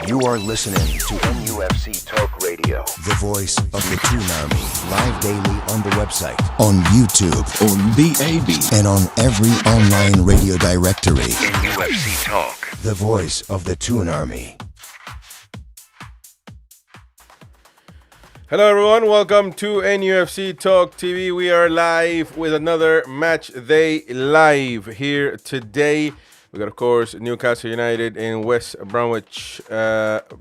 You are listening to NUFC Talk Radio, the voice of the Toon Army. Live daily on the website, on YouTube, on DAB, and on every online radio directory. NUFC Talk, the voice of the Toon Army. Hello everyone, welcome to NUFC Talk TV. We are live with another Match Day Live here today. We got, of course, Newcastle United and West Bromwich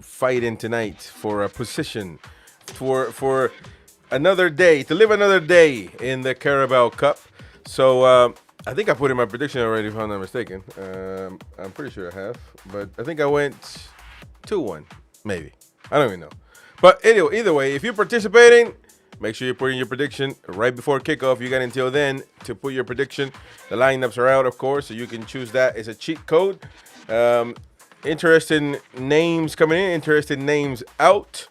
fighting tonight for a position for another day, to live another day in the CARABAO Cup. So I think I put in my prediction already, if I'm not mistaken. I'm pretty sure I have, but I think I went 2-1, maybe. I don't even know. But anyway, either way, if you're participating, make sure you put in your prediction right before kickoff. You got until then to put your prediction. The lineups are out, of course, so you can choose that. It's a cheat code. Interesting names coming in, interesting names out.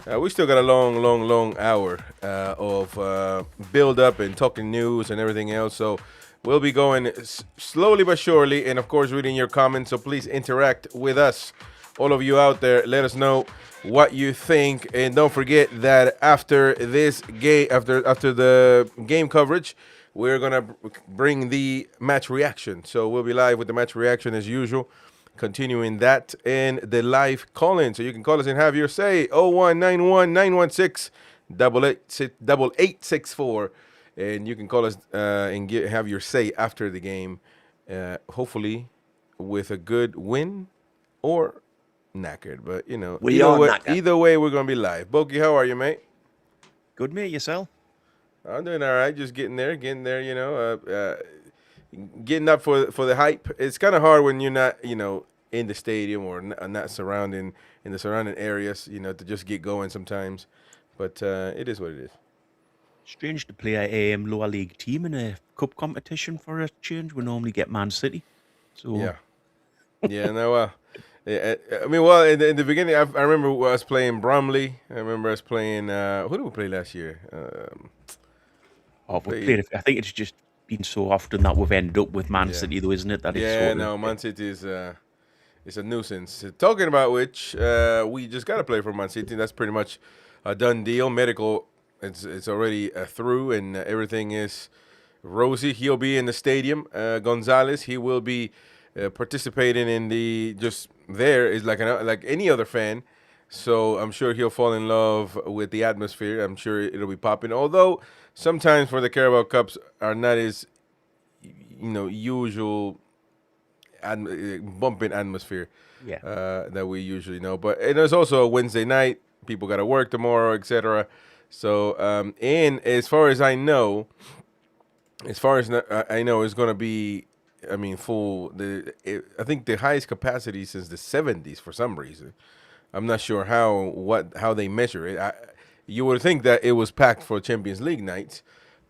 We still got a long hour of build-up and talking news and everything else. So we'll be going slowly but surely, and, of course, reading your comments. So please interact with us. All of you out there, let us know what you think, and don't forget that after this game, after the game coverage, we're gonna bring the match reaction. So we'll be live with the match reaction as usual, continuing that and the live call-in. So you can call us and have your say. 0191-916-8864, and you can call us and have your say after the game, hopefully with a good win or knackered, but you know, either way, we're gonna be live. Boki, how are you, mate? Good, mate. Yourself? I'm doing all right. Just getting there. You know, getting up for the hype. It's kind of hard when you're not, you know, in the stadium or not surrounding in the surrounding areas. You know, to just get going sometimes. But it is what it is. Strange to play a lower league team in a cup competition for a change. We normally get Man City. So yeah. No, yeah, I mean, well, in the beginning, I remember us playing Bromley. I remember us playing. Who did we play last year? I think it's just been so often that we've ended up with Man City, though, isn't it? Man City is it's a nuisance. Talking about which, we just got to play for Man City. That's pretty much a done deal. Medical, it's already through, and everything is rosy. He'll be in the stadium. Gonzalez, he will be participating in the there is like any other fan, so I'm sure he'll fall in love with the atmosphere. I'm sure it'll be popping. Although sometimes for the Carabao Cups are not as usual bumping atmosphere that we usually know. But and there's also a Wednesday night. People got to work tomorrow, etc. So and as far as I know, it's going to be. I mean, I think the highest capacity since the 70s for some reason. I'm not sure how they measure it. You would think that it was packed for Champions League nights,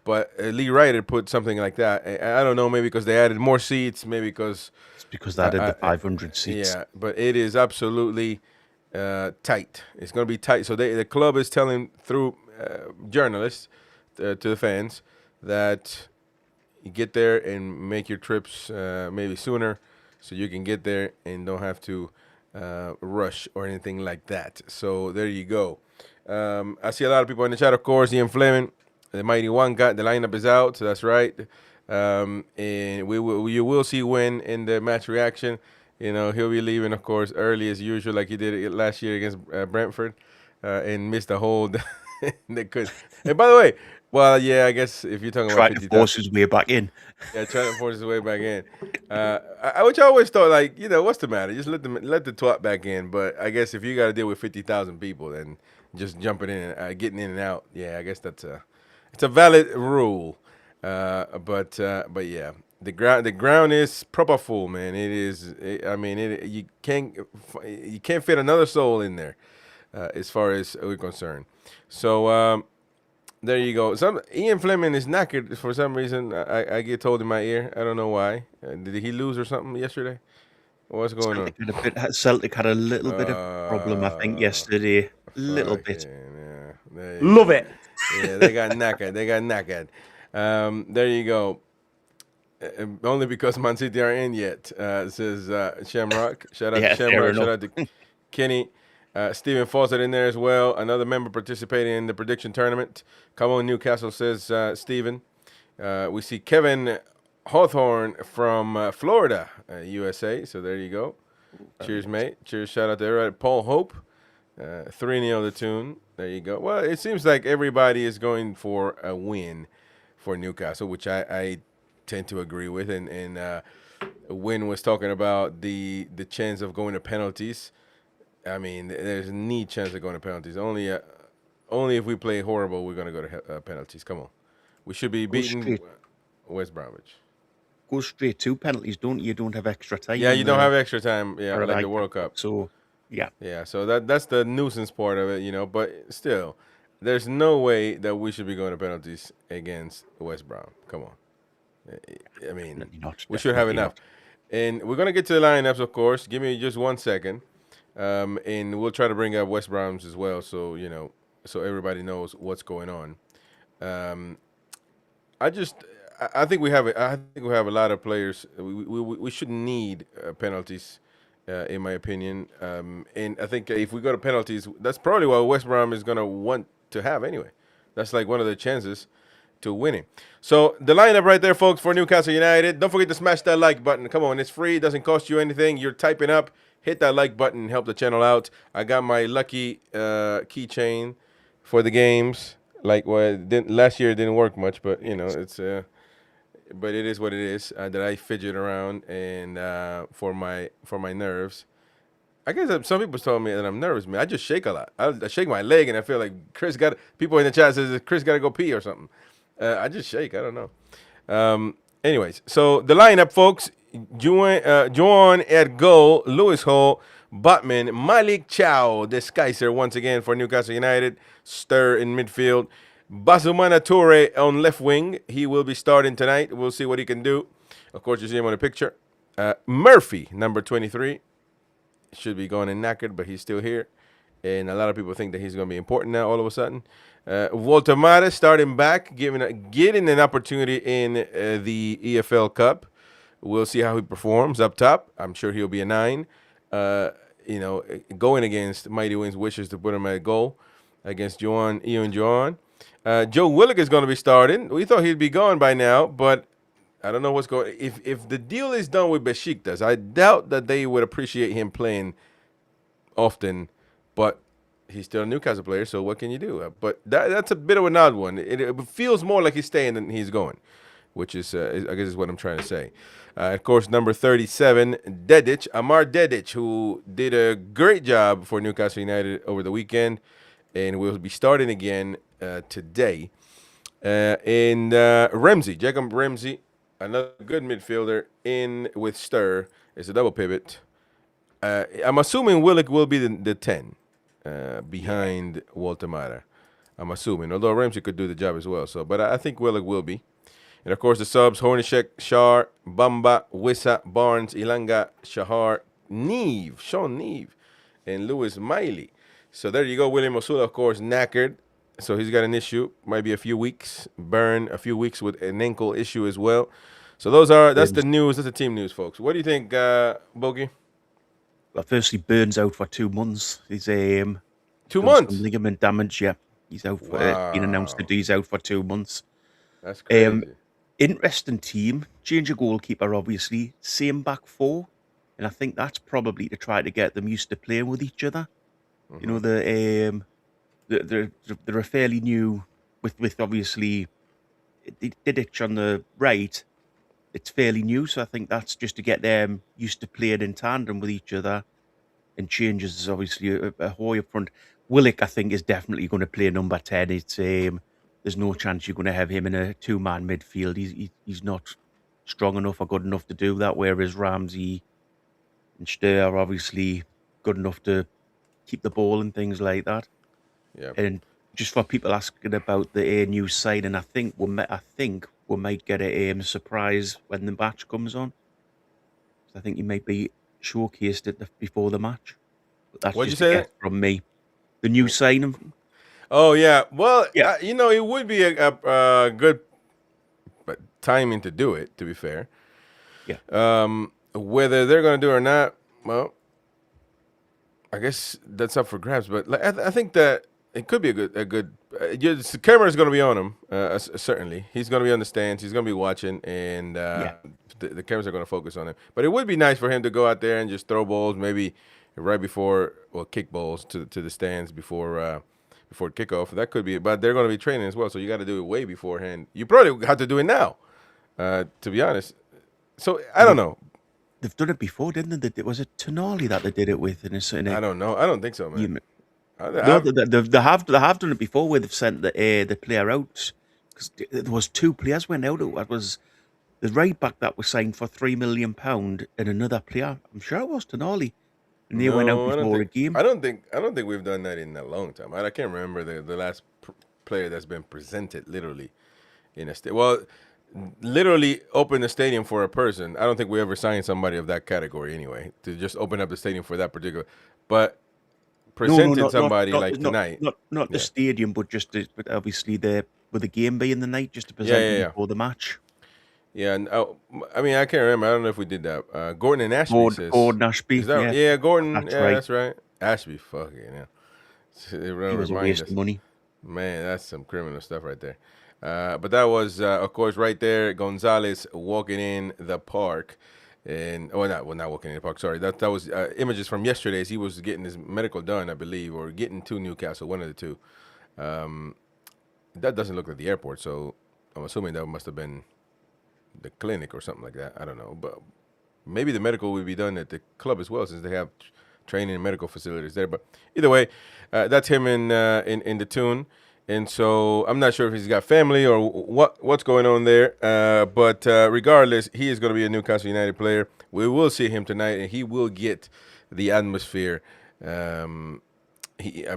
but Lee Ryder put something like that. I don't know, maybe because they added more seats, maybe because it's because they added the 500 seats. Yeah, but it is absolutely tight. It's going to be tight. So the club is telling through journalists to the fans that you get there and make your trips maybe sooner so you can get there and don't have to rush or anything like that. So there you go. I see a lot of people in the chat, of course. Ian Fleming, the Mighty One got the lineup is out, so that's right. And you will see Win in the match reaction. You know, he'll be leaving, of course, early as usual, like he did last year against Brentford, and missed a hold. They could. And by the way, well, yeah, I guess if you're talking about 50,000. Trying to force his way back in. Yeah, trying to force his way back in. Which I always thought, like, you know, what's the matter? Just let the twat back in. But I guess if you got to deal with 50,000 people, then just jumping in and getting in and out, yeah, I guess it's a valid rule. But yeah, the ground is proper full, man. It is. You can't fit another soul in there, as far as we're concerned. So. There you go. Ian Fleming is knackered for some reason. I get told in my ear. I don't know why. Did he lose or something yesterday? What's going on? Celtic had a little bit of problem, I think, yesterday. A little bit. Yeah. Love it. Yeah, they got knackered. There you go. Only because Man City aren't in yet, says Shamrock. Shout out to Shamrock. Kenny. Stephen Fawcett in there as well. Another member participating in the prediction tournament. Come on, Newcastle, says Stephen. We see Kevin Hawthorne from Florida, USA. So there you go. Cheers, mate. Cheers. Shout out to everybody. Paul Hope. 3-0 the Toon. There you go. Well, it seems like everybody is going for a win for Newcastle, which I tend to agree with. And Win was talking about the chance of going to penalties. I mean, there's a neat chance of going to penalties. Only if we play horrible, we're going to go to penalties. Come on. We should be beating West Bromwich. Go straight to penalties, don't you? You don't have extra time. Yeah, you don't have extra time. Yeah, or like the World Cup. So, yeah. Yeah, so that's the nuisance part of it, But still, there's no way that we should be going to penalties against West Brom. Come on. I mean, we should have enough. And we're going to get to the lineups, of course. Give me just 1 second. And we'll try to bring up West Brom's as well, so so everybody knows what's going on. I think we have a lot of players. We shouldn't need penalties, in my opinion. And I think if we go to penalties, that's probably what West Brom is gonna want to have anyway. That's like one of the chances to winning. So the lineup right there, folks, for Newcastle United. Don't forget to smash that like button. Come on, it's free. It doesn't cost you anything. You're typing up. Hit that like button, help the channel out. I got my lucky keychain for the games. Like last year it didn't work much, but it's but it is what it is. That I fidget around and for my nerves. I guess some people told me that I'm nervous. Man, I just shake a lot. I shake my leg and I feel like people in the chat says Chris got to go pee or something. I just shake. I don't know. Anyways, so the lineup, folks. Joan at goal, Lewis Hall, Botman, Malik Chow, the Skyser once again for Newcastle United, Stir in midfield, Basumana Toure on left wing. He will be starting tonight. We'll see what he can do. Of course, you see him on the picture. Murphy, number 23, should be going in knackered, but he's still here. And a lot of people think that he's going to be important now all of a sudden. Walter Mata starting back, getting an opportunity in the EFL Cup. We'll see how he performs up top. I'm sure he'll be a 9. Going against Mighty Wind's wishes to put him at goal against Ian Joan. Joe Willock is going to be starting. We thought he'd be gone by now, but I don't know what's going. If the deal is done with Besiktas, I doubt that they would appreciate him playing often. But he's still a Newcastle player, so what can you do? But that's a bit of an odd one. It feels more like he's staying than he's going, which is I guess is what I'm trying to say. Of course, number 37, Amar Dedic, who did a great job for Newcastle United over the weekend, and will be starting again today. And Ramsey, Jacob Ramsey, another good midfielder in with Stir. It's a double pivot. I'm assuming Willock will be the 10 behind Walter Mata. I'm assuming, although Ramsey could do the job as well. But I think Willock will be. And, of course, the subs, Hornacek, Shar, Bamba, Wissa, Barnes, Ilanga, Shahar, Sean Neve, and Lewis Miley. So there you go. William Osula, of course, knackered. So he's got an issue. Might be a few weeks. Burn, a few weeks with an ankle issue as well. So that's the news. That's the team news, folks. What do you think, Bogey? Well, firstly, Burns out for 2 months. He's 2 months? Ligament damage, yeah. He's out for, been announced that he's out for 2 months. That's crazy. Interesting team. Change of goalkeeper, obviously. Same back four. And I think that's probably to try to get them used to playing with each other. Mm-hmm. They're a fairly new, with obviously Didic on the right. It's fairly new, so I think that's just to get them used to playing in tandem with each other. And changes is obviously a Hoy up front. Willock, I think, is definitely going to play number 10. It's there's no chance you're going to have him in a 2-man midfield. He's not strong enough or good enough to do that, whereas Ramsey and Steur are obviously good enough to keep the ball and things like that. Yeah. And just for people asking about the new signing, I think we might get a surprise when the match comes on. I think he might be showcased before the match. But that's What'd just you say a guess from me. The new signing. Oh, yeah. Well, yeah. It would be a good timing to do it, to be fair. Yeah. Whether they're going to do it or not, well, I guess that's up for grabs, but like, I think that it could be a good. The camera is going to be on him. Certainly, he's going to be on the stands. He's going to be watching, and Yeah. the cameras are going to focus on him. But it would be nice for him to go out there and just throw balls, maybe right before, well, kick balls to the stands before kickoff. That could be it. But they're going to be training as well, so you got to do it way beforehand. You probably have to do it now, to be honest. So I don't know. They've done it before, didn't they? Was it Toon Army that they did it with? I don't know. I don't think so, man. No, they have done it before where they've sent the player out because there was 2 players went out. It was the right back that was signed for £3 million and another player. I'm sure it was Tonali, and they went out before a game. I don't think we've done that in a long time. I can't remember the last player that's been presented literally in a state. Well, literally open the stadium for a person. I don't think we ever signed somebody of that category anyway to just open up the stadium for that particular. But presented somebody like tonight. Not the stadium, but just but obviously with the game being the night, just to present them before the match. Yeah, and I mean I can't remember. I don't know if we did that. Gordon and Ashby says. Gordon Ashby. Is that, yeah, Gordon. That's right. That's right. Ashby, fuck it, yeah. He was a waste of money. Man, that's some criminal stuff right there. But that was, of course, right there. Gonzalez walking in the park, and not walking in the park. Sorry, that was images from yesterday. As he was getting his medical done, I believe, or getting to Newcastle, one of the two. That doesn't look like the airport, so I'm assuming that must have been the clinic or something like that. I don't know, but maybe the medical would be done at the club as well, since they have training and medical facilities there. But either way, that's him in the Toon. And so I'm not sure if he's got family or what's going on there. But regardless, he is going to be a Newcastle United player. We will see him tonight, and he will get the atmosphere. I'm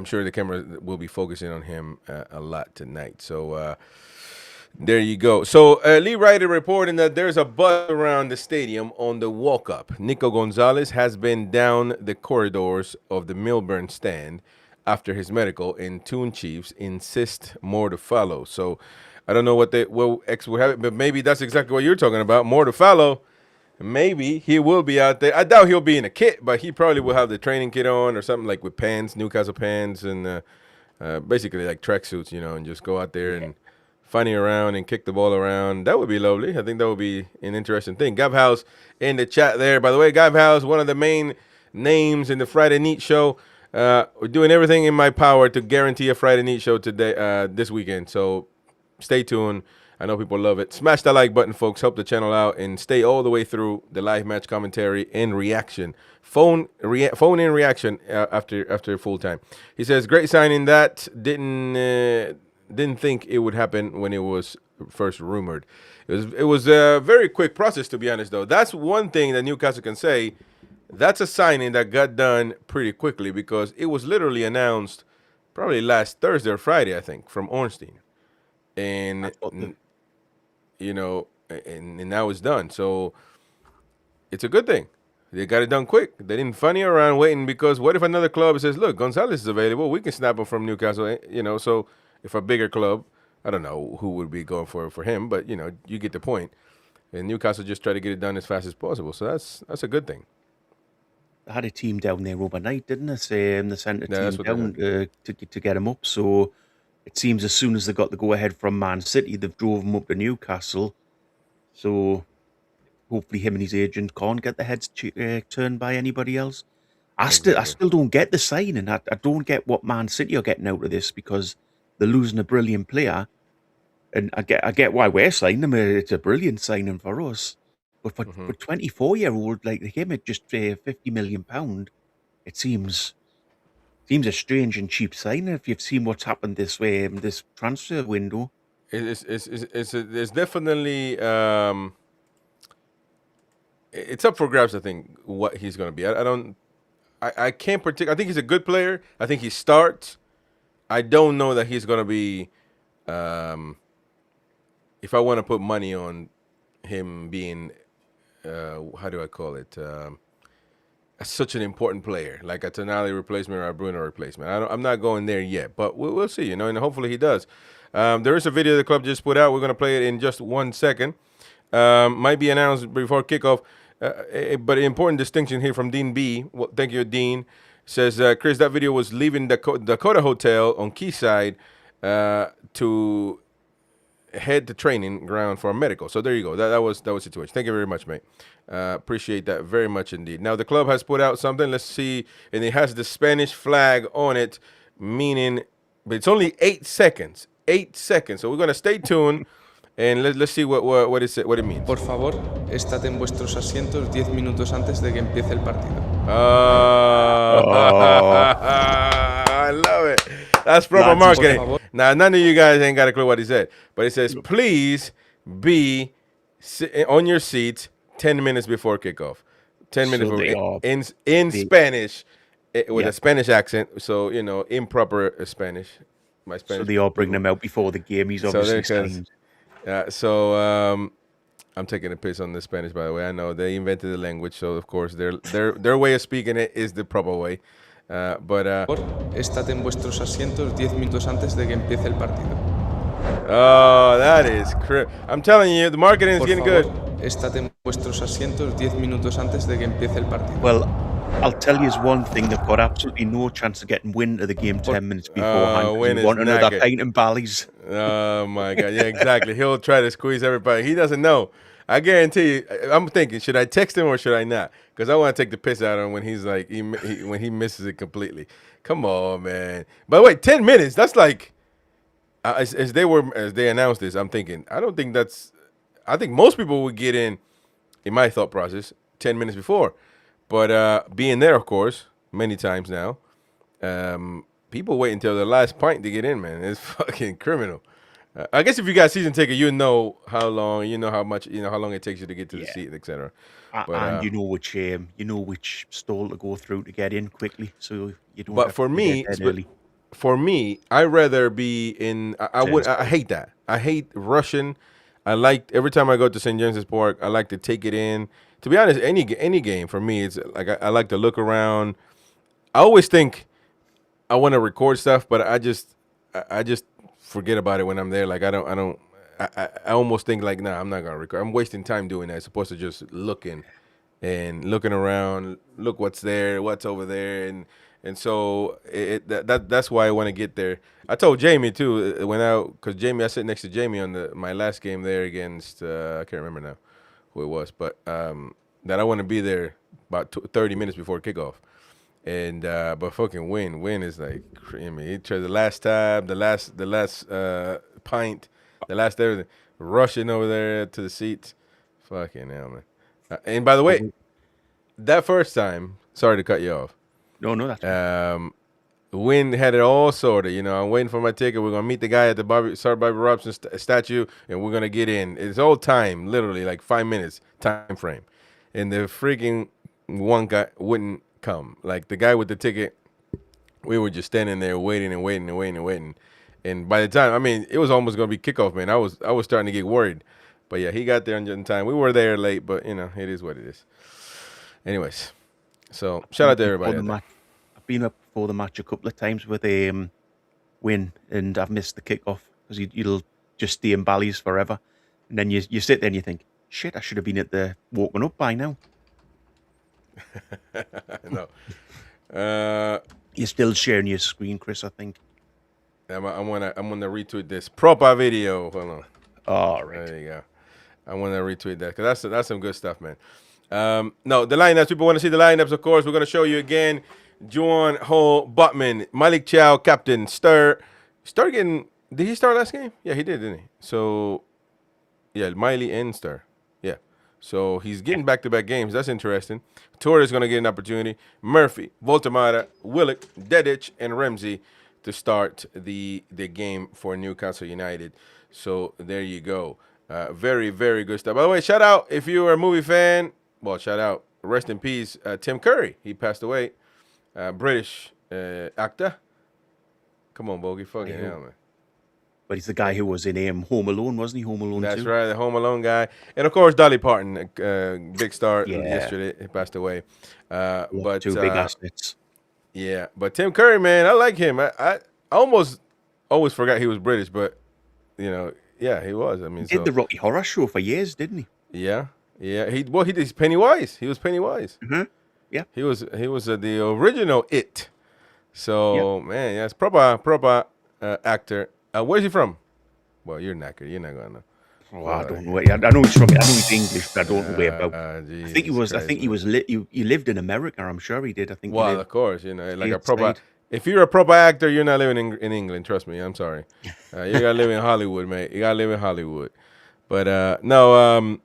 sure the camera will be focusing on him a lot tonight. So there you go. So Lee Ryder reporting that there's a buzz around the stadium on the walk-up. Nico Gonzalez has been down the corridors of the Milburn stand after his medical, and Toon Chiefs insist more to follow. So I don't know what will have, but maybe that's exactly what you're talking about. More to follow. Maybe he will be out there. I doubt he'll be in a kit, but he probably will have the training kit on or something like with pants, Newcastle pants, and basically like tracksuits, and just go out there and funny around and kick the ball around. That would be lovely. I think that would be an interesting thing. Gav House in the chat there. By the way, Gav House, one of the main names in the Friday Neat Show. We're doing everything in my power to guarantee a Friday Neat Show today, this weekend. So stay tuned. I know people love it. Smash that like button, folks. Help the channel out and stay all the way through the live match commentary and reaction. Phone in reaction after full time. He says, great signing. That didn't think it would happen when it was first rumored. It was a very quick process, to be honest, though. That's one thing that Newcastle can say. That's a signing that got done pretty quickly because it was literally announced probably last Thursday or Friday, I think, from Ornstein. And, and now it's done. So it's a good thing. They got it done quick. They didn't funny around waiting because what if another club says, look, Gonzalez is available. We can snap him from Newcastle, So if a bigger club, I don't know who would be going for him, but, you get the point. And Newcastle just try to get it done as fast as possible. So that's a good thing. They had a team down there overnight, didn't they? They sent a team down to get him up. So it seems as soon as they got the go-ahead from Man City, they've drove him up to Newcastle. So hopefully him and his agent can't get their heads turned by anybody else. I still don't get the signing. I don't get what Man City are getting out of this because they're losing a brilliant player. And I get why we're signing him. It's a brilliant signing for us. But for 24-year-old like him at just £50 million, it seems a strange and cheap sign. If you've seen what's happened this way, this transfer window, it's definitely it's up for grabs. I think what he's going to be. I can't predict. I think he's a good player. I think he starts. I don't know that he's going to be. If I want to put money on him being. How do I call it? Such an important player, like a Tonali replacement or a Bruno replacement. I'm not going there yet, but we'll see, and hopefully he does. There is a video the club just put out. We're going to play it in just 1 second. Might be announced before kickoff, but an important distinction here from Dean B. Well, thank you, Dean. Says, Chris, that video was leaving the Dakota Hotel on Quayside to head to training ground for a medical. So there you go. That was the situation. Thank you very much, mate. Appreciate that very much indeed. Now the club has put out something. Let's see, and it has the Spanish flag on it, meaning, but it's only 8 seconds. 8 seconds. So we're gonna stay tuned and let's see what it means. Por favor, estad en vuestros asientos 10 minutos antes de que empiece el partido. I love it. That's proper marketing. Now, none of you guys ain't got a clue what he said, but it says, please be on your seats 10 minutes before kickoff. 10 minutes before, in Spanish, with a Spanish accent, so, you know, improper Spanish. My Spanish. So they all bring them out before the game. He's obviously signed. I'm taking a piss on the Spanish, by the way. I know they invented the language, so of course their way of speaking it is the proper way. Estad en vuestros asientos 10 minutos antes de que empiece el partido. Oh, that is I'm telling you, the marketing is getting good. Estad en vuestros asientos 10 minutos antes de que empiece el partido. Well, I'll tell you one thing: they've got absolutely no chance of getting Win to the game 10 minutes beforehand. Win is want another pint and Bally's. Oh my God! Yeah, exactly. He'll try to squeeze everybody. He doesn't know. I guarantee you. I'm thinking, should I text him or should I not? Because I want to take the piss out of him when he's like when he misses it completely. Come on, man. By the way, 10 minutes. That's like as they announced this. I'm thinking. I don't think that's. I think most people would get in my thought process, 10 minutes before. But being there, of course, many times now, people wait until the last pint to get in, man. It's fucking criminal. I guess if you got season ticket, you know how long, you know how much, you know how long it takes you to get to the seat, etc. And you know which stall to go through to get in quickly, so you don't. But for me, I'd rather be in. I hate that. I hate rushing. I like every time I go to St. James's Park, I like to take it in. To be honest, any game for me, it's like I like to look around. I always think I want to record stuff, but I just forget about it when I'm there. Like I almost think like, nah, I'm not gonna record. I'm wasting time doing that. As opposed to just looking around, look what's there, what's over there, and so that's why I want to get there. I told Jamie too when because I sit next to Jamie on my last game there against I can't remember now who it was, but that I want to be there about 30 minutes before kickoff. And but fucking Win is like, I mean, he tried the last tab, the last pint, the last everything, rushing over there to the seats. Fucking hell, man. And by the way, that first time, sorry to cut you off. No, that's right. Win had it all sorted. You know, I'm waiting for my ticket. We're gonna meet the guy at the Bobby Robson statue, and we're gonna get in. It's all time, literally like 5 minutes time frame, and the freaking one guy wouldn't come. Like the guy with the ticket, we were just standing there waiting. And by the time, I mean, it was almost gonna be kickoff, man. I was starting to get worried. But yeah, he got there in time. We were there late, but you know, it is what it is. Anyways, so shout out to everybody. I've been up before the match a couple of times with Win, and I've missed the kickoff because you'll just stay in Bally's forever, and then you sit there and you think, shit, I should have been at the walking up by now. No. You're still sharing your screen, Chris, I think. I'm gonna retweet this proper video. Hold on. All right. There you go. I want to retweet that because that's some good stuff, man. No, the lineups. People want to see the lineups, of course. We're going to show you again. Juan Ho Butman, Malik Chow, captain. Started getting. Did he start last game? Yeah, he did, didn't he? So, yeah, Miley and Star. Yeah. So he's getting back-to-back games. That's interesting. Torres is going to get an opportunity. Murphy, Voltemara, Willock, Dedic, and Ramsey to start the game for Newcastle United. So there you go. Very, very good stuff. By the way, shout out if you are a movie fan. Well, shout out. Rest in peace, Tim Curry. He passed away. British actor. Come on, Bogey. Fucking hell, man. But he's the guy who was in Home Alone, wasn't he? Home Alone 2. That's right, the Home Alone guy. And, of course, Dolly Parton, big star yesterday. He passed away. But two big assets. Yeah, but Tim Curry, man, I like him. I almost always forgot he was British, but, you know, yeah, he was. I mean, he did the Rocky Horror Show for years, didn't he? Yeah. He did Pennywise. He was Pennywise. Mm-hmm. Yeah. He was the original It. So man, yeah, it's proper actor. Where's he from? Well, you're knackered. You're not gonna know. Oh, I don't know. I know he's from. I know he's English, but I don't know where about. I think he was. Christ, I think he was. He lived in America. I'm sure he did. I think. He Well, lived of course, like a stateside. proper. If you're a proper actor, you're not living in England. Trust me. I'm sorry. You gotta live in Hollywood, mate. You gotta live in Hollywood. But no.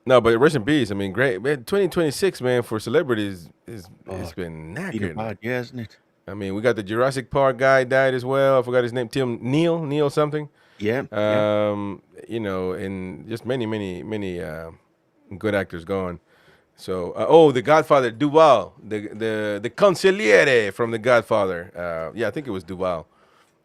But rest in peace. I mean, great man. 2026, man, for celebrities it's been knackered. Bad, yeah, isn't it? I mean, we got the Jurassic Park guy died as well. I forgot his name. Neil something. Yeah. And just many good actors gone. So, The Godfather, Duval, the consigliere from The Godfather. I think it was Duval.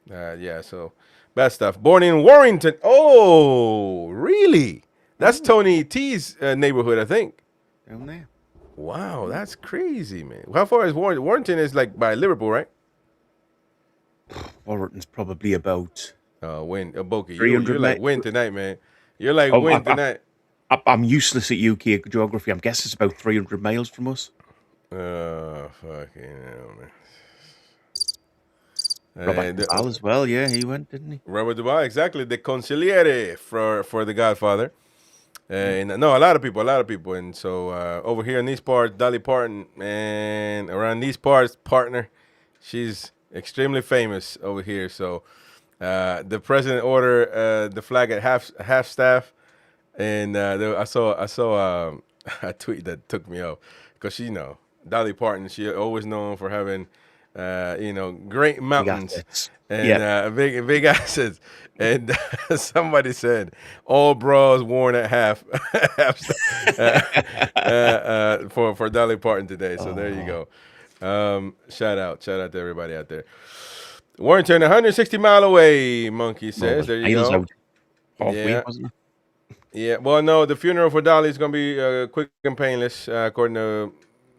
So bad stuff. Born in Warrington. Oh, really? That's Tony T's neighborhood, I think. Down there. Wow, that's crazy, man. How far is Warrington? Warrington is like by Liverpool, right? Warrington's probably about. Boki, 300 you're like win tonight, man. You're like win tonight. I'm useless at UK geography. I'm guessing it's about 300 miles from us. Fucking hell, man. Robert Duvall as well, yeah, he went, didn't he? Robert Duvall, exactly. The consigliere for The Godfather. And no, a lot of people. And so over here in these parts, Dolly Parton, and around these parts, partner, she's extremely famous over here. So the president ordered the flag at half staff, and I saw a tweet that took me off because Dolly Parton, she always known for having great mountains and big assets. And somebody said all bras worn at half for Dolly Parton today. So there you go. Shout out to everybody out there. Warrington, 160 mile away, Monkey says. There you go. Wasn't it? Yeah. Well, no, the funeral for Dolly is going to be quick and painless, according to,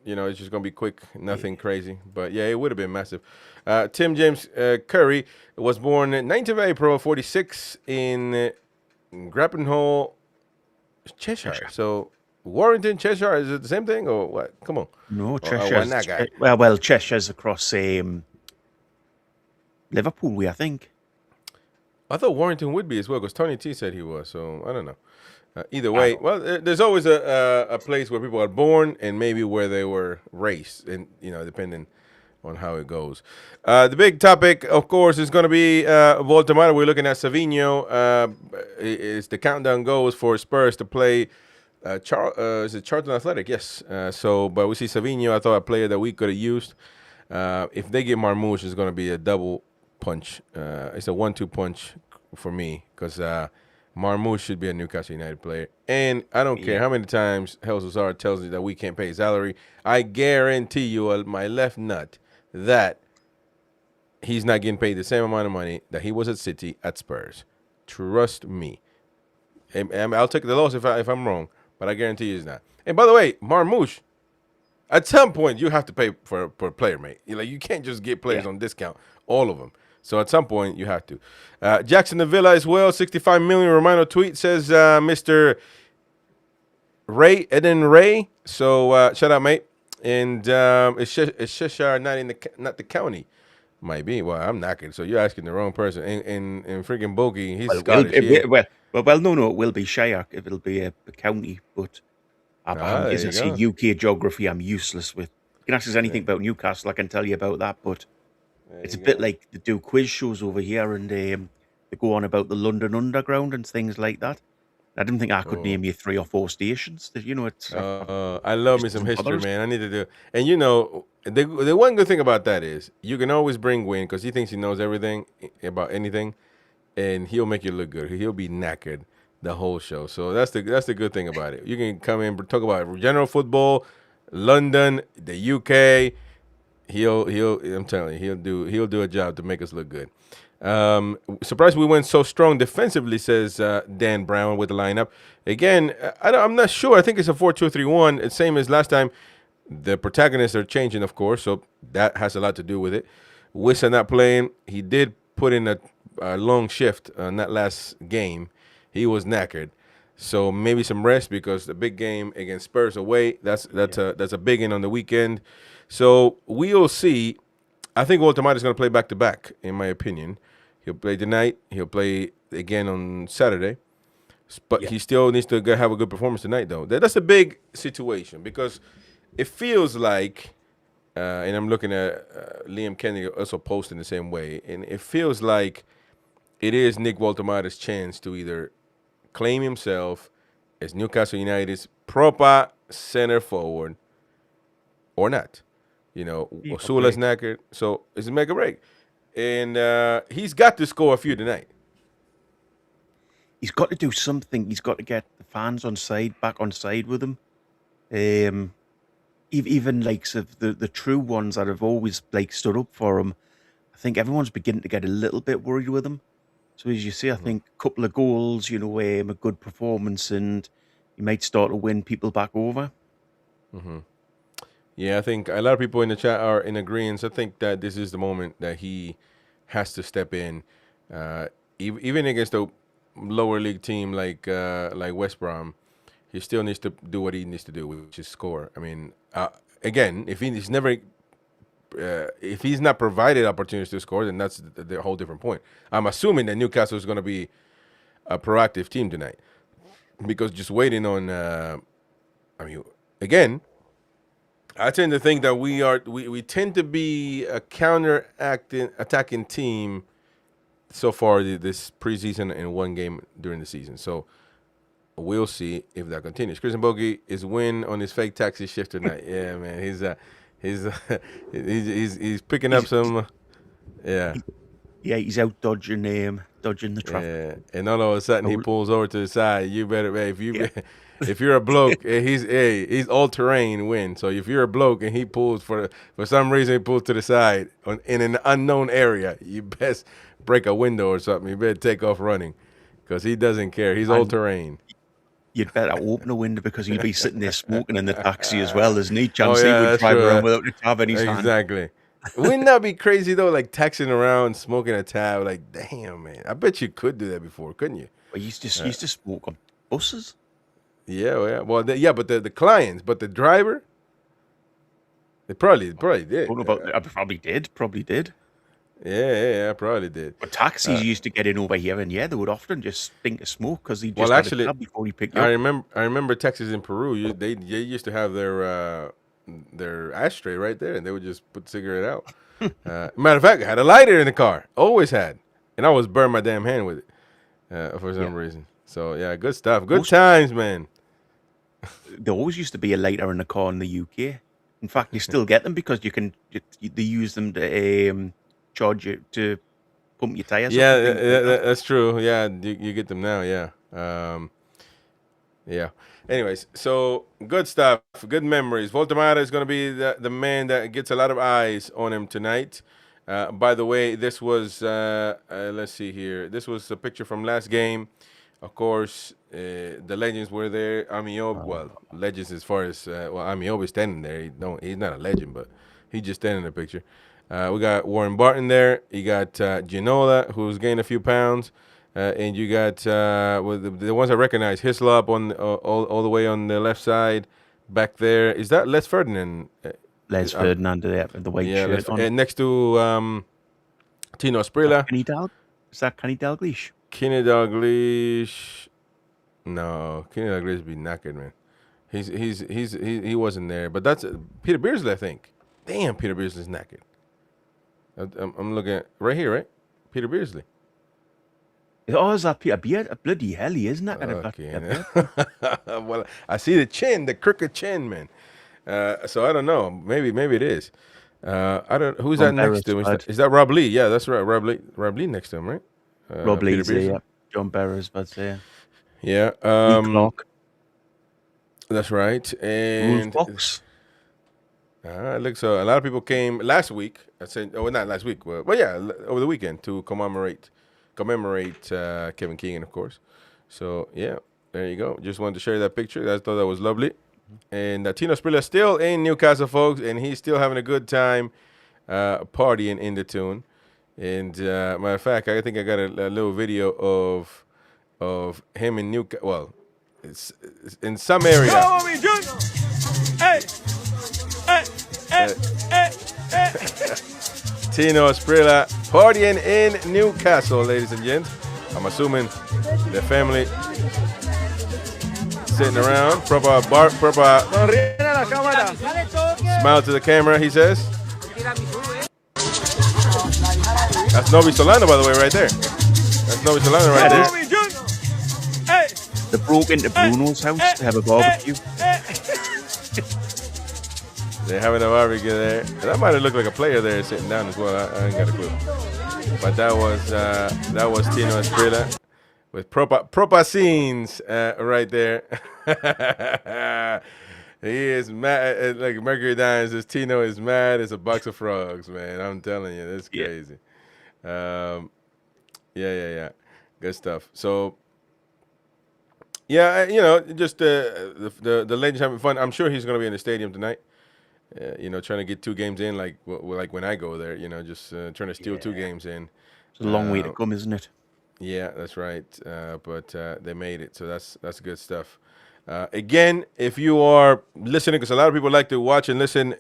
it's just going to be quick, nothing crazy. But yeah, it would have been massive. Tim James Curry was born 19th of April, 46 in Grappenhall, Cheshire. So Warrington, Cheshire, is it the same thing or what? Come on. No, Cheshire. Well, Cheshire's across Liverpool, I think. I thought Warrington would be as well because Tony T said he was. So I don't know. Either way, there's always a place where people are born and maybe where they were raised, and depending on how it goes. The big topic, of course, is going to be Volta. We're looking at Savinho. Is the countdown goes for Spurs to play is it Charlton Athletic? Yes. But we see Savinho. I thought a player that we could have used. If they get Marmoush, it's going to be a double punch. It's a 1-2 punch for me because Marmoush should be a Newcastle United player. And I don't care how many times Helsazar tells me that we can't pay his salary. I guarantee you, my left nut, that he's not getting paid the same amount of money that he was at City at Spurs. Trust me. And I'll take the loss if I'm wrong, but I guarantee you he's not. And by the way, Marmoush, at some point you have to pay for a player, mate. You can't just get players on discount, all of them. So at some point you have to. Jackson the Villa as well, 65 million. Romano tweet says Mr. Eden Ray. So shout out, mate. And is Cheshire not the county? Might be. Well, I'm knackered, so you're asking the wrong person. In freaking Bogey, he's Scottish. No, it will be Shire. It'll be a county, but as I say, UK geography, I'm useless with. You can ask us anything about Newcastle, I can tell you about that, but it's a bit like they do quiz shows over here, and they go on about the London Underground and things like that. I didn't think I could name you 3 or 4 stations. It's. I love me some history, man. I need to do. And the one good thing about that is you can always bring Win because he thinks he knows everything about anything, and he'll make you look good. He'll be knackered the whole show. So that's the good thing about it. You can come in and talk about general football, London, the UK. I'm telling you, he'll do a job to make us look good. Surprised we went so strong defensively, says Dan Brown with the lineup. Again, I'm not sure. I think it's a 4-2-3-1. It's same as last time. The protagonists are changing, of course, so that has a lot to do with it. Wissa not playing. He did put in a long shift on that last game. He was knackered. So maybe some rest because the big game against Spurs away. That's a big one on the weekend. So we'll see. I think Walter Matt's going to play back to back, in my opinion. He'll play tonight. He'll play again on Saturday. But he still needs to have a good performance tonight, though. That's a big situation because it feels like, and I'm looking at Liam Kennedy also posting the same way, and it feels like it is Nick Walter Matta's chance to either claim himself as Newcastle United's proper center forward or not. You know, Osula's knackered, so it's a make or break. And he's got to score a few tonight. He's got to do something. He's got to get the fans back on side with him. Even like the true ones that have always like stood up for him, I think everyone's beginning to get a little bit worried with him. So as you say, I think a couple of goals, you know, a good performance, and he might start to win people back over. Mm-hmm. Yeah, I think a lot of people in the chat are in agreement. I think that this is the moment that he has to step in, even against a lower league team like West Brom. He still needs to do what he needs to do, which is score. I mean, again, if he's not provided opportunities to score, then that's the whole different point. I'm assuming that Newcastle is going to be a proactive team tonight, because just waiting on, again, I tend to think that we tend to be a attacking team so far this preseason and one game during the season. So we'll see if that continues. Christian Bogey is win on his fake taxi shift tonight. Yeah, man, he's picking up some. Yeah. Yeah, he's out dodging the traffic. Yeah, and all of a sudden he pulls over to the side. You better, man, if you're a bloke, he's all terrain win. So if you're a bloke and he pulls for some reason, he pulls to the side in an unknown area, you best break a window or something. You better take off running, because he doesn't care. He's all terrain. You'd better open a window, because he'd be sitting there smoking in the taxi as well. There's no chance he would drive around without the tab in his hand. Exactly. Wouldn't that be crazy though? Like taxiing around, smoking a tab. Like, damn, man. I bet you could do that before, couldn't you? Well, you used to smoke on buses. Yeah. Well, but the clients, but the driver, they probably did. Probably did. Yeah, probably did. But taxis used to get in over here, and they would often just stink of smoke because he just had a tab before he picked you up. I remember taxis in Peru. They used to have their ashtray right there, and they would just put the cigarette out. Matter of fact, I had a lighter in the car. Always had, and I always burned my damn hand with it for some reason. So yeah, good stuff. Good times, man. There always used to be a lighter in the car in the UK. In fact, you still get them because they use them to charge you to pump your tires. Yeah, that's true. Yeah, you get them now. Yeah. Yeah. Anyways, so good stuff. Good memories. Walter Matta is going to be the man that gets a lot of eyes on him tonight. By the way, this was, let's see here. This was a picture from last game. Of course, the legends were there. Legends as far as, Amiobi is standing there. He's not a legend, but he's just standing in the picture. We got Warren Barton there. You got Ginola, who's gained a few pounds. And you got the ones I recognize, Hislop on all the way on the left side back there. Is that Les Ferdinand? Les Ferdinand, the white shirt on. And next to Tino Asprilla. Is that Kenny Dalglish? Kenny Dalglish. No, Kenny Dalglish be knackered, man. He wasn't there, but that's Peter Beardsley, I think. Damn, Peter Beardsley's knackered. I'm looking at right here, right? Peter Beardsley. Oh, is that Peter Beard? Bloody hell, he is knackered. Okay. Well, I see the chin, the crooked chin, man. So I don't know. Maybe it is. I don't. Who's that next to him? Is that Rob Lee? Yeah, that's right. Rob Lee next to him, right? Rob Lee's yeah. John Barrow's, but yeah. Yeah. Clark. That's right. And Box. Look, so a lot of people came last week. I said, not last week, but yeah, over the weekend to commemorate Kevin Keegan, of course. So yeah, there you go. Just wanted to share that picture. I thought that was lovely. And Tino Asprilla still in Newcastle, folks, and he's still having a good time partying in the Toon. And matter of fact, I think I got a little video of him in Newcastle. Well, it's in some area. Tino Asprilla partying in Newcastle, ladies and gents. I'm assuming the family sitting around. Proper smile to the camera, he says. That's Novi Solano, by the way, right there. That's Novi Solano right there. They broke into Bruno's house to have a barbecue. They're having a barbecue there. That might have looked like a player there sitting down as well. I ain't got a clue. But that was Tino Asprilla with proper scenes right there. He is mad. Like Mercury Dine says, Tino is mad as a box of frogs, man. I'm telling you, that's crazy. Yeah. Good stuff. So, yeah, just the legends having fun. I'm sure he's going to be in the stadium tonight. Trying to get 2 games in, like when I go there. Just trying to steal 2 games in. It's a long way to come, isn't it? Yeah, that's right. But they made it, so that's good stuff. Again, if you are listening, because a lot of people like to watch and listen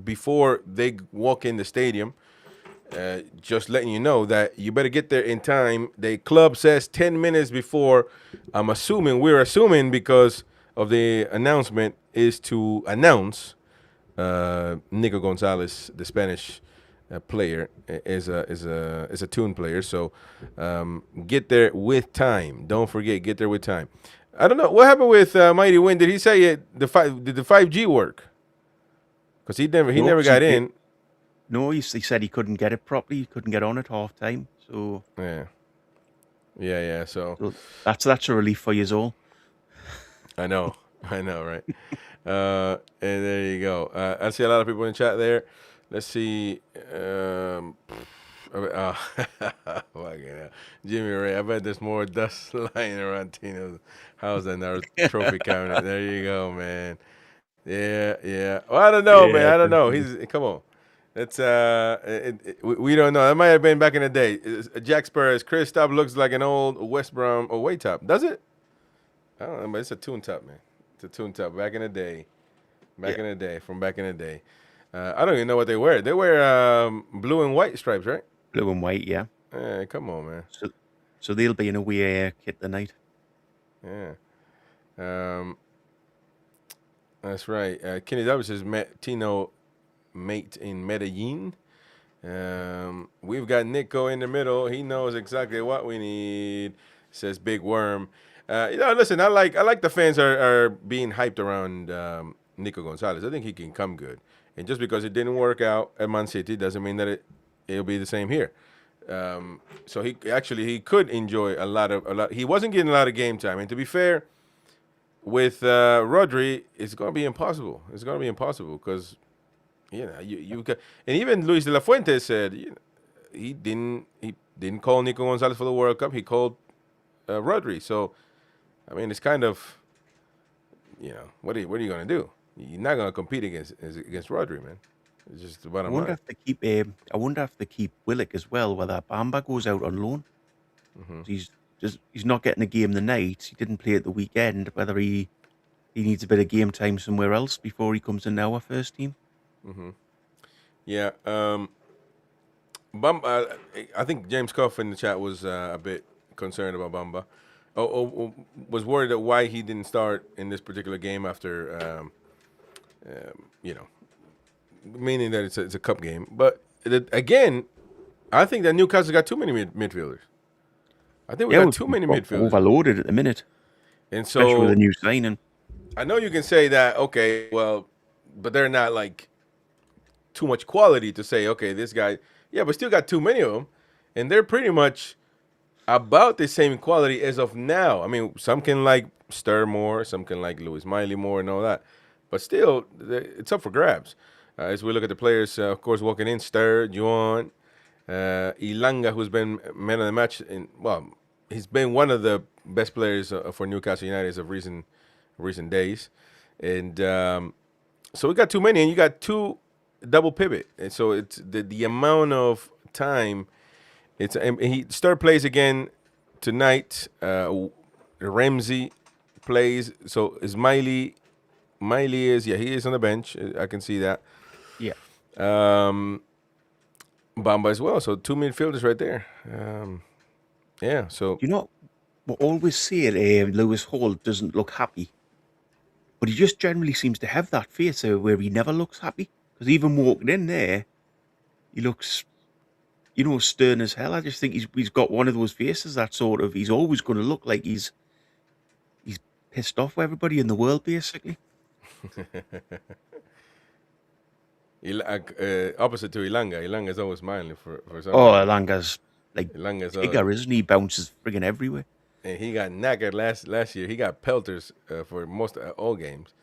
before they walk in the stadium, just letting you know that you better get there in time. The club says 10 minutes before. We're assuming because of the announcement is to announce Nico Gonzalez, the Spanish player, is a Toon player. So get there with time. Don't forget, get there with time. I don't know what happened with Mighty Wind. Did he say did the 5G work? Because he never got in. No, he said he couldn't get it properly. He couldn't get on at half time. So yeah. So that's a relief for you all. I know, right? And there you go. I see a lot of people in the chat there. Let's see. Jimmy Ray, I bet there's more dust lying around Tino's house than our trophy cabinet. There you go, man. Yeah. Well, I don't know, man. I don't know. Come on. It's we don't know. That might have been back in the day. Jack Spurs, Chris Top looks like an old West Brom away top. Does it? I don't know, but it's a Toon top, man. It's a Toon top. Back in the day. From back in the day. I don't even know what they wear. They wear blue and white stripes, right? Blue and white, yeah. Come on, man. So they'll be in a away kit tonight. Yeah. That's right. Kenny W says Tino mate in Medellin. We've got Nico in the middle. He knows exactly what we need, says Big Worm. Listen, I like the fans are being hyped around Nico Gonzalez. I think he can come good. And just because it didn't work out at Man City doesn't mean that it'll be the same here. So he could enjoy a lot. He wasn't getting a lot of game time. And to be fair, with Rodri, it's going to be impossible. It's going to be impossible because, you and even Luis de la Fuente said he didn't call Nico Gonzalez for the World Cup. He called Rodri. So, I mean, it's kind of, what are you going to do? You're not going to compete against Rodri, man. It's just the bottom line. I wonder if they keep Willock as well, whether Bamba goes out on loan. Mm-hmm. He's not getting a game the night. He didn't play at the weekend. Whether he needs a bit of game time somewhere else before he comes in our first team. Mm-hmm. Yeah. Bamba. I think James Cuff in the chat was a bit concerned about Bamba. Was worried that why he didn't start in this particular game after, meaning that it's a cup game. But again, I think that Newcastle got too many midfielders. I think we got too many midfielders. Overloaded at the minute. And so, especially with a new signing. I know you can say that, okay, well, but they're not like too much quality to say, okay, this guy, yeah, but still got too many of them. And they're pretty much about the same quality as of now. I mean, some can like Stir more, some can like Lewis Miley more and all that. But still, it's up for grabs. As we look at the players, of course, walking in, Stir, Juan, Ilanga, who's been man of the match. He's been one of the best players for Newcastle United of recent days. And so we got too many, and you got 2 double pivot. And so it's the amount of time. Stir plays again tonight. Ramsey plays. So is Miley is, yeah, he is on the bench. I can see that. Yeah. Bamba as well. So 2 midfielders right there. Yeah. So You know, we always say Lewis Hall doesn't look happy, but he just generally seems to have that face where he never looks happy. Because even walking in there, he looks, stern as hell. I just think he's got one of those faces that sort of, he's always going to look like he's pissed off with everybody in the world, basically. Opposite to Ilanga. Ilanga is always smiling for some Oh, reason. Elanga's like Ilanga's bigger, isn't he? Bounces friggin' everywhere. and he got knackered last year. He got pelters for most all games.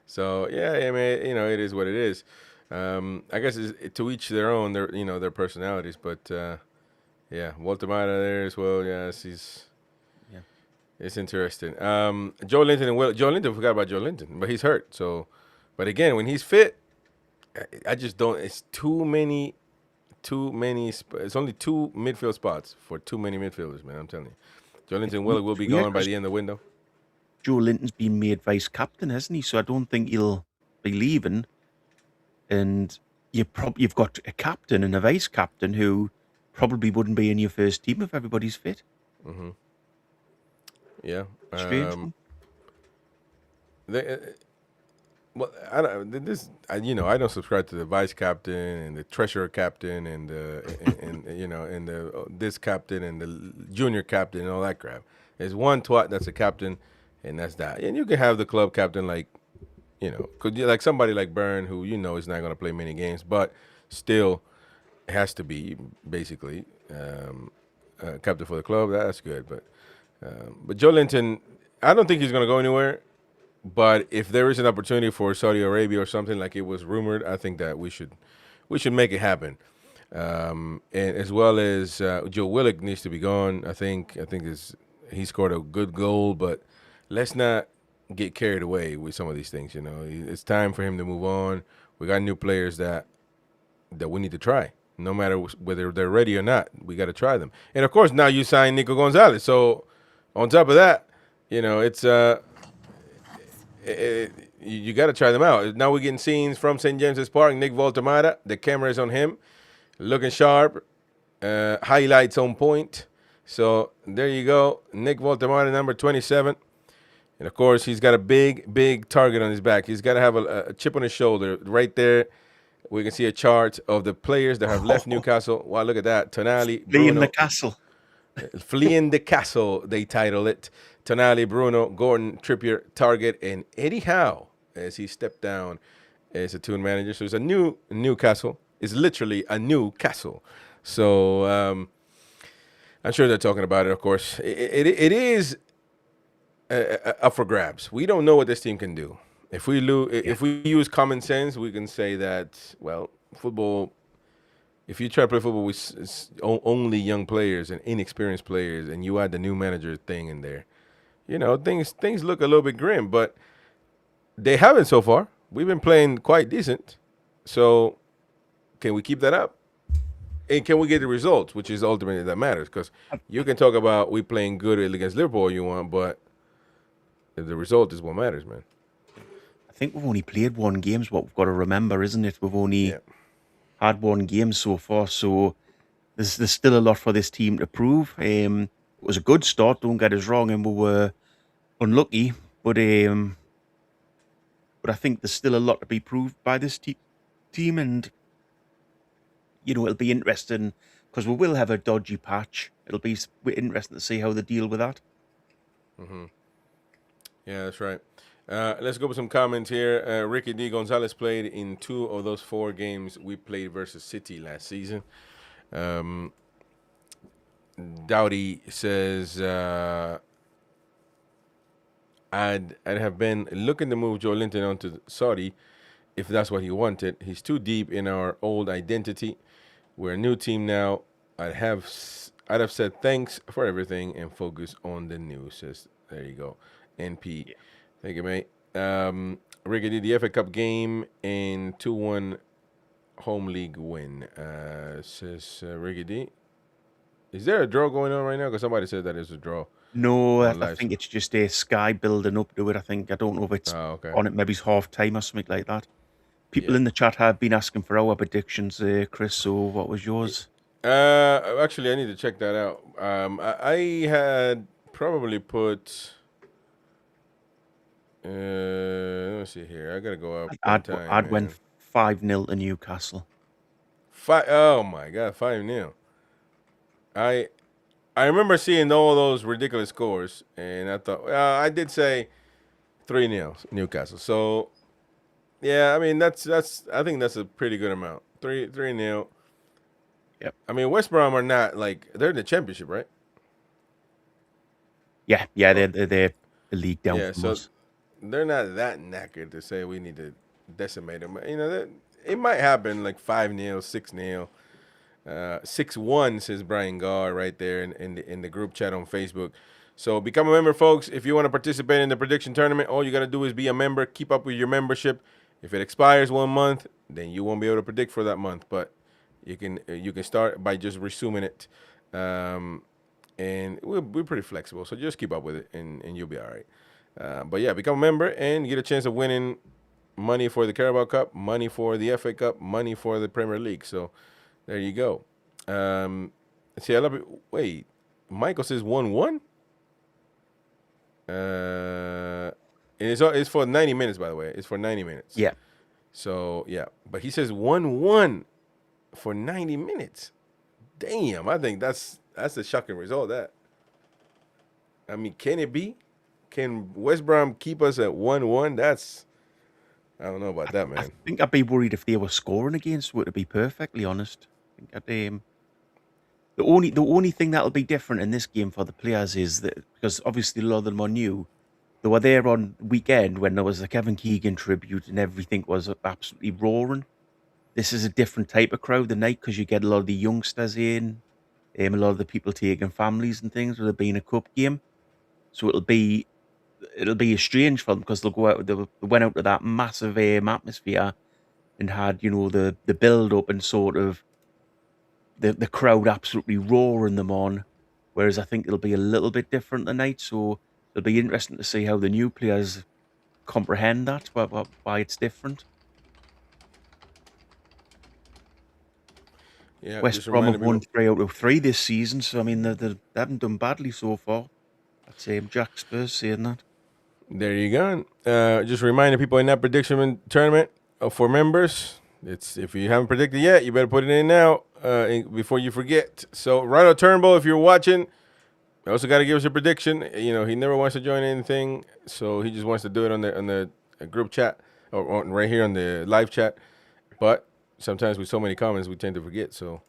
So yeah, I mean, it is what it is. I guess it's to each their own. Their personalities. But yeah, Walter Mata there as well. Yes, Yeah. it's interesting. Joe Linton and Joe Linton, forgot about Joe Linton, but he's hurt. So, but again, when he's fit, I just don't. It's too many. It's only 2 midfield spots for too many midfielders, man. I'm telling you. Joe Linton will be gone by the end of the window. Joe Linton's been made vice captain, hasn't he? So I don't think he'll be leaving. And you've got a captain and a vice captain who probably wouldn't be in your first team if everybody's fit. Mm-hmm. Yeah. Strange. Well, I don't subscribe to the vice captain and the treasurer captain and the this captain and the junior captain and all that crap. There's one twat that's a captain, and that's that. And you can have the club captain like somebody like Byrne who is not going to play many games, but still has to be basically captain for the club. That's good, but Joe Linton, I don't think he's going to go anywhere. But if there is an opportunity for Saudi Arabia or something like it was rumored, I think that we should make it happen. And as well as Joe Willock needs to be gone. I think he scored a good goal, but let's not get carried away with some of these things. It's time for him to move on. We got new players that we need to try, no matter whether they're ready or not. We got to try them. And of course, now you signed Nico Gonzalez. So on top of that, it's. You got to try them out. Now we're getting scenes from St. James's Park. Nick Voltemada, the camera is on him, looking sharp, highlights on point. So there you go, Nick Voltemada, number 27. And of course, he's got a big target on his back. He's got to have a chip on his shoulder. Right there, we can see a chart of the players that have left Newcastle. Wow, look at that. Tonali, Bruno. Fleeing the castle. Fleeing the castle, they title it. Tonali, Bruno, Gordon, Trippier, Target, and Eddie Howe as he stepped down as a Toon manager. So it's a new Newcastle. It's literally a new castle. So I'm sure they're talking about it, of course. It is up for grabs. We don't know what this team can do. If we use common sense, we can say that, well, football, if you try to play football with only young players and inexperienced players and you add the new manager thing in there, things look a little bit grim, but they haven't so far. We've been playing quite decent. So can we keep that up? And can we get the results, which is ultimately that matters? Because you can talk about we playing good against Liverpool all you want, but the result is what matters, man. I think we've only played one game, is what we've got to remember, isn't it? We've only had one game so far, so there's still a lot for this team to prove. It was a good start, don't get us wrong, and we were unlucky, but I think there's still a lot to be proved by this team, and it'll be interesting because we will have a dodgy patch. It'll be interesting to see how they deal with that. Mm-hmm. Yeah, that's right. Let's go with some comments here. Ricky D. Gonzalez played in 2 of those 4 games we played versus City last season. Dowdy says, I'd have been looking to move Joe Linton onto Saudi if that's what he wanted. He's too deep in our old identity. We're a new team now. I'd have said thanks for everything and focus on the new. Says, there you go. NP. Yeah. Thank you, mate. Ricky did the FA Cup game and 2-1 home league win. Says Ricky D. Is there a draw going on right now? Because somebody said that it's a draw. No, I on live? think it's just a Sky building up to it. I don't know if it's Okay. on it. Maybe it's half time or something like that. People Yeah. in the chat have been asking for our predictions, Chris. So what was yours? Actually, I need to check that out. I had probably put. Let me see here. I gotta go up one time. I'd Man. went 5-0 to Newcastle. Oh my God, 5-0. I remember seeing all those ridiculous scores, and I thought, I did say 3-0 Newcastle. So yeah, I mean that's I think that's a pretty good amount. 3-0. Yep. I mean West Brom are not like they're in the championship, right? Yeah, they're the league down Yeah, from so us. they're not that knackered to say we need to decimate them. You know, it might happen like 5-0, 6-0. 6-1 says Brian Gar right there in the group chat on Facebook. So become a member, folks. If you want to participate in the prediction tournament, all you got to do is be a member. Keep up with your membership. If it expires 1 month, then you won't be able to predict for that month. But you can start by just resuming it. And we're pretty flexible, so just keep up with it, and you'll be all right. But yeah, become a member and get a chance of winning money for the Carabao Cup, money for the FA Cup, money for the Premier League. So there you go. See, I love it. Wait, Michael says 1-1. And it's for 90 minutes, by the way. It's for 90 minutes. Yeah. So yeah, but he says 1-1 for 90 minutes. Damn, I think that's a shocking result. That. I mean, can it be? Can West Brom keep us at 1-1? I don't know about that, man. I think I'd be worried if they were scoring against us, to be perfectly honest. I think the only thing that'll be different in this game for the players is that, because obviously a lot of them are new, they were there on weekend when there was the Kevin Keegan tribute and everything was absolutely roaring. This is a different type of crowd tonight because you get a lot of the youngsters in, a lot of the people taking families and things with it being a cup game. So it'll be strange for them because they'll go out. They went out to that massive atmosphere and had the build up and sort of the crowd absolutely roaring them on. Whereas I think it'll be a little bit different tonight. So it'll be interesting to see how the new players comprehend that, why it's different. Yeah, West Brom have won 3 out of 3 this season, so I mean they haven't done badly so far. That's Jack Spurs saying that. There you go. Just reminding people in that prediction tournament for members. It's if you haven't predicted yet, you better put it in now before you forget. So Rhino Turnbull, if you're watching, you also got to give us a prediction. He never wants to join anything, so he just wants to do it on the group chat or right here on the live chat. But sometimes with so many comments, we tend to forget. So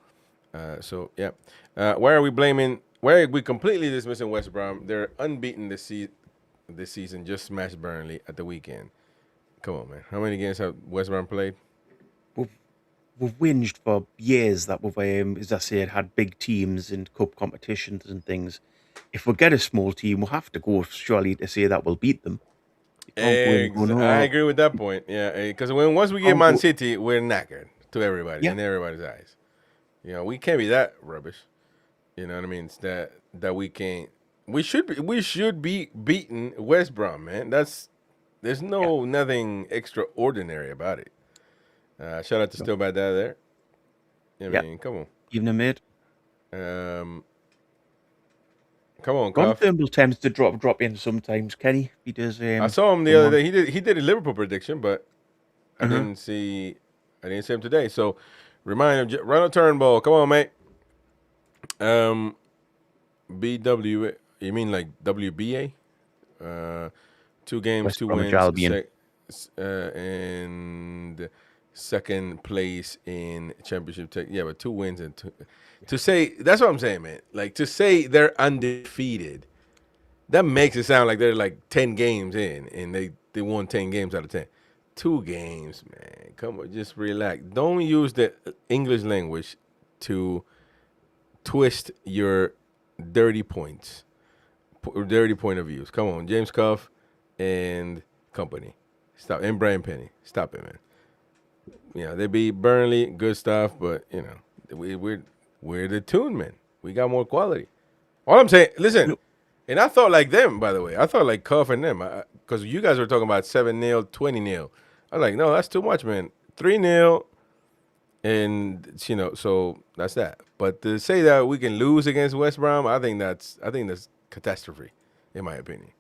yeah. Why are we completely dismissing West Brom? They're unbeaten this season. Just smashed Burnley at the weekend. Come on, man. How many games have West Brom played? We've whinged for years that we've, as I said, had big teams in cup competitions and things. If we get a small team, we'll have to go surely to say that we'll beat them. I agree with that point. Yeah, because once we get Man City, we're knackered to everybody in everybody's eyes. We can't be that rubbish. You know what I mean? It's that we can't. We should be beating West Brom, man. There's nothing extraordinary about it. Shout out to Still Bad Dad there. I mean, come on. Even a mid. Come on, Ron Turnbull tends to drop in sometimes, Kenny. He does. I saw him the other day. He did a Liverpool prediction, but I didn't see him today. So remind him, Ronald Turnbull, come on, mate. BW, you mean like WBA? 2 games, West 2 Bromwich wins, and second place in championship. Yeah, but 2 wins and 2. To say, that's what I'm saying, man. Like, to say they're undefeated, that makes it sound like they're like 10 games in and they won 10 games out of 10. 2 games, man. Come on, just relax. Don't use the English language to twist your dirty points, dirty point of views. Come on, James Cuff and company. Stop. And Brian Penny. Stop it, man. They beat Burnley, good stuff, but we're the Toon men. We got more quality. All I'm saying, listen, And I thought like them, by the way. I thought like Cuff and them. Because you guys were talking about 7-0, 20-0. I'm like, no, that's too much, man. 3-0. And, so that's that. But to say that we can lose against West Brom, I think that's catastrophe, in my opinion.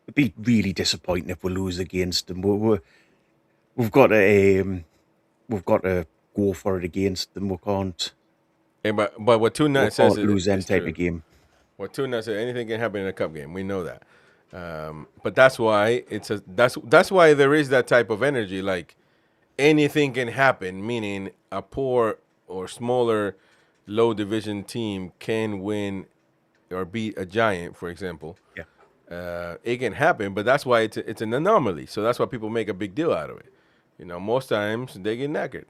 It'd be really disappointing if we lose against them. We've got to go for it against them. We can't. And but what Toon Army says is lose any type true. of game. What Toon Army said, anything can happen in a cup game. We know that. But that's why that's why there is that type of energy. Like anything can happen, meaning a poor or smaller low division team can win or beat a giant, for example. Yeah. It can happen, but that's why it's an anomaly. So that's why people make a big deal out of it. Most times they get knackered.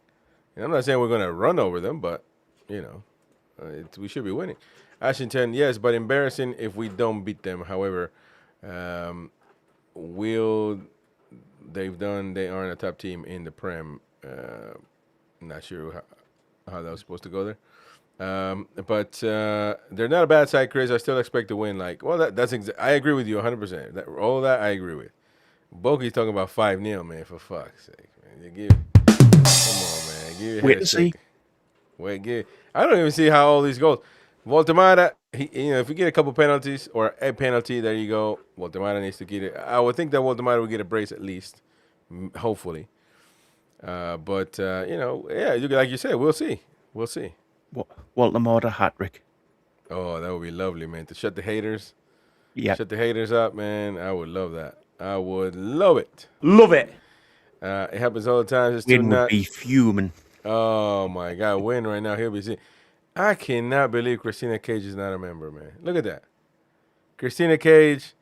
And I'm not saying we're going to run over them, but, we should be winning. Ashington, yes, but embarrassing if we don't beat them. However, they aren't a top team in the Prem. Not sure how that was supposed to go there. But they're not a bad side, Chris. I still expect to win. I agree with you 100%. All that I agree with. Bogey's talking about 5-0, man, for fuck's sake, man. Come on, man. Wait and see. I don't even see how all these goals. Voltemada, if you get a couple penalties or a penalty, there you go. Voltemada needs to get it. I would think that Voltemada will get a brace at least, hopefully. But like you said, we'll see. We'll see. Voltemada hat-trick. Oh, that would be lovely, man. To shut the haters. Yeah. Shut the haters up, man. I would love that. I would love it. Love it. It happens all the time. Just Win would be fuming. Oh, my God. Win right now. He'll be seeing. I cannot believe Christina Cage is not a member, man. Look at that. Christina Cage,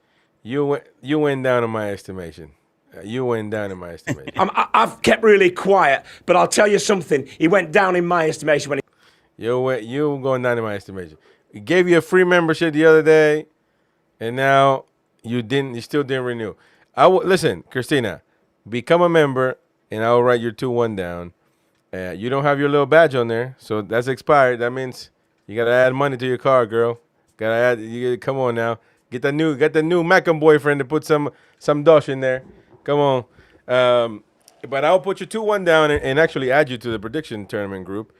you went down in my estimation. I've kept really quiet, but I'll tell you something. He went down in my estimation when he... You going down in my estimation. He gave you a free membership the other day, and now you still didn't renew. Listen, Christina, become a member, and I will write your 2-1 down. You don't have your little badge on there, so that's expired. That means you gotta add money to your car, girl. Come on now. Get the new Macam boyfriend to put some dosh in there. Come on. But I'll put your 2-1 down and actually add you to the prediction tournament group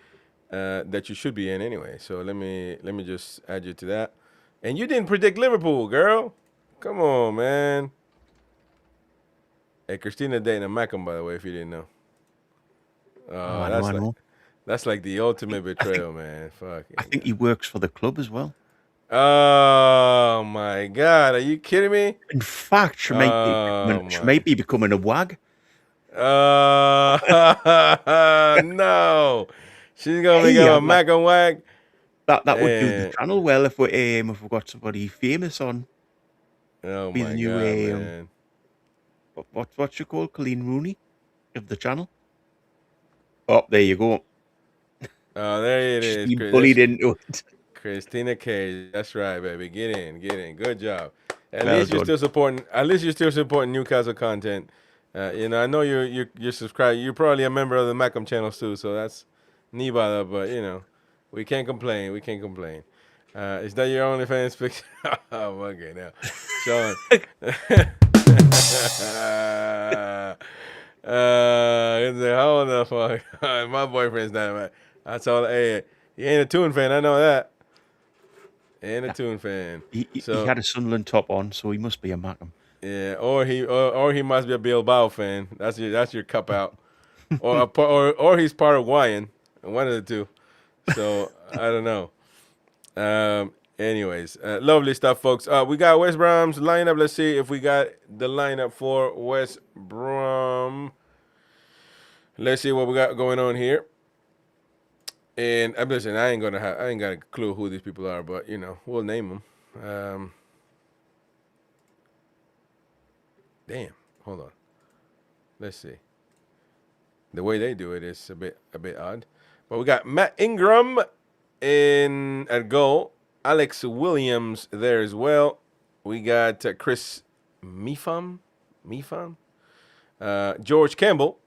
that you should be in anyway. So let me just add you to that. And you didn't predict Liverpool, girl. Come on, man. Hey, Christina dating a Macam, by the way, if you didn't know. That's like the ultimate betrayal, man. Fuck. I think he works for the club as well. Oh my God! Are you kidding me? In fact, she might be becoming a wag. No, she's gonna become a Mac and Wag. That would do the channel well if we've got somebody famous on. Oh be my the new, God, man! What's she called? Colleen Rooney of the channel. Oh, there you go. Oh, there it is. She's bullied into it. Christina Cage. That's right, baby. Get in. Good job. At least you're still supporting Newcastle content. I know you're subscribed. You're probably a member of the Macam channels too, so that's Nibala, but we can't complain. Is that your OnlyFans picture? Oh, okay, now. Sean. Hold the fuck. My boyfriend's not. That's all. Hey, he ain't a Toon fan. I know that. Ain't a Toon fan. He had a Sunderland top on, so he must be a Macam. Yeah, or he must be a Bilbao fan. That's your cop out. or he's part of Guayan. One of the two. So I don't know. Anyways, lovely stuff, folks. We got West Brom's lineup. Let's see if we got the lineup for West Brom. Let's see what we got going on here. And listen, I ain't got a clue who these people are, but we'll name them. Damn, hold on. Let's see. The way they do it is a bit odd. But we got Matt Ingram at goal. Alex Williams there as well. We got Chris Mifam. George Campbell.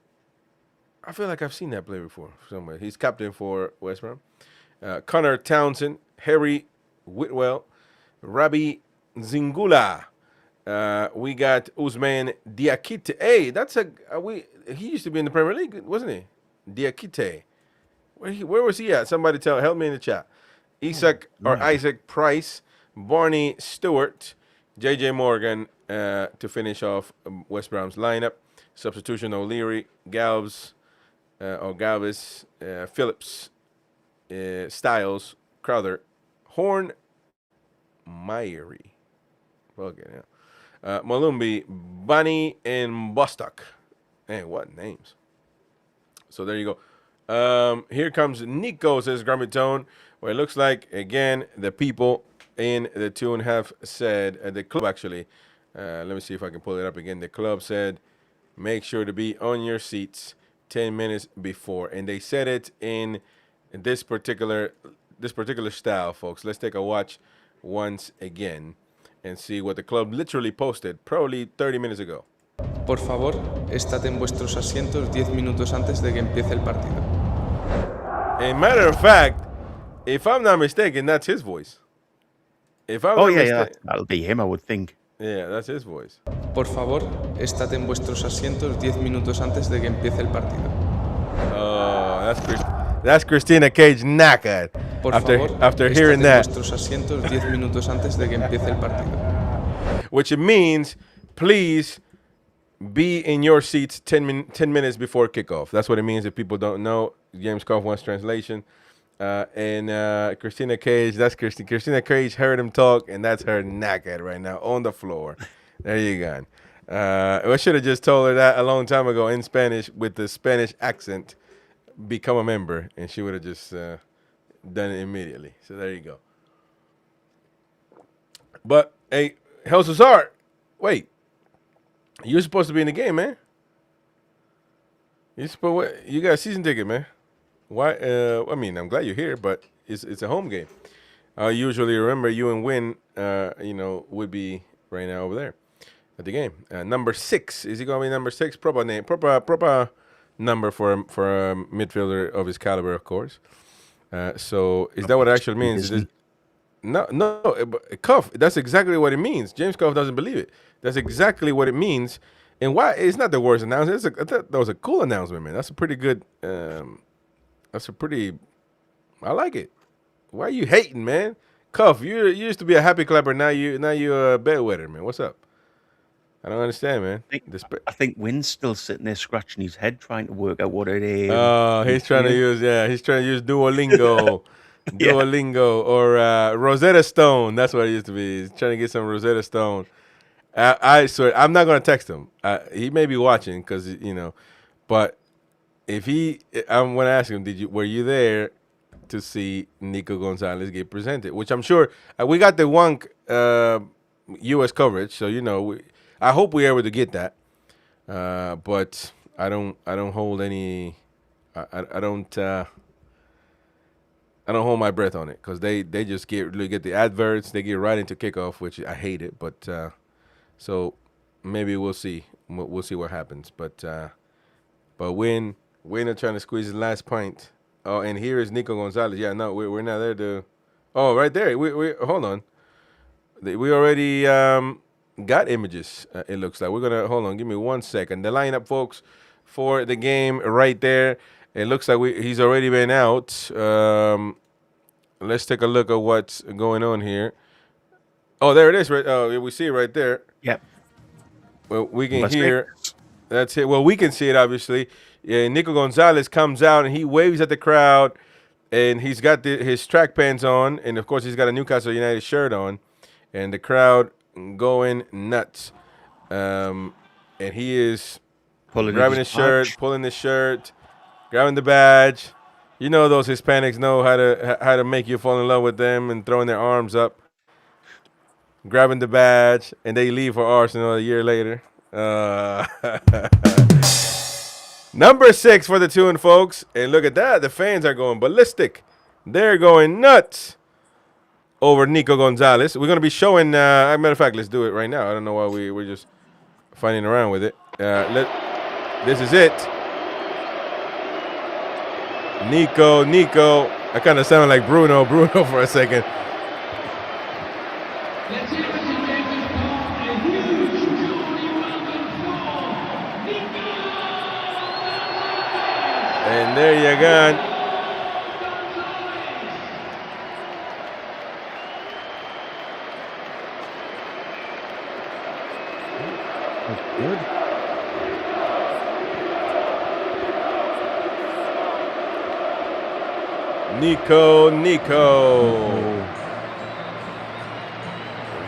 I feel like I've seen that play before somewhere. He's captain for West Brom. Connor Townsend, Harry Whitwell, Rabi Zingula. We got Usman Diakite. Hey, that's he used to be in the Premier League, wasn't he? Diakite. Where was he at? Somebody help me in the chat. Isaac Price, Barney Stewart, JJ Morgan to finish off West Brom's lineup. Substitution O'Leary, Galvis, Phillips, Styles, Crowther, Horn, Myery. Okay, yeah. Malumbi, Bunny, and Bostock. Man, what names. So there you go. Here comes Nico, says Gramitone. Well, it looks like, again, the people in the Toon have said, the club actually, let me see if I can pull it up again. The club said, make sure to be on your seats 10 minutes before. And they said it in this particular style, folks. Let's take a watch once again and see what the club literally posted probably 30 minutes ago. Por favor, estad en vuestros asientos 10 minutos antes de que empiece el partido. A matter of fact, if I'm not mistaken, that's his voice. If I'm not mistaken, that'll be him, I would think. Yeah, that's his voice. Por favor, estad en vuestros asientos 10 minutos antes de que empiece el partido. Oh, that's Christina Cage knackered. Por after favor, hearing estad that. en vuestros asientos 10 minutos antes de que empiece el partido. Which it means, please be in your seats 10 minutes before kickoff. That's what it means if people don't know. James Kaufman's translation. And Christina Cage, that's Christina Cage heard him talk, and that's her knackered right now on the floor. There you go. I should have just told her that a long time ago in Spanish with the Spanish accent, become a member, and she would have just done it immediately. So there you go. But, hey, Helsazar, wait. You're supposed to be in the game, man. You got a season ticket, man. Why? I mean, I'm glad you're here, but it's a home game. Usually, remember, you and Win, would be right now over there at the game. Number 6. Is he going to be number 6? Proper name. Proper number for a midfielder of his caliber, of course. So is that what it actually means? No, Cuff. That's exactly what it means. James Cuff doesn't believe it. That's exactly what it means. And why? It's not the worst announcement. I thought that was a cool announcement, man. That's a pretty good. I like it. Why are you hating, man? Cuff, you used to be a happy clapper. Now you're a bedwetter, man. What's up? I don't understand, man. I think Wynn's still sitting there scratching his head trying to work out what it is. Oh, he's trying to use Duolingo. Duolingo or Rosetta Stone. That's what it used to be. He's trying to get some Rosetta Stone. I swear, I'm not going to text him. He may be watching because, but if I'm going to ask him, were you there to see Nico Gonzalez get presented? Which I'm sure we got the one U.S. coverage, so I hope we're able to get that. But I don't hold any. I don't hold my breath on it because they just get the adverts. They get right into kickoff, which I hate it. But so maybe we'll see. We'll see what happens. But Win are trying to squeeze his last pint. Oh, and here is Nico Gonzalez. Yeah, no, we're not there to. Oh, right there. We hold on. We already got images. It looks like we're gonna hold on. Give me 1 second. The lineup, folks, for the game right there. It looks like he's already been out. Let's take a look at what's going on here. Oh, there it is. Right. Oh, we see it right there. Yep. Well, we can hear. That's it. Well, we can see it, obviously. Yeah, Nico Gonzalez comes out and he waves at the crowd, and he's got his track pants on, and of course he's got a Newcastle United shirt on, and the crowd going nuts. And he is grabbing his shirt, pulling his shirt, grabbing the badge. You know those Hispanics know how to make you fall in love with them and throwing their arms up, grabbing the badge, and they leave for Arsenal a year later. Number 6 for the Toon, folks. And look at that. The fans are going ballistic. They're going nuts over Nico Gonzalez. We're going to be showing, matter of fact, let's do it right now. I don't know why we're just fighting around with it. This is it. Nico. I kind of sounded like Bruno for a second. And there you go. Good. Nico.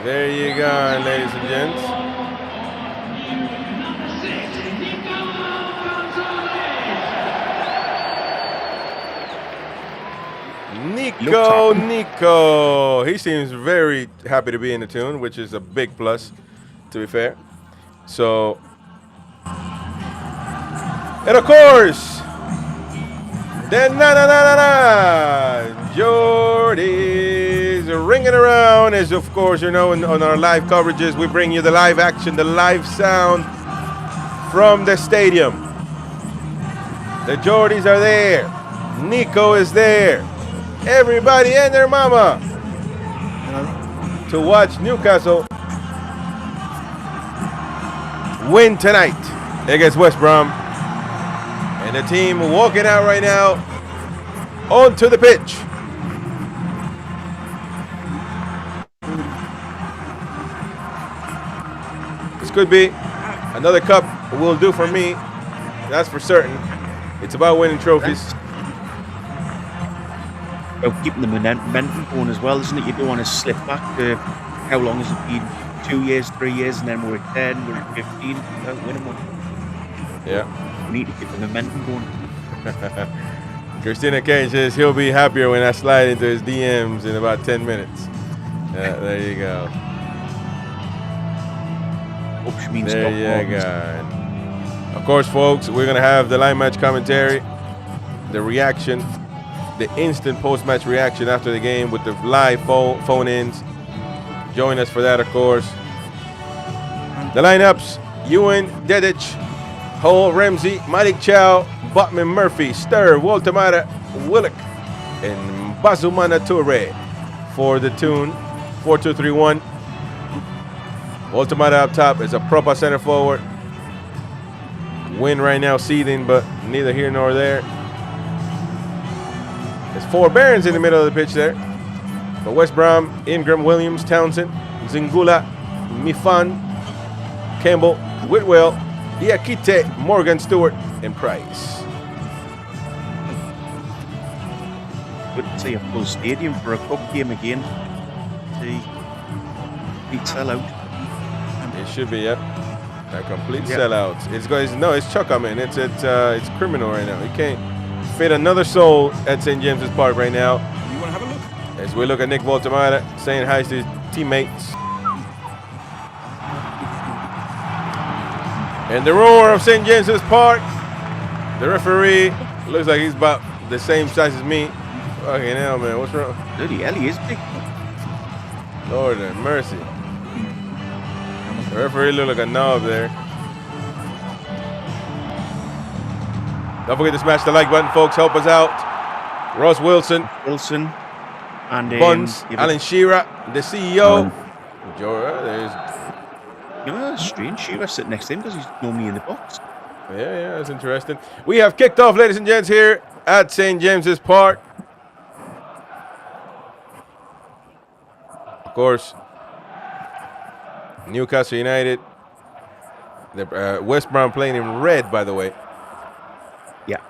There you go, ladies and gents. Nico. He seems very happy to be in the Toon, which is a big plus, to be fair. So, and of course, then Jordy's ringing around, as of course, you know, on our live coverages, we bring you the live action, the live sound from the stadium. The Jordys are there. Nico is there. Everybody and their mama to watch Newcastle win tonight against West Brom. And the team walking out right now onto the pitch. This could be another cup will do for me. That's for certain. It's about winning trophies. About keeping the momentum going as well, isn't it? You don't want to slip back to how long has it been? 2 years, 3 years, and then we're at 10, we're at 15 without winning one. Yeah. We need to keep the momentum going. Christina Kane says he'll be happier when I slide into his DMs in about 10 minutes. There you go. There you go. Of course, folks, we're going to have the live match commentary, the reaction, the instant post-match reaction after the game with the live phone-ins. Join us for that, of course. The lineups: Ewan, Dedic, Hull, Ramsey, Malik Chow, Butman, Murphy, Stir, Waltamata, Willock, and Bazumana Toure for the Toon. 4-2-3-1. Waltamata up top is a proper center forward. Win right now seething, but neither here nor there. There's 4 Barons in the middle of the pitch there. But West Brom: Ingram, Williams, Townsend, Zingula, Mifan, Campbell, Whitwell, Diakite, Morgan, Stewart, and Price. Good to see a full stadium for a cup game again. See, complete sellout. It should be, yep. A complete sellout. It's Chucka, man. It's criminal right now. You can't fit another soul at St. James's Park right now. You want to have a look? As we look at Nick Voltamata saying hi to his teammates. And the roar of St. James's Park. The referee looks like he's about the same size as me. Fucking hell, man. What's wrong? Bloody hell, he is big. Lord have mercy. The referee look like a knob there. Don't forget to smash the like button, folks. Help us out. Ross Wilson. And Buns. Alan Shearer, the CEO. There's strange. Shearer sitting next to him because he's normally in the box. Yeah, that's interesting. We have kicked off, ladies and gents, here at St. James's Park. Of course, Newcastle United. The West Brom playing in red, by the way. Yeah.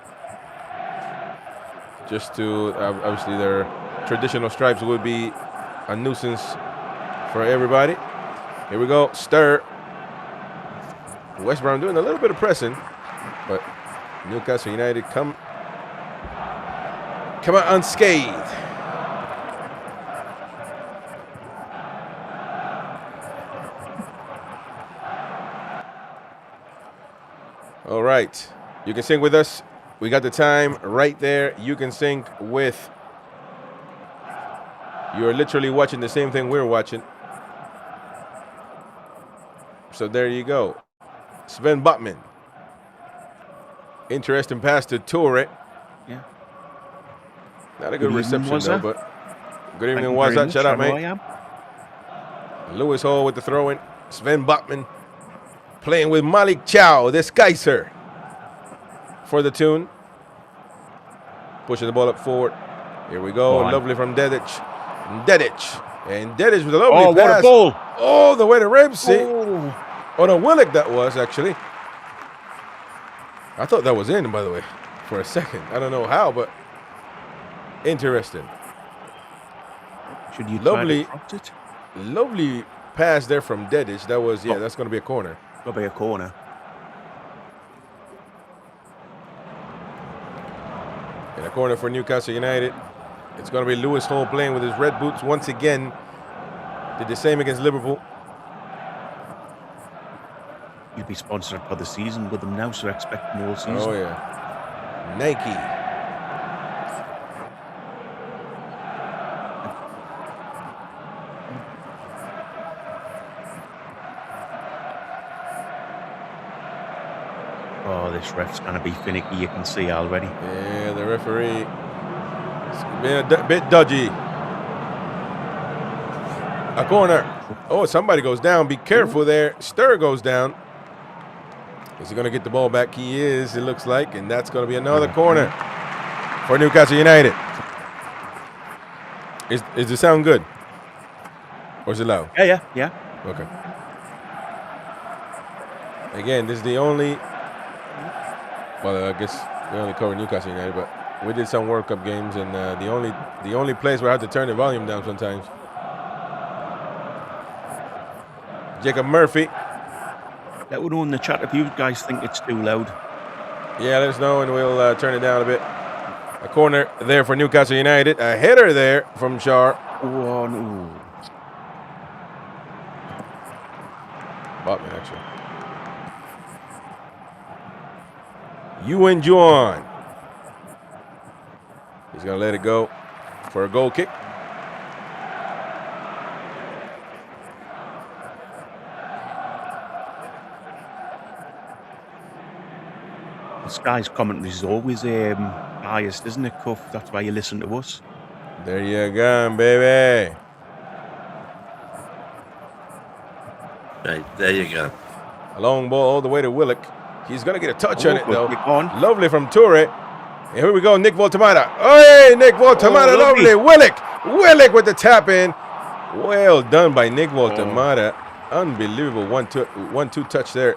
Just to, obviously, their traditional stripes would be a nuisance for everybody. Here we go. Stir. West Brom doing a little bit of pressing, but Newcastle United come out unscathed. All right. You can sync with us. We got the time right there. You can sync with. You're literally watching the same thing we're watching. So there you go. Sven Butman. Interesting pass to Toure. Yeah. Not a good reception, though, but good evening, Wazat. Shut up, mate. Lewis Hall with the throw-in. Sven Butman playing with Malik Chow, the Skyser, for the Toon. pushing the ball up forward. Here we go. Lovely from Dedic. And Dedic with a lovely pass. What a ball. All the way to Ramsey. Oh, no, Willock that was, actually. I thought that was in, by the way, for a second. I don't know how, but interesting. Should you lovely, try to cross it? Lovely pass there from Dedic. That was, that's going to be a corner. Got to be a corner. In a corner for Newcastle United. It's going to be Lewis Hall playing with his red boots once again. Did the same against Liverpool. You'll be sponsored for the season with them now, so expect more season. Oh, yeah. Nike. Oh, this ref's going to be finicky, you can see already. Yeah, the referee. It's been a bit dodgy. A corner. Oh, somebody goes down. Be careful there. Sturr goes down. Is he going to get the ball back? He is, it looks like. And that's going to be another corner for Newcastle United. Is the sound good? Or is it loud? Yeah. Okay. Again, this is the only... Well, I guess we only covered Newcastle United, but we did some World Cup games, and the only place where I have to turn the volume down sometimes. Jacob Murphy. Let us know in the chat if you guys think it's too loud. Yeah, let us know, and we'll turn it down a bit. A corner there for Newcastle United. A header there from Shar. Oh, no. Botman, actually. Ewan Juan. He's going to let it go for a goal kick. Sky's commentary is always biased, isn't it, Cuff? That's why you listen to us. There you go, baby. Right, there you go. A long ball all the way to Willock. He's going to get a touch on it, though. On. Lovely from Toure. And here we go, Nick Voltamata. Hey, Nick Voltamata, lovely. Willock with the tap in. Well done by Nick Voltamata. Unbelievable 1-2 touch there.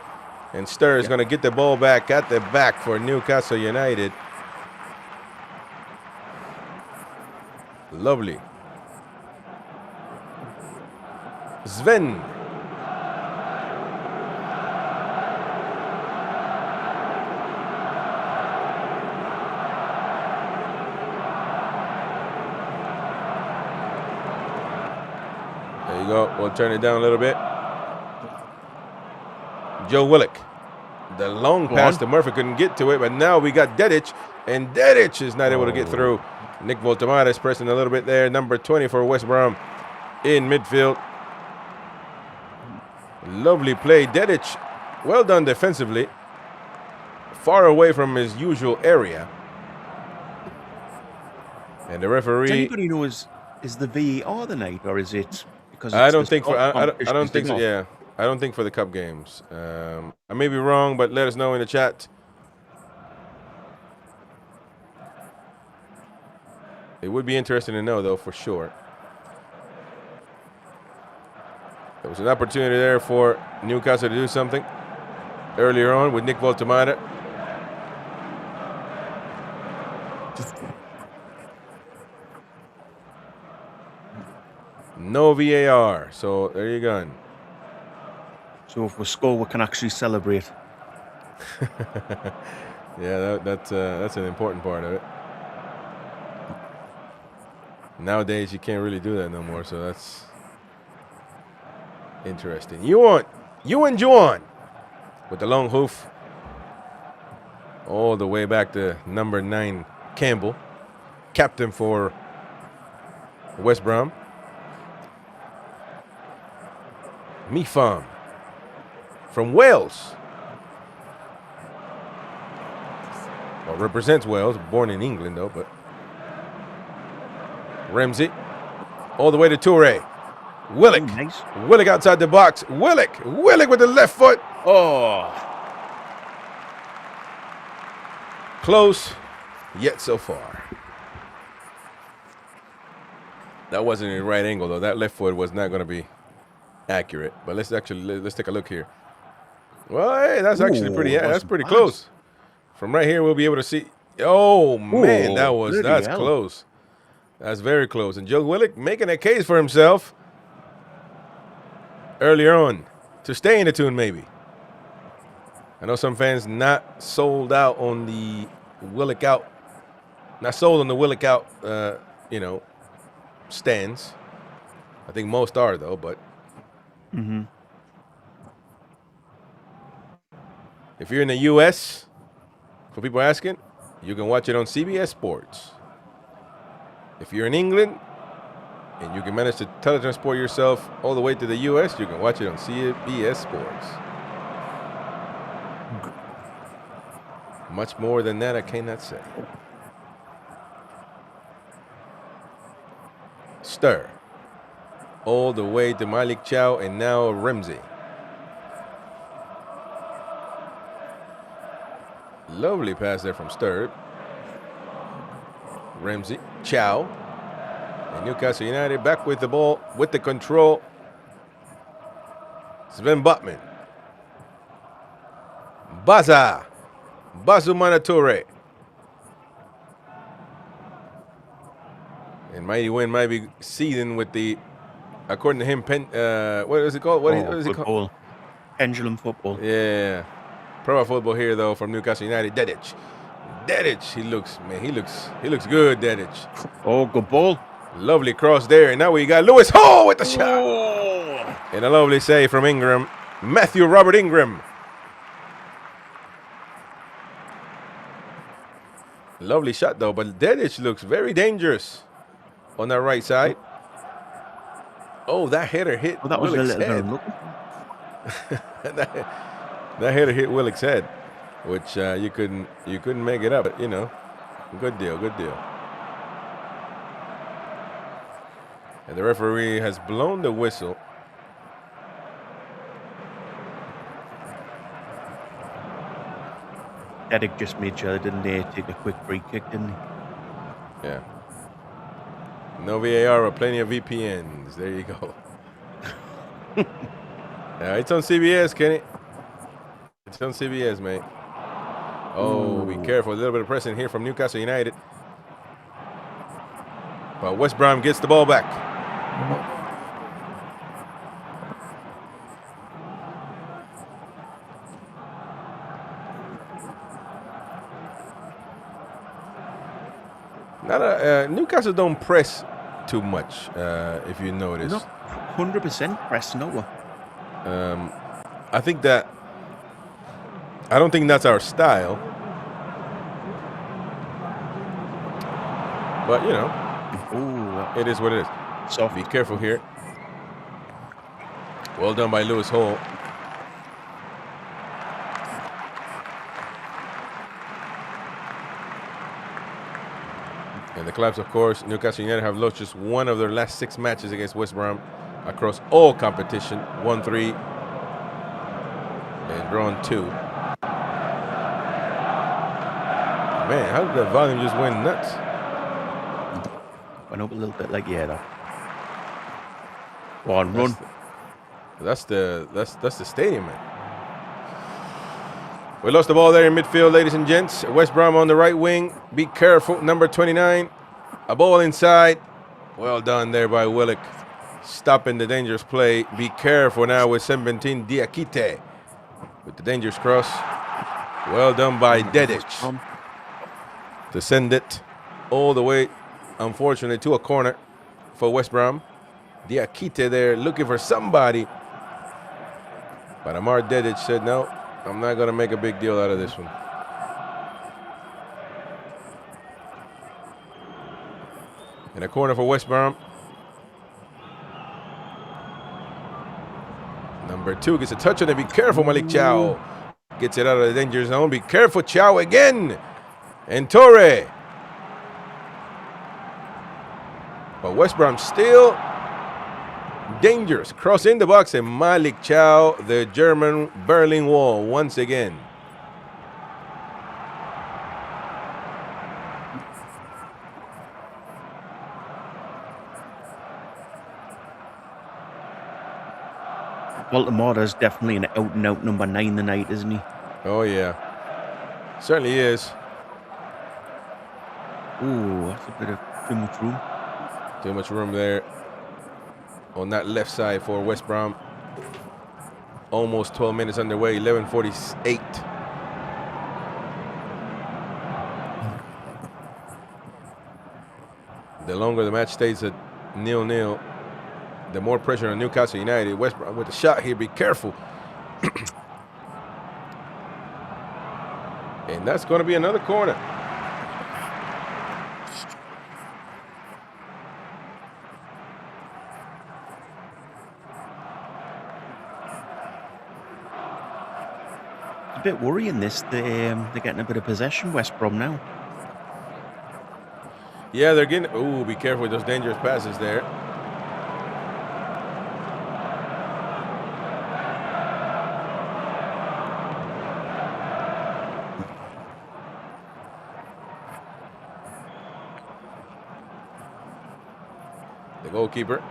And Sturr is going to get the ball back at the back for Newcastle United. Lovely. Sven. There you go. We'll turn it down a little bit. Joe Willock. The long pass to Murphy, couldn't get to it, but now we got Dedic, and Dedic is not able to get through. Nick Voltamata is pressing a little bit there. Number 20 for West Brom in midfield. Lovely play. Dedic, well done defensively. Far away from his usual area. And the referee... Does anybody know is the VAR the night, or is it because I don't think for I don't think so. Yeah, I don't think for the cup games. I may be wrong, but let us know in the chat. It would be interesting to know, though, for sure. There was an opportunity there for Newcastle to do something earlier on with Nick Voltamata. No VAR, so there you go. So if we score, we can actually celebrate. Yeah, that's an important part of it. Nowadays, you can't really do that no more, so that's interesting. Ewan Juan with the long hoof all the way back to number 9, Campbell, captain for West Brom. Mifam from Wales. Well, represents Wales, born in England though, but Ramsey all the way to Toure. Willock. Nice. Willock outside the box. Willock with the left foot. Oh. Close, yet so far. That wasn't in the right angle, though. That left foot was not going to be accurate. But let's take a look here. Well, hey, that's actually that's pretty close. From right here, we'll be able to see. Oh, man, that's close. That's very close. And Joe Willock making a case for himself earlier on to stay in the Toon, maybe. I know some fans not sold out on the Willock out. Not sold on the Willock out, stands. I think most are, though, but. If you're in the U.S., for people asking, you can watch it on CBS Sports. If you're in England and you can manage to teletransport yourself all the way to the U.S., you can watch it on CBS Sports. Much more than that, I cannot say. Stir. All the way to Malik Chow and now Ramsey. Lovely pass there from Sturb. Ramsey, Chow. And Newcastle United back with the ball, with the control. Sven Botman. Bazu Manature. And Mighty Win might be seething with the, according to him, what is it called? What is it called? Pendulum football. Yeah. Pro football here, though, from Newcastle United. Dedic, he looks good, Dedic. Oh, good ball. Lovely cross there. And now we got Lewis Hall with the shot. And a lovely save from Ingram. Matthew Robert Ingram. Lovely shot, though, but Dedic looks very dangerous on that right side. Oh, that header hit that was Willock's a little head. That header hit Willock's head, which you couldn't make it up. But, good deal. And the referee has blown the whistle. Eric just made sure they didn't take a quick free kick, didn't he? Yeah. No VAR or plenty of VPNs. There you go. It's on CBS, Kenny. It's on CBS, mate. Oh, be careful. A little bit of pressing here from Newcastle United. But West Brom gets the ball back. Newcastle don't press too much, if you notice. Not 100% press, no. I don't think that's our style. But, it is what it is. So be careful here. Well done by Lewis Hall. And the clubs, of course, Newcastle United have lost just one of their last 6 matches against West Brom across all competition. 1-3 and drawn 2. Man, how did that volume just went nuts? Went up a little bit like that. Go on, run. That's the stadium, man. We lost the ball there in midfield, ladies and gents. West Brom on the right wing. Be careful, number 29. A ball inside. Well done there by Willock. Stopping the dangerous play. Be careful now with 17 Diakite with the dangerous cross. Well done by Dedic to send it all the way, unfortunately, to a corner for West Brom. Diakite there looking for somebody. But Amar Dedic said, no, I'm not going to make a big deal out of this one. In a corner for West Brom. Number 2 gets a touch on it. Be careful, Malik Chow. Gets it out of the danger zone. Be careful, Chow again. And Torre. But West Brom still dangerous. Cross in the box, and Malik Chow, the German Berlin Wall, once again. Baltimore's definitely an out-and-out number 9 tonight, isn't he? Oh, yeah. Certainly is. Oh, that's a bit of too much room. Too much room there on that left side for West Brom. Almost 12 minutes underway, 11:48. The longer the match stays at 0-0, the more pressure on Newcastle United. West Brom with a shot here, be careful. And that's going to be another corner. A bit worrying this. They're getting a bit of possession, West Brom now. Yeah, they're getting. Ooh, be careful with those dangerous passes there. The goalkeeper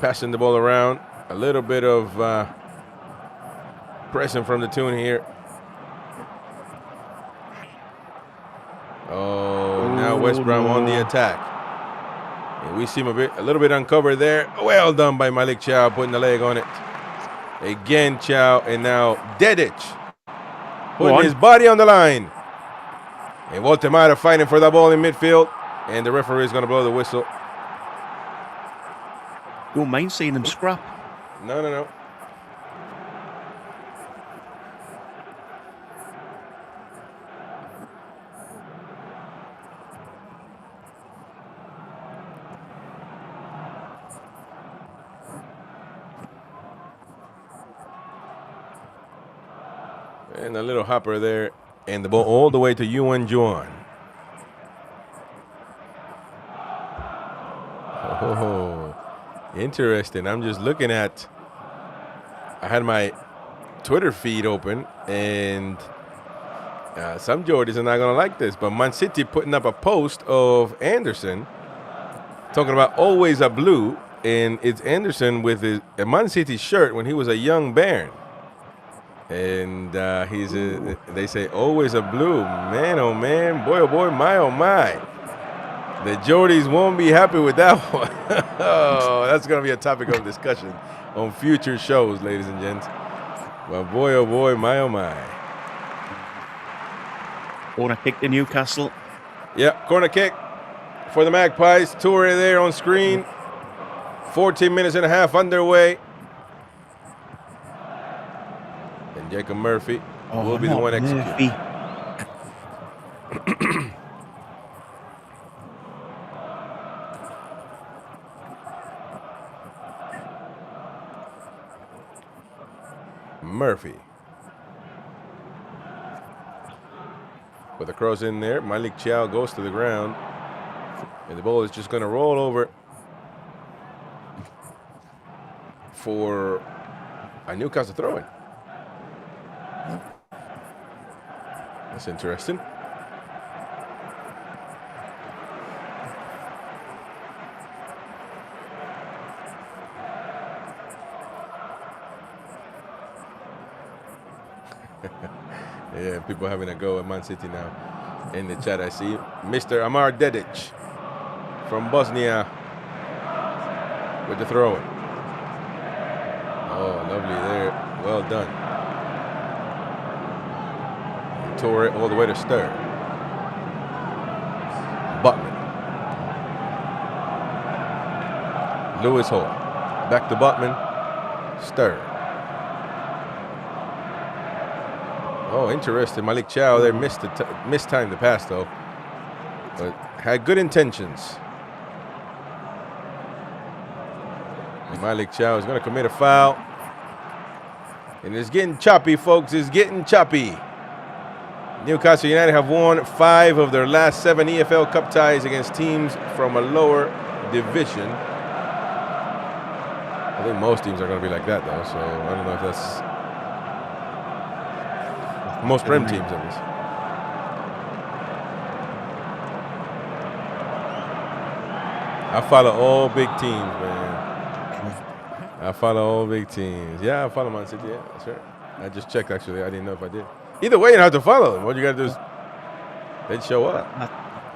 passing the ball around. A little bit of pressing from the Toon here. Oh, now West Brom on the attack. And we see him a little bit uncovered there. Well done by Malik Chow, putting the leg on it. Again, Chow, and now Dedic putting his body on the line. And Waltemata fighting for the ball in midfield. And the referee is going to blow the whistle. Don't mind seeing them scrap. No. And a little hopper there. And the ball all the way to Yuan Juan. Oh, interesting. I'm just looking at, I had my Twitter feed open, and some Geordies are not going to like this, but Man City putting up a post of Anderson talking about always a blue, and it's Anderson with a Man City shirt when he was a young bairn. And they say always a blue. Man, oh man, boy, oh boy, my, oh my. The Geordies won't be happy with that one. Oh, that's going to be a topic of discussion on future shows, ladies and gents. Well, boy, oh boy, my, oh my. Corner kick to Newcastle. Yeah, corner kick for the Magpies. Toure there on screen. 14 minutes and a half underway. And Jacob Murphy will be the one executing. Murphy. With a cross in there, Malik Chow goes to the ground. And the ball is just going to roll over for a Newcastle throw-in. That's interesting. Yeah, people having a go at Man City now. In the chat, I see Mr. Amar Dedic from Bosnia with the throw-in. Oh, lovely there. Well done. He tore it all the way to Stir. Butman. Lewis Hall. Back to Butman. Stir. Oh, interesting. Malik Chow there mistimed the pass, though. But had good intentions. And Malik Chow is going to commit a foul. And it's getting choppy, folks. It's getting choppy. Newcastle United have won 5 of their last 7 EFL Cup ties against teams from a lower division. I think most teams are going to be like that, though. So I don't know if that's... Most Prem teams, at least. I follow all big teams, man. I follow all big teams. Yeah, I follow Man City. Yeah, that's right. I just checked, actually. I didn't know if I did. Either way, you have to follow them. What you got to do is they'd show up.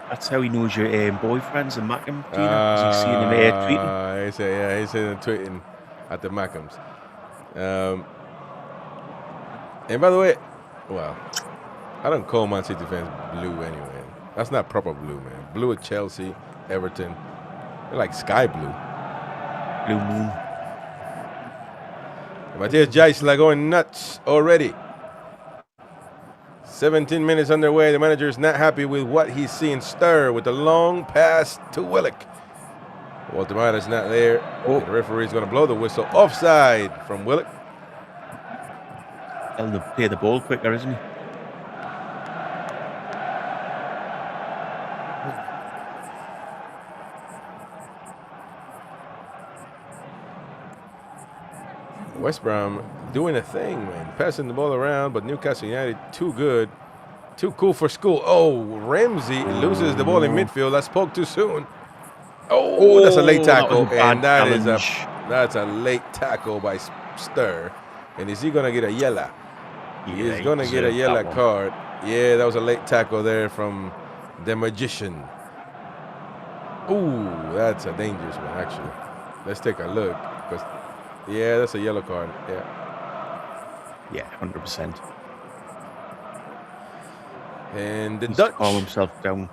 That's how he knows your boyfriends and Mackham, Tina, because he's seen him tweeting. He's saying him tweeting at the Mackhams. And by the way, well, I don't call Man City fans blue anyway. That's not proper blue, man. Blue at Chelsea, Everton. They're like sky blue. Blue moon. Matthias Jaissle going nuts already. 17 minutes underway. The manager is not happy with what he's seeing. Stir with the long pass to Willock. Walter Mata's not there. Oh. The referee's going to blow the whistle. Offside from Willock. Tell him to play the ball quicker, isn't he? West Brom doing a thing, man. Passing the ball around, but Newcastle United too good. Too cool for school. Oh, Ramsey loses the ball in midfield. I spoke too soon. Oh, that's a late tackle. And that's a late tackle by Stir. And is he going to get a yellow? He's going to get a yellow card. Yeah, that was a late tackle there from the Magician. Ooh, that's a dangerous one, actually. Let's take a look. Yeah, that's a yellow card. Yeah, 100%. And the Dutch calm himself down.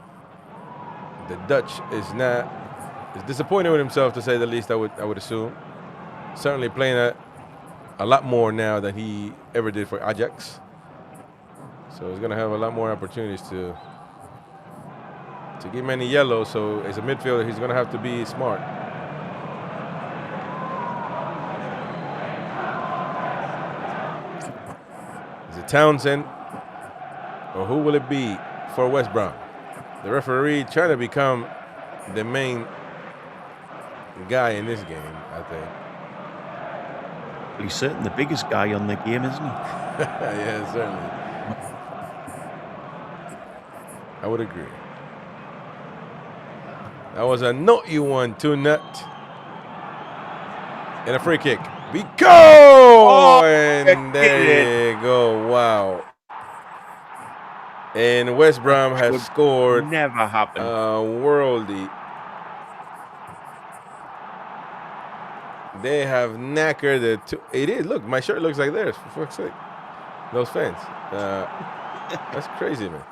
The Dutch is disappointed with himself, to say the least. I would assume. Certainly playing a lot more now than he ever did for Ajax. So he's going to have a lot more opportunities to give him any yellow. So as a midfielder, he's going to have to be smart. Is it Townsend? Or who will it be for West Brom? The referee trying to become the main guy in this game, I think. Well, he's certainly the biggest guy on the game, isn't he? Yeah, certainly. I would agree. That was a naughty one, Toon Nut. And a free kick. We go! Oh, and there you go. Wow. And West Brom has scored. Never happened. Worldy. They have knackered the two. It is. Look, my shirt looks like theirs, for fuck's sake. Those fans. That's crazy, man.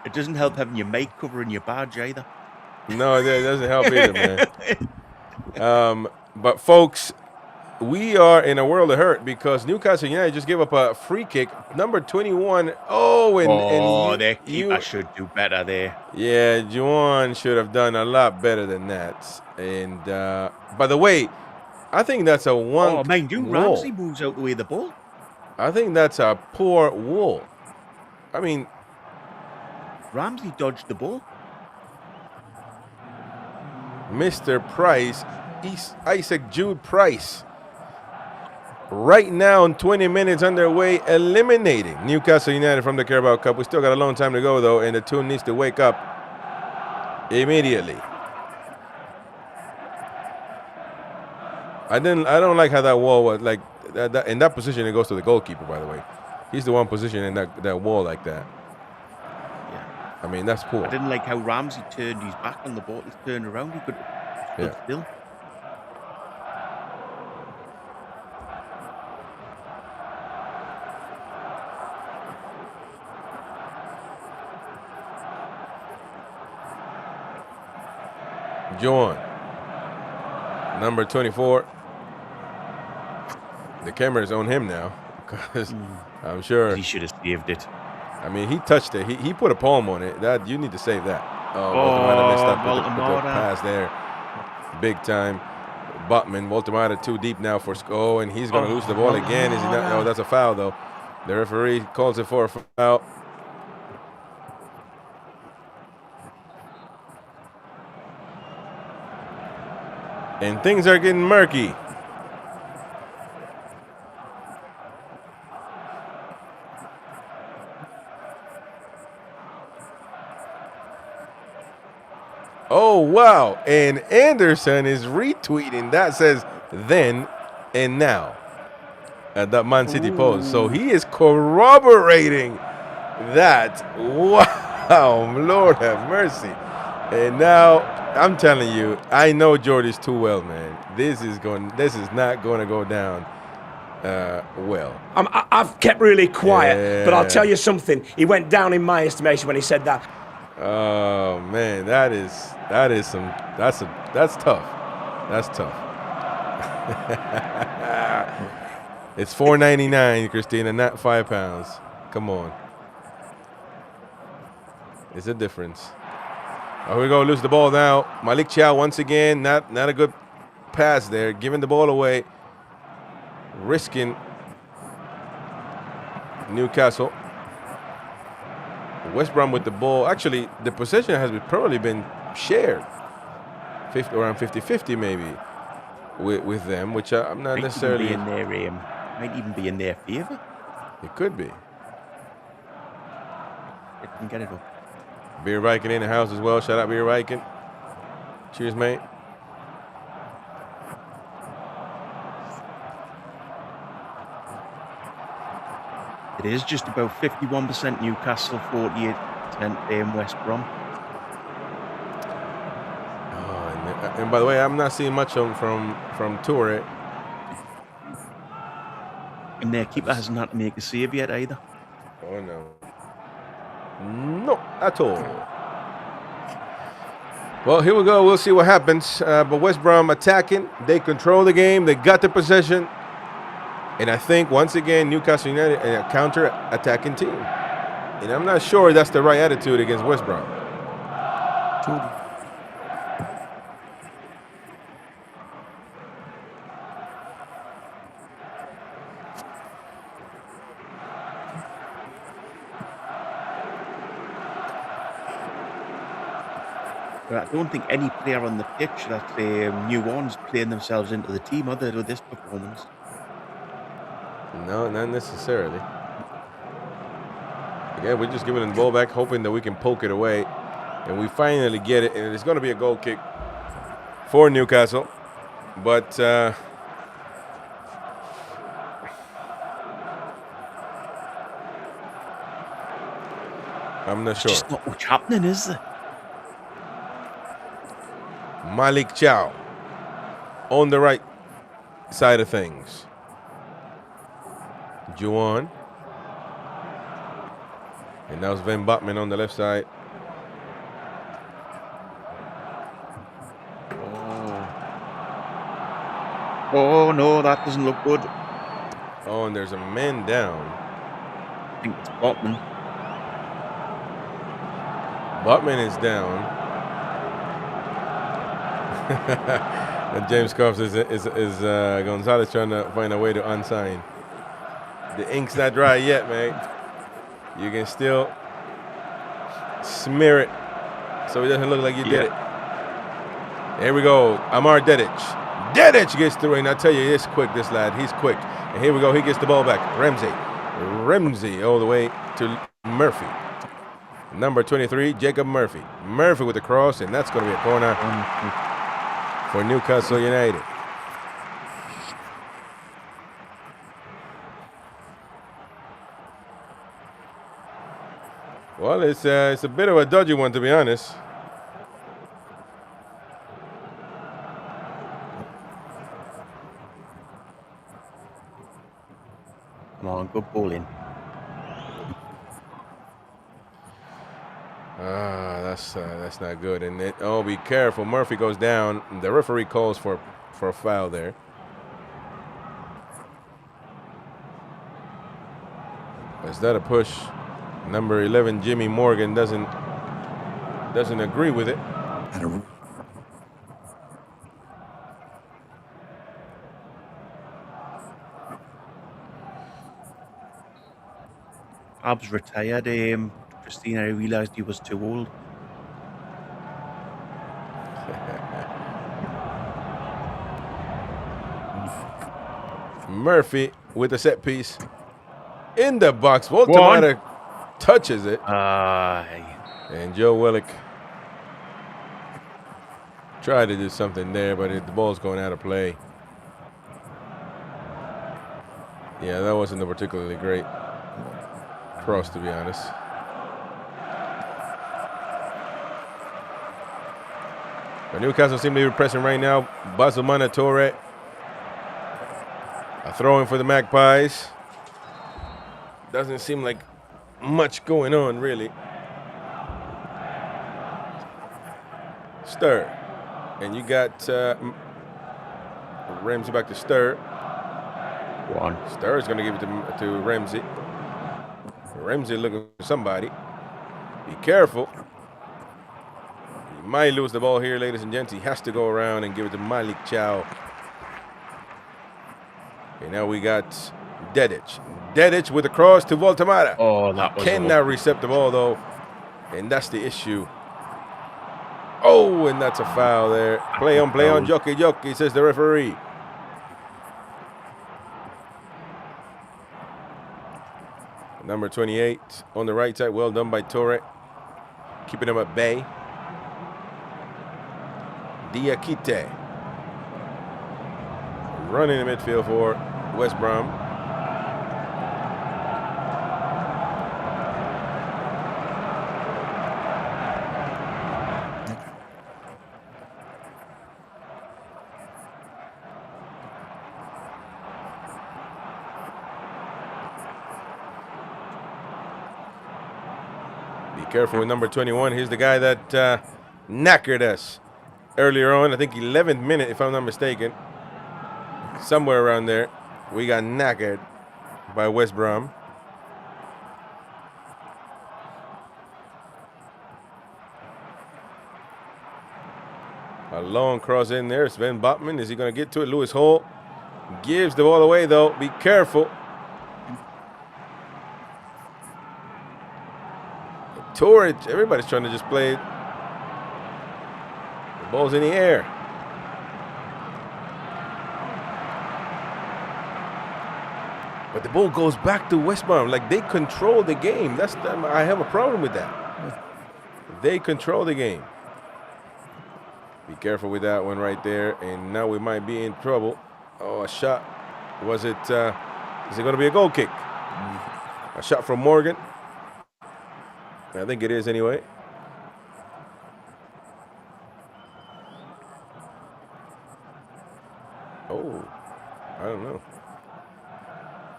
It doesn't help having your mic covering your badge either. No, it doesn't help either, man. But, folks, we are in a world of hurt because Newcastle United just gave up a free kick, number 21. Their keeper should do better there. Yeah, Juan should have done a lot better than that. And by the way, I think that's a one. Oh, mind you, Ramsey moves out the way of the ball. I think that's a poor wall. I mean, Ramsey dodged the ball. Mr. Price, Isaac Jude Price. Right now, in 20 minutes underway, eliminating Newcastle United from the Carabao Cup. We still got a long time to go, though, and the Toon needs to wake up immediately. I don't like how that wall was like that in that position. It goes to the goalkeeper, by the way. He's the one position in that wall like that. Yeah, I mean, that's poor. I didn't like how Ramsey turned his back on the ball. He turned around. He could stood still. John, number 24. The camera's on him now because I'm sure he should have saved it. I mean, he touched it. He put a palm on it. That you need to save that. Baltimore missed up with the pass there, big time. Botman, Baltimore too deep now for score, and he's going to lose the ball again. Is he not? No, that's a foul though. The referee calls it for a foul. And things are getting murky. Oh, wow. And Anderson is retweeting. That says then and now at that Man City post. So he is corroborating that. Wow, Lord have mercy. And now I'm telling you, I know Jordy's too well, man. This is not going to go down well. I've kept really quiet, but I'll tell you something. He went down in my estimation when he said that. Oh man, that's tough. That's tough. It's $4.99, Christina, not £5. Come on. It's a difference. Oh, here we go, lose the ball now. Malik Chow once again, not a good pass there, giving the ball away, risking Newcastle. West Brom with the ball. Actually, the possession has probably been shared, around 50-50 maybe, with them, which I'm not necessarily. Might even be in their favour. It could be. It can get it up. Beer Viking in the house as well. Shout out Beer Viking. Cheers, mate. It is just about 51% Newcastle, 48% West Brom. Oh, and by the way, I'm not seeing much from Toure. And their keeper hasn't had to make a save yet either. Oh no. No, at all. Well, here we go. We'll see what happens. But West Brom attacking. They control the game. They got the possession. And I think, once again, Newcastle United a counter-attacking team. And I'm not sure that's the right attitude against West Brom. But I don't think any player on the pitch that's new ones playing themselves into the team other than this performance. No, not necessarily. Again, we're just giving the ball back, hoping that we can poke it away. And we finally get it. And it's going to be a goal kick for Newcastle. But I'm not sure. There's just not much happening, is there? Malik Chow on the right side of things. Juan. And that was Van Botman on the left side. Oh no, that doesn't look good. Oh, and there's a man down. I think it's Botman. Botman is down. And James Cobbs is Gonzalez trying to find a way to unsign. The ink's not dry yet, man. You can still smear it so it doesn't look like you did it. Here we go. Amar Dedic. Dedic gets through, and I tell you, he's quick, this lad. He's quick. And here we go. He gets the ball back. Ramsey all the way to Murphy. Number 23, Jacob Murphy. Murphy with the cross, and that's going to be a corner for Newcastle United. Well, it's a bit of a dodgy one, to be honest. Come on, good bowling. That's not good. And be careful. Murphy goes down. The referee calls for a foul there. Is that a push? Number 11, Jimmy Morgan, doesn't agree with it. Abs retired. Christina, I realised he was too old. Murphy with a set piece in the box. Voltamata touches it. And Joe Willock tried to do something there, but the ball's going out of play. Yeah, that wasn't a particularly great cross, to be honest. But Newcastle seem to be pressing right now. Basumana Torre. A throw in for the Magpies. Doesn't seem like much going on, really. Stir. And you got Ramsey back to Stir. One. Stir is going to give it to Ramsey. Ramsey looking for somebody. Be careful. He might lose the ball here, ladies and gents. He has to go around and give it to Malik Chow. Okay, now we got Dedic. Dedic with a cross to Voltamara. Oh, that was Cannot recept the ball, though. And that's the issue. Oh, and that's a foul there. Play on, jockey, says the referee. Number 28 on the right side. Well done by Torre. Keeping him at bay. Diakite. Running the midfield for West Brom. Careful with number 21. Here's the guy that knackered us earlier on. I think 11th minute, if I'm not mistaken. Somewhere around there. We got knackered by West Brom. A long cross in there. Sven Botman. Is he going to get to it? Lewis Hall gives the ball away, though. Be careful. Torre, everybody's trying to just play. The ball's in the air. But the ball goes back to West Brom. Like, they control the game. I have a problem with that. They control the game. Be careful with that one right there. And now we might be in trouble. Oh, a shot. Is it going to be a goal kick? A shot from Morgan. I think it is anyway. Oh, I don't know.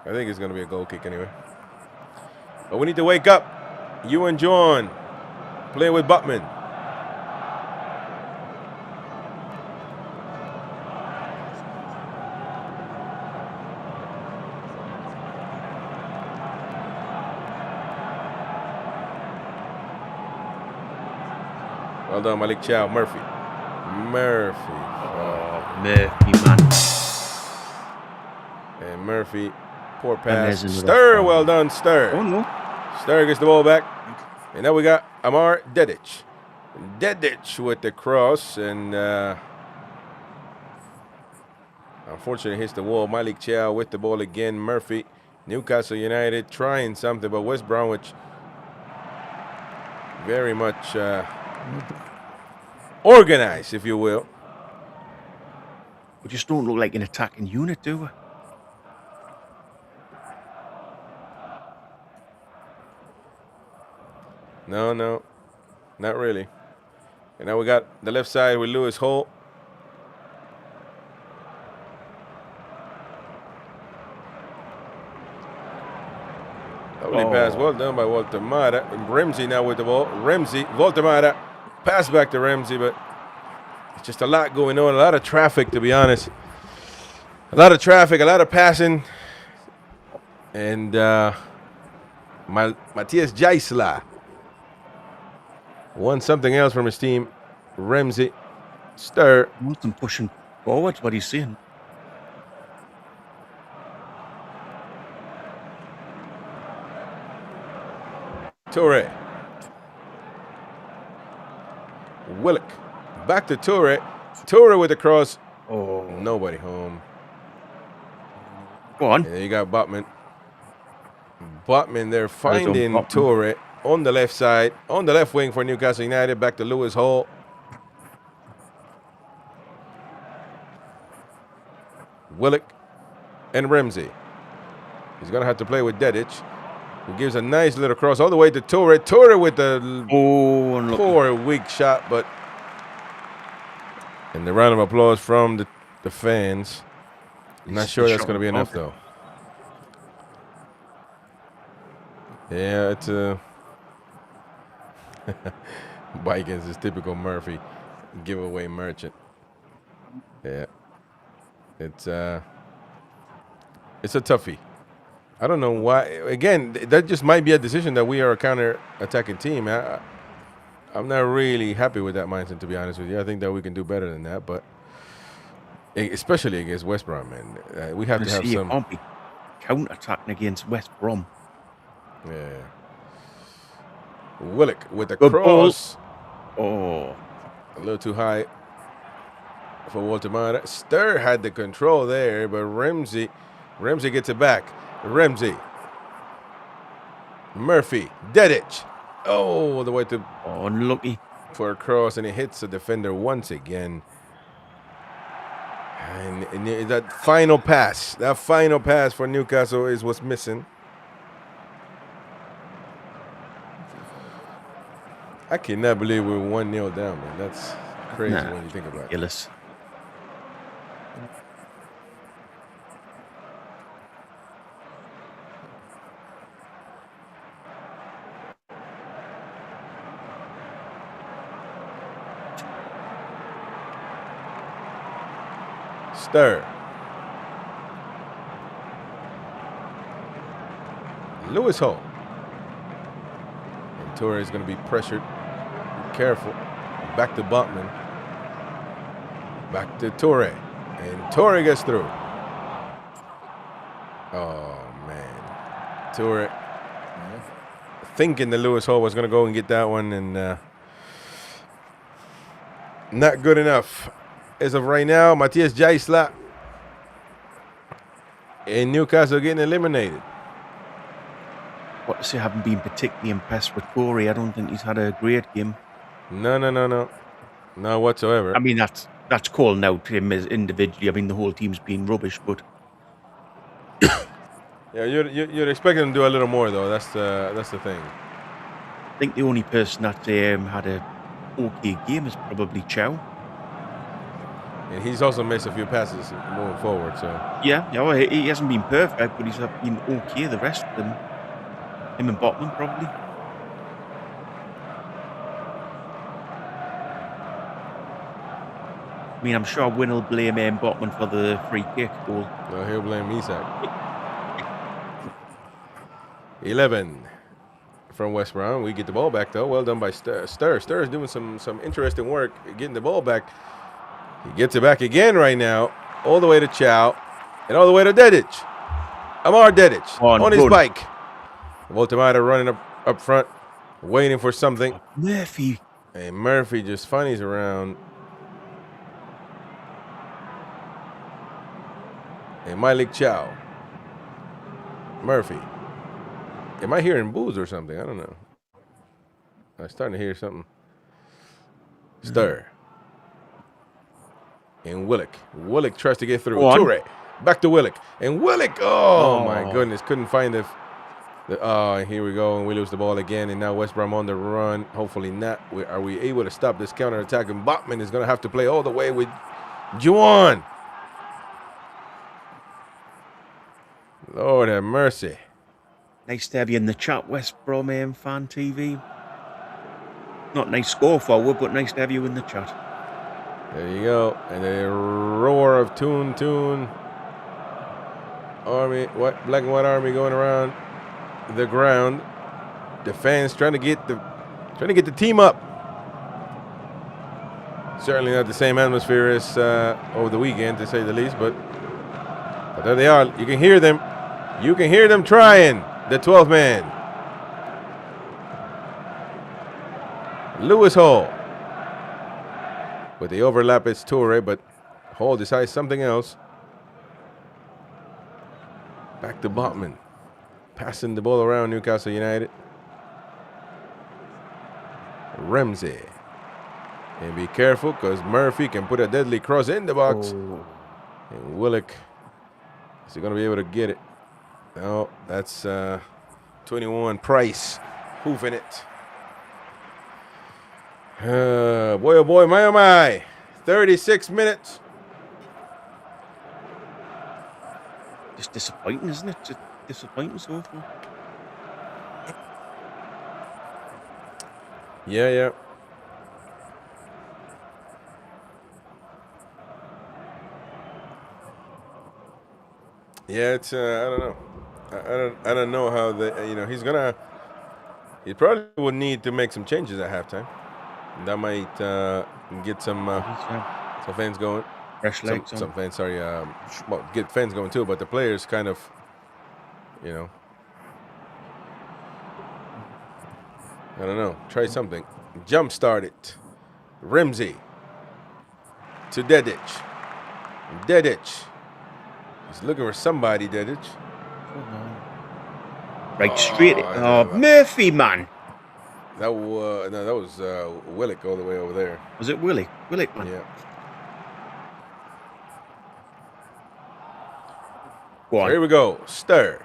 I think it's going to be a goal kick anyway. But we need to wake up. You and John playing with Butman. Well done, Malik Chow. Murphy. Oh, Murphy, man. And Murphy, poor pass. Stir, well done, Stir. Oh, no. Stir gets the ball back. And now we got Amar Dedic. Dedic with the cross. And unfortunately hits the wall. Malik Chow with the ball again. Murphy. Newcastle United trying something, but West Bromwich very much organized, if you will. We just don't look like an attacking unit, do we? No, not really. And now we got the left side with Lewis Hall. Lovely pass, well done by Walter Mata. And Ramsey now with the ball. Ramsey, Walter Mata, pass back to Ramsey, but it's just a lot going on, a lot of traffic, to be honest. A lot of traffic, a lot of passing. And Matthias Jaissle won something else from his team. Ramsey, Stir. Want them pushing forward, what he's saying. Torre. Willock. Back to Torre. Torre with the cross. Oh, Nobody home. go on. And then you got Botman. Botman there finding Botman. Torre on the left side, on the left wing for Newcastle United. Back to Lewis Hall. Willock and Ramsey. He's going to have to play with Dedic, who gives a nice little cross all the way to Toure. Toure with the poor, weak shot, but... And the round of applause from the fans. I'm not sure that's going to be enough, though. Yeah, it's a... Vikings is typical Murphy giveaway merchant. Yeah. It's a toughie. I don't know why. Again, that just might be a decision that we are a counter-attacking team. I'm not really happy with that mindset, to be honest with you. I think that we can do better than that, but especially against West Brom, man. We have to have some... Can't be counter-attacking against West Brom. Yeah. Willock with the cross. Oh. A little too high for Walter Mata. Stur had the control there, but Ramsey gets it back. Ramsey. Murphy. Dedic. Oh, all the way to... Oh, unlucky. For a cross, and it hits the defender once again. And that final pass for Newcastle is what's missing. I cannot believe we're 1-0 down, man. That's crazy when you think about it. Ridiculous. Stur. Lewis Hall. And Toure is going to be pressured. Be careful. Back to Botman. Back to Toure. And Toure gets through. Oh, man. Toure thinking that Lewis Hall was going to go and get that one, and not good enough. As of right now, Matthias Jaissle and Newcastle getting eliminated. What to say, I haven't been particularly impressed with Corey. I don't think he's had a great game. No. Not whatsoever. I mean, that's calling out him as individually. I mean, the whole team's been rubbish, but... Yeah, you'd expect him to do a little more, though. That's the thing. I think the only person that had a okay game is probably Chow. And he's also missed a few passes moving forward, so... Yeah, well, he hasn't been perfect, but he's been okay. The rest of them, him and Botman, probably. I mean, I'm sure Wynn will blame Botman for the free kick goal. No, he'll blame Isak. 11 from West Brom. We get the ball back, though. Well done by Stur. Stur is doing some interesting work getting the ball back. He gets it back again right now, all the way to Chow, and all the way to Dedic. Amar Dedic on his bike. Voltemata running up front, waiting for something. Murphy. And Murphy just funnies around. And Malik Chow. Murphy. Am I hearing boos or something? I don't know. I'm starting to hear something. Stur. And Willock. Willock tries to get through. Toure. Back to Willock. And Willock. Oh, my goodness. Couldn't find the here we go. And we lose the ball again. And now West Brom on the run. Hopefully not. Are we able to stop this counterattack? And Botman is going to have to play all the way with Juan. Lord have mercy. Nice to have you in the chat, West Brom fan TV. Not nice score forward, but nice to have you in the chat. There you go. And a roar of Toon Army, Black and White Army going around the ground. The fans trying to get the team up. Certainly not the same atmosphere as over the weekend, to say the least, but there they are. You can hear them. You can hear them trying. The 12th man. Lewis Hall. With the overlap, it's Toure, but Hall decides something else. Back to Botman. Passing the ball around Newcastle United. Ramsey. And be careful, because Murphy can put a deadly cross in the box. And Willock, is he going to be able to get it? No, that's 21 Price hoofing it. Boy, oh boy, my, oh my. 36 minutes. Just disappointing, isn't it? Just disappointing so far. Yeah. Yeah, it's I don't know. I don't know how he probably would need to make some changes at halftime. That might get some fans going. Fresh legs some fans, sorry, well, get fans going too, but the players kind of, I don't know, try something. Jump start it. Ramsey to Dedic. He's looking for somebody, Dedic. Right, straight. Murphy, man. That was Willick all the way over there. Was it Willick? Willick, man. Yeah. Go on. So here we go. Stir.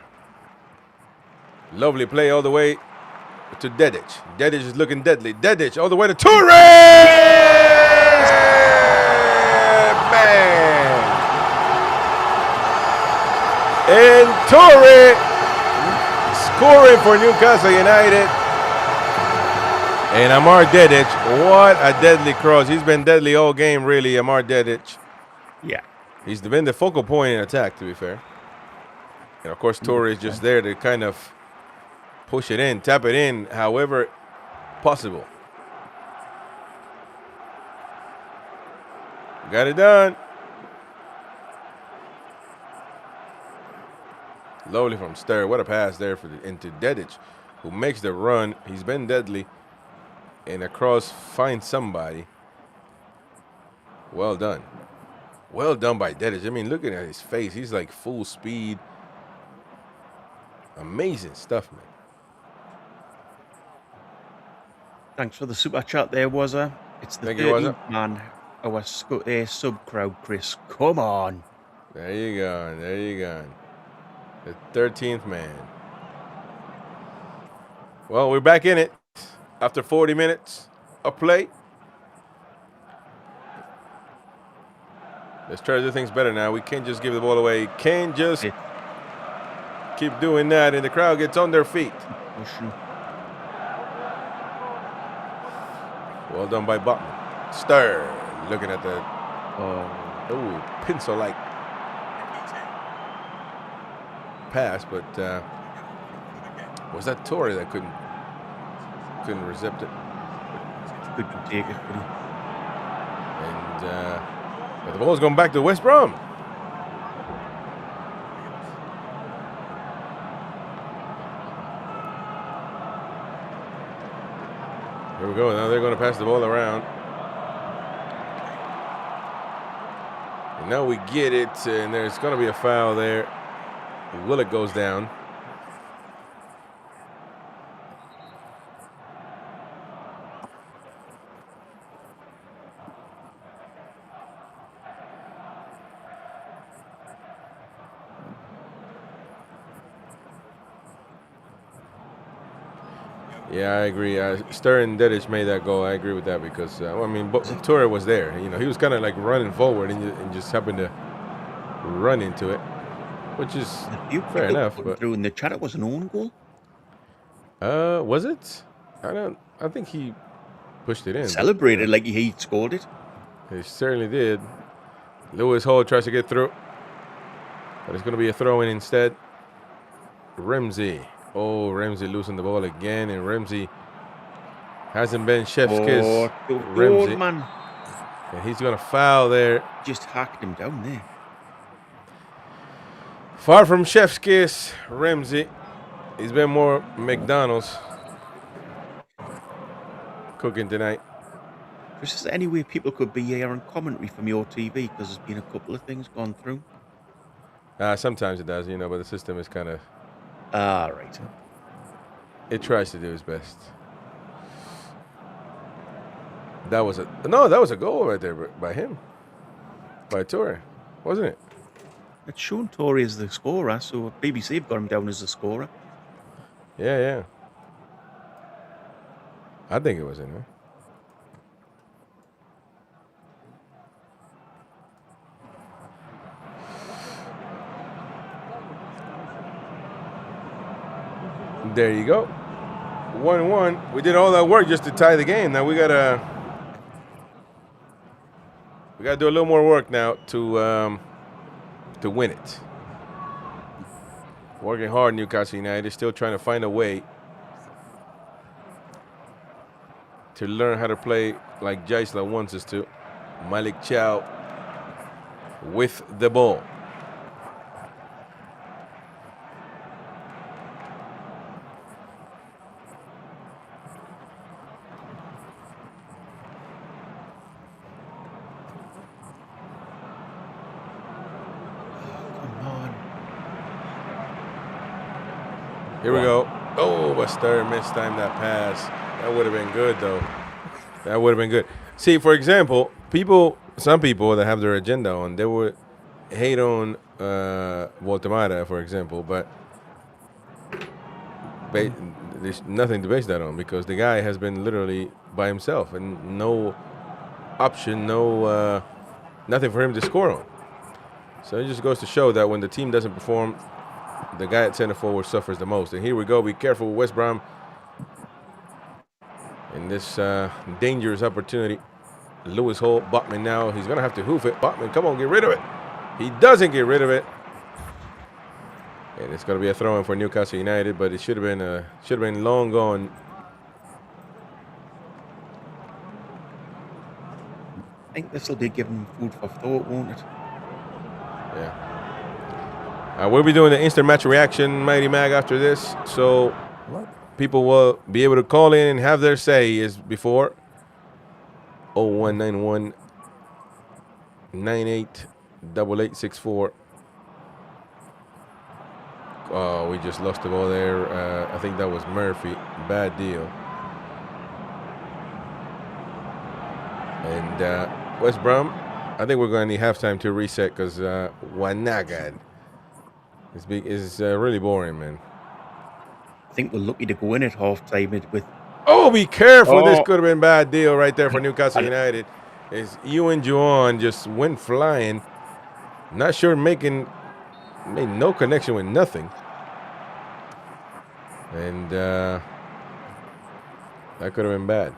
Lovely play all the way to Dedic. Dedic is looking deadly. Dedic all the way to Toure! Man! And Toure scoring for Newcastle United. And Amar Dedic, what a deadly cross. He's been deadly all game, really, Amar Dedic. Yeah. He's been the focal point in attack, to be fair. And, of course, Toure is just there to kind of push it in, tap it in, however possible. Got it done. Lovely from Stir. What a pass there into Dedic, who makes the run. He's been deadly. And across, finds somebody. Well done. Well done by Dedic. I mean, looking at his face, he's like full speed. Amazing stuff, man. Thanks for the super chat there, Wazza. It's the 13th man. Our sub crowd, Chris. Come on. There you go. The 13th man. Well, we're back in it after 40 minutes of play. Let's try to do things better now. We can't just give the ball away. Can't just keep doing that, and the crowd gets on their feet. Well done by Button. Stir. Looking at the pencil-like pass, but was that Toure that couldn't recept it? Couldn't take it. And but the ball's going back to West Brom. Here we go. Now they're going to pass the ball around. And now we get it, and there's going to be a foul there. Willick goes down. Yeah, I agree. Stir and Dedic made that goal. I agree with that because, Toure was there. He was kind of like running forward and just happened to run into it, which is fair enough. But through in the chat, it was an own goal. Was it? I think he pushed it in. Celebrated like he scored it. He certainly did. Lewis Hall tries to get through, but it's going to be a throw-in instead. Ramsey. Oh, Ramsey losing the ball again, and Ramsey hasn't been chef's kiss. Ramsey, man. And he's going to foul there. Just hacked him down there. Far from chef's kiss, Ramsey. He's been more McDonald's cooking tonight. Is there any way people could be here on commentary from your TV? Because there's been a couple of things gone through. Sometimes it does, but the system is kind of... right. It tries to do its best. That was a goal right there by him. By Toure, wasn't it? It's shown Toure as the scorer, so BBC have got him down as the scorer. Yeah. I think it was in there. There you go. 1-1. We did all that work just to tie the game. Now we gotta do a little more work now to win it. Working hard, Newcastle United, still trying to find a way to learn how to play like Jaissle wants us to. Malik Chow with the ball. Here we go. Oh, but Sturr missed time that pass. That would have been good, though. That would have been good. See, for example, some people that have their agenda on, they would hate on Voltemara, for example, but there's nothing to base that on because the guy has been literally by himself and no option, nothing for him to score on. So it just goes to show that when the team doesn't perform, the guy at center forward suffers the most. And here we go. Be careful with West Brom in this dangerous opportunity. Lewis Hall, Botman now. He's going to have to hoof it. Botman, come on, get rid of it. He doesn't get rid of it. And it's going to be a throw-in for Newcastle United, but it should have been long gone. I think this will be giving food for thought, won't it? Yeah. We'll be doing the instant match reaction, Mighty Mag, after this. So people will be able to call in and have their say as before. 0191 988864. Oh, we just lost the ball there. I think that was Murphy. Bad deal. And West Brom, I think we're going to need halftime to reset because Wanagad is really boring, man. I think we're lucky to go in at half-time with... Oh, be careful. This could have been a bad deal right there for Newcastle United. Is Ewan Juan just went flying. Not sure made no connection with nothing. And that could have been bad.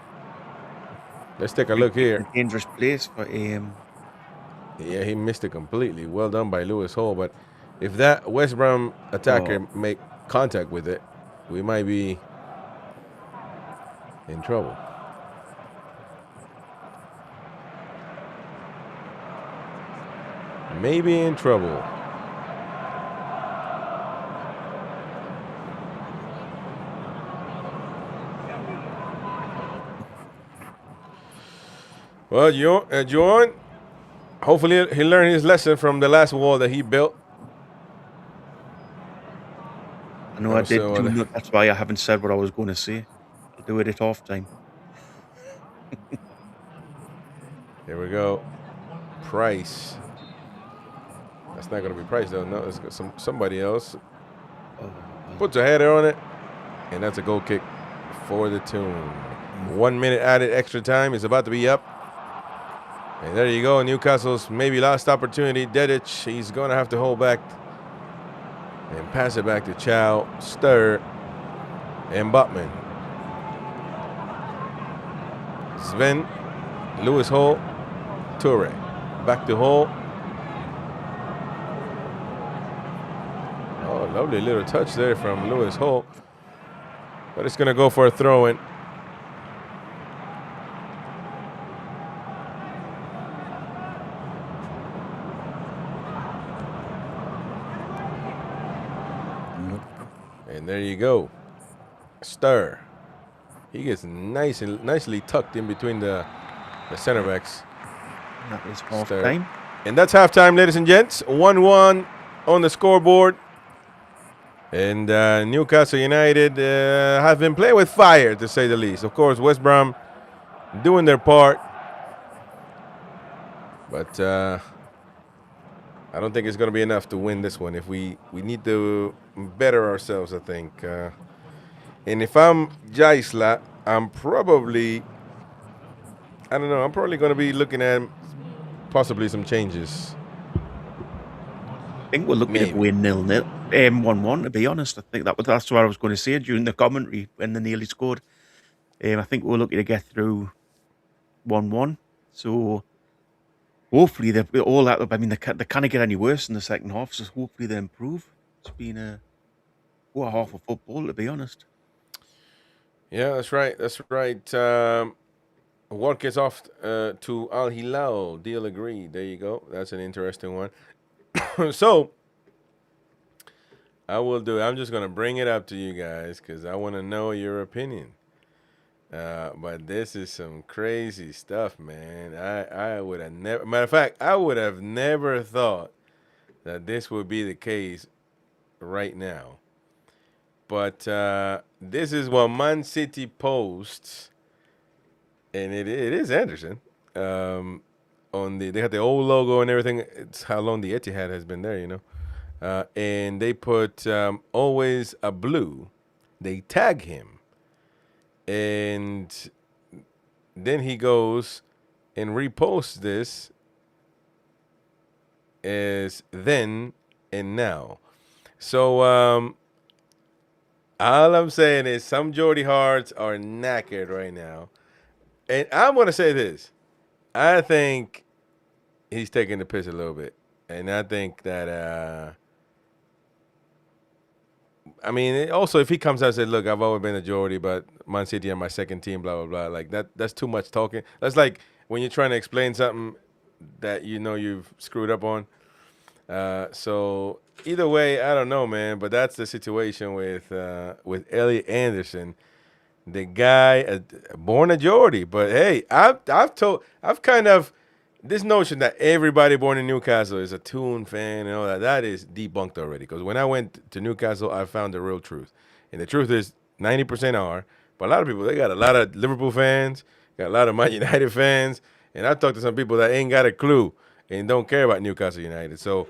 Let's take a look here. Dangerous place for Yeah, he missed it completely. Well done by Lewis Hall. But if that West Brom attacker make contact with it, we might be in trouble. Maybe in trouble. Well, Juan, hopefully he learned his lesson from the last wall that he built. I know I did do that's why I haven't said what I was going to say. I'll do it at half time. Here we go. Price. That's not going to be Price, though. No, it's somebody else. Puts a header on it, and that's a goal kick for the Toon. 1 minute added extra time. It's about to be up. And there you go. Newcastle's maybe last opportunity. Dedic, he's going to have to hold back and pass it back to Chow, Sturr, and Botman. Sven, Lewis Hall, Toure. Back to Hall. Oh, lovely little touch there from Lewis Hall. But it's going to go for a throw-in. And there you go. Sturr. He gets nicely tucked in between the center backs. That was half time. And that's halftime, ladies and gents. 1-1 on the scoreboard. And Newcastle United have been playing with fire, to say the least. Of course, West Brom doing their part. But I don't think it's going to be enough to win this one. If we need to better ourselves, I think. And if I'm Jaissle, I'm probably, I don't know, I'm probably going to be looking at possibly some changes. I think we're looking at going 0-0, 1-1. To be honest, I think that's what I was going to say during the commentary when they nearly scored. I think we're looking to get through 1-1. So hopefully they all that. I mean, they can't get any worse in the second half. So hopefully they improve. It's been a half of football, to be honest. Yeah, that's right. That's right. Work is off to Al Hilal. Deal agreed. There you go. That's an interesting one. So I will do it. I'm just going to bring it up to you guys because I want to know your opinion. But this is some crazy stuff, man. I would have never, matter of fact, I would have never thought that this would be the case right now. But this is what Man City posts, and it is Anderson. They got the old logo and everything. It's how long the Etihad has been there, you know. And they put always a blue. They tag him. And then he goes and reposts this as then and now. So all I'm saying is some Geordie hearts are knackered right now. And I'm going to say this. I think he's taking the piss a little bit. And I think that, I mean, also if he comes out and says, look, I've always been a Geordie, but Man City are my second team, blah, blah, blah. Like, that's too much talking. That's like when you're trying to explain something that you know you've screwed up on. So either way, I don't know, man. But that's the situation with Elliot Anderson. The guy, born a Geordie. But, hey, I've kind of, this notion that everybody born in Newcastle is a Toon fan and all that is debunked already. Because when I went to Newcastle, I found the real truth. And the truth is 90% are. But a lot of people, they got a lot of Liverpool fans, got a lot of Man United fans. And I've talked to some people that ain't got a clue and don't care about Newcastle United. So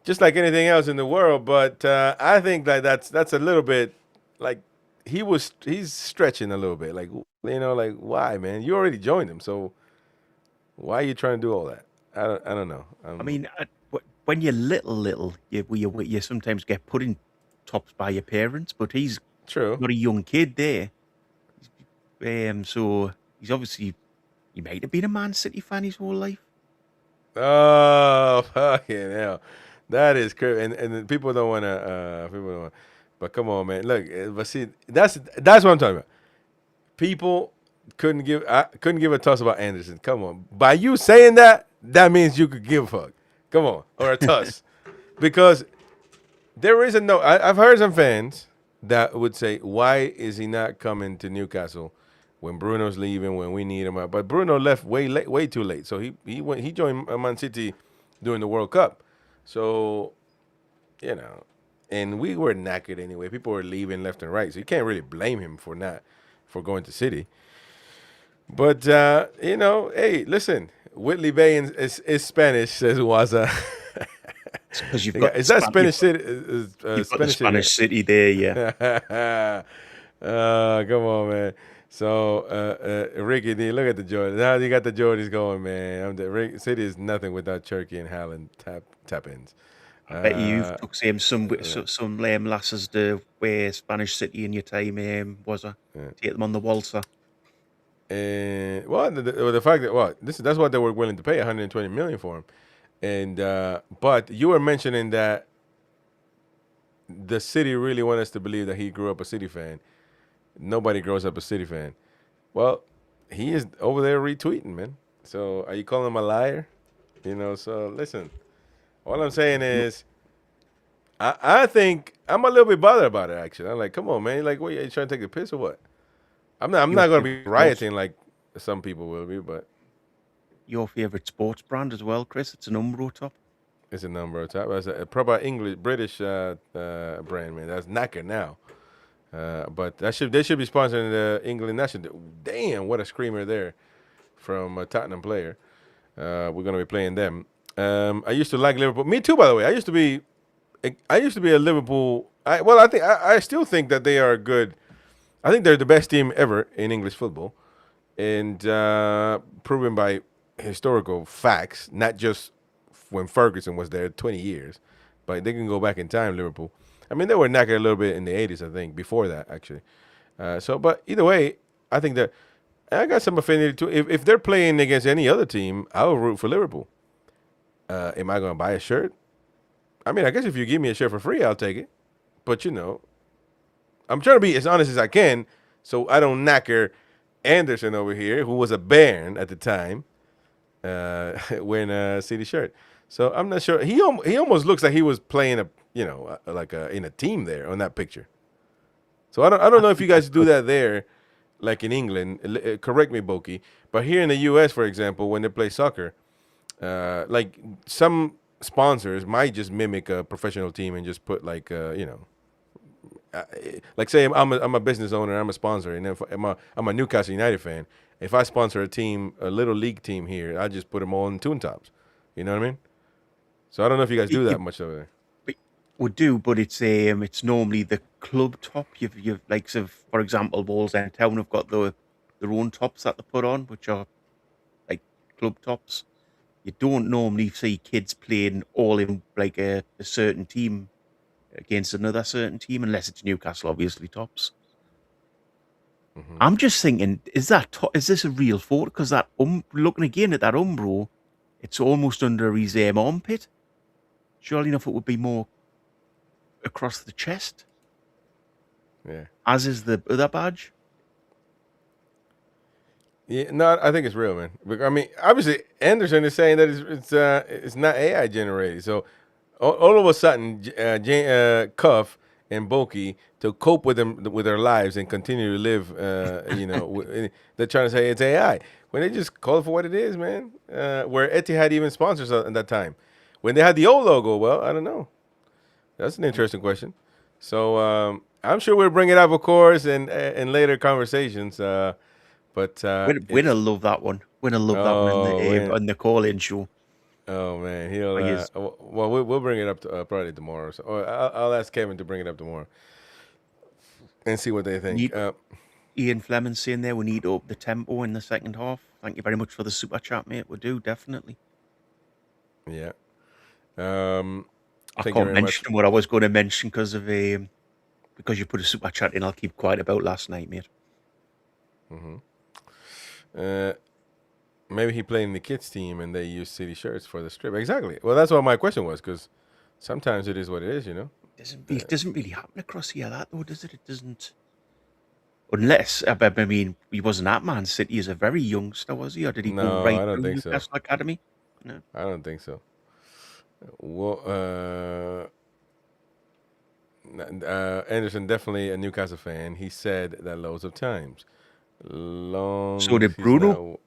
just like anything else in the world. But I think that that's a little bit like he's stretching a little bit. Like, you know, like, why, man? You already joined him. So why are you trying to do all that? I don't know. I mean, when you're little, you sometimes get put in tops by your parents, but he's not a young kid there. So he's obviously, he might have been a Man City fan his whole life. Oh, fucking hell. That is crazy. And people don't want to, but come on, man. Look, but see, that's what I'm talking about. People couldn't give a toss about Anderson. Come on. By you saying that means you could give a fuck. Come on. Or a toss. Because there is I've heard some fans that would say, why is he not coming to Newcastle when Bruno's leaving, when we need him out? But Bruno left way too late. So he joined Man City during the World Cup. So, you know, and we were knackered anyway. People were leaving left and right. So you can't really blame him for going to City. But, you know, hey, listen, Whitley Bay is Spanish, says Waza. Because you've got is that Spanish City? Spanish City there, yeah. Come on, man. So, Ricky D, look at the Jordans. Now you got the Jordans going, man. City is nothing without Cherky and Haaland tap-ins. I bet you've took some lame lasses to wear Spanish City in your time, Waza. Take them on the waltzer. And the fact that that's what they were willing to pay, $120 million for him. And but you were mentioning that the City really want us to believe that he grew up a City fan. Nobody grows up a City fan. Well, he is over there retweeting, man. So are you calling him a liar? You know. So listen, all I'm saying is, I think I'm a little bit bothered about it. Actually, I'm like, come on, man. Like, what, are you trying to take the piss or what? I'm not going to be rioting like some people will be, but your favorite sports brand as well, Chris? It's an Umbro top. It's a Umbro top. It's a proper British brand, man. That's knackered now. But they should be sponsoring the England national. Damn, what a screamer there from a Tottenham player. We're going to be playing them. I used to like Liverpool. Me too, by the way. I used to be a Liverpool. I still think that they are good. I think they're the best team ever in English football, and proven by historical facts, not just when Ferguson was there 20 years, but they can go back in time. Liverpool. I mean, they were knackered a little bit in the 80s, I think, before that actually. But either way, I think that I got some affinity to. If they're playing against any other team, I'll root for Liverpool. Am I going to buy a shirt? I mean, I guess if you give me a shirt for free, I'll take it. But, I'm trying to be as honest as I can so I don't knacker Anderson over here, who was a Baron at the time, wearing a City shirt. So I'm not sure. He almost looks like he was playing in a team there on that picture. So I don't know if you guys do that there, like in England. Correct me, Boki. But here in the U.S., for example, when they play soccer, like some sponsors might just mimic a professional team and just put like like say I'm a business owner, I'm a sponsor, and if I'm a Newcastle United fan. If I sponsor a team, a little league team here, I just put them all in Toon tops. You know what I mean? So I don't know if you guys do that much over there. We do, but it's normally the club top. You've like, so for example, Wolves and Town have got their own tops that they put on, which are like club tops. You don't normally see kids playing all in like a certain team against another certain team, unless it's Newcastle, obviously tops. Mm-hmm. I'm just thinking, is this a real photo? Because that looking again at that Umbro, it's almost under his armpit. Surely enough, it would be more across the chest. Yeah. As is the other badge. Yeah, no, I think it's real, man. I mean, obviously, Anderson is saying that it's not AI generated. So all of a sudden, Cuff and Boki, to cope with their lives and continue to live, they're trying to say it's AI. When they just call it for what it is, man. Where Etihad even sponsors at that time. When they had the old logo, well, I don't know. That's an interesting question. So I'm sure we'll bring it up, of course, in later conversations. But Winner love that one. Winner love that one on the call-in show. Oh man, we'll bring it up probably tomorrow. Or I'll ask Kevin to bring it up tomorrow and see what they think. Ian Fleming saying there we need to up the tempo in the second half. Thank you very much for the super chat, mate. We do definitely. Yeah. I can't mention what I was going to mention because you put a super chat in. I'll keep quiet about last night, mate. Mm-hmm. Maybe he played in the kids team and they use City shirts for the strip. Exactly. Well, that's what my question was, because sometimes it is what it is, It doesn't really happen across here, that though, does it? It doesn't. Unless, I mean, he wasn't at Man City as a very youngster, was he? Or did he go right through Newcastle Academy? No, I don't think so. Well, Anderson, definitely a Newcastle fan. He said that loads of times. So did Bruno.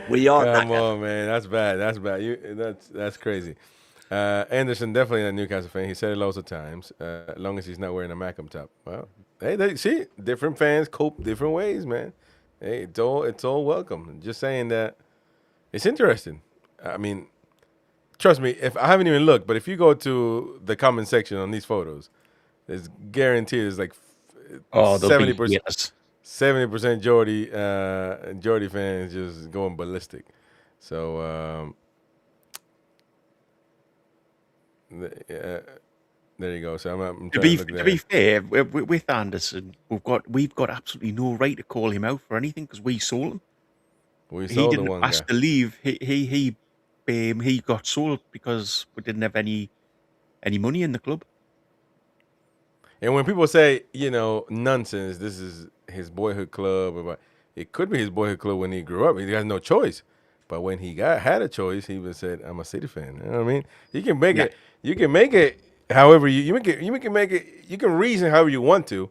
We are. Come on, man. That's bad. That's crazy. Anderson, definitely a Newcastle fan. He said it loads of times. As long as he's not wearing a Macam top. Well, hey, they see different fans cope different ways, man. Hey, it's all welcome. Just saying that it's interesting. I mean, trust me, if I haven't even looked, but if you go to the comment section on these photos, there's guaranteed there's like 70%. 70% Geordie fans just going ballistic. So there you go. So I'm to be fair, with Anderson, we've got absolutely no right to call him out for anything because we sold him. We sold the one guy. He didn't ask to leave. He got sold because we didn't have any money in the club. And when people say, nonsense, this is his boyhood club, it could be his boyhood club when he grew up. He has no choice. But when he had a choice, he would have said, "I'm a City fan." You know what I mean? You can make it. You can make it however you can make it. You can reason however you want to.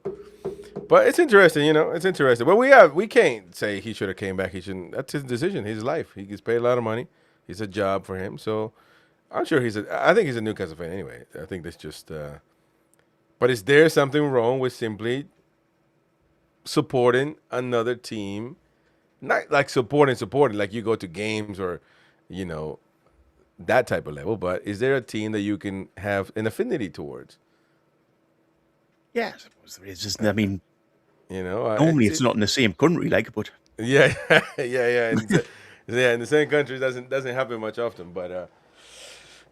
But it's interesting, It's interesting. But we can't say he should have came back. He shouldn't. That's his decision. His life. He gets paid a lot of money. It's a job for him. So I'm sure I think he's a Newcastle fan anyway. I think that's just. But is there something wrong with simply supporting another team, not like supporting, like you go to games or, that type of level, but is there a team that you can have an affinity towards? Yeah, I suppose there is, isn't there? I mean, Normally it's not in the same country, but yeah, yeah. In the same country doesn't happen much often, but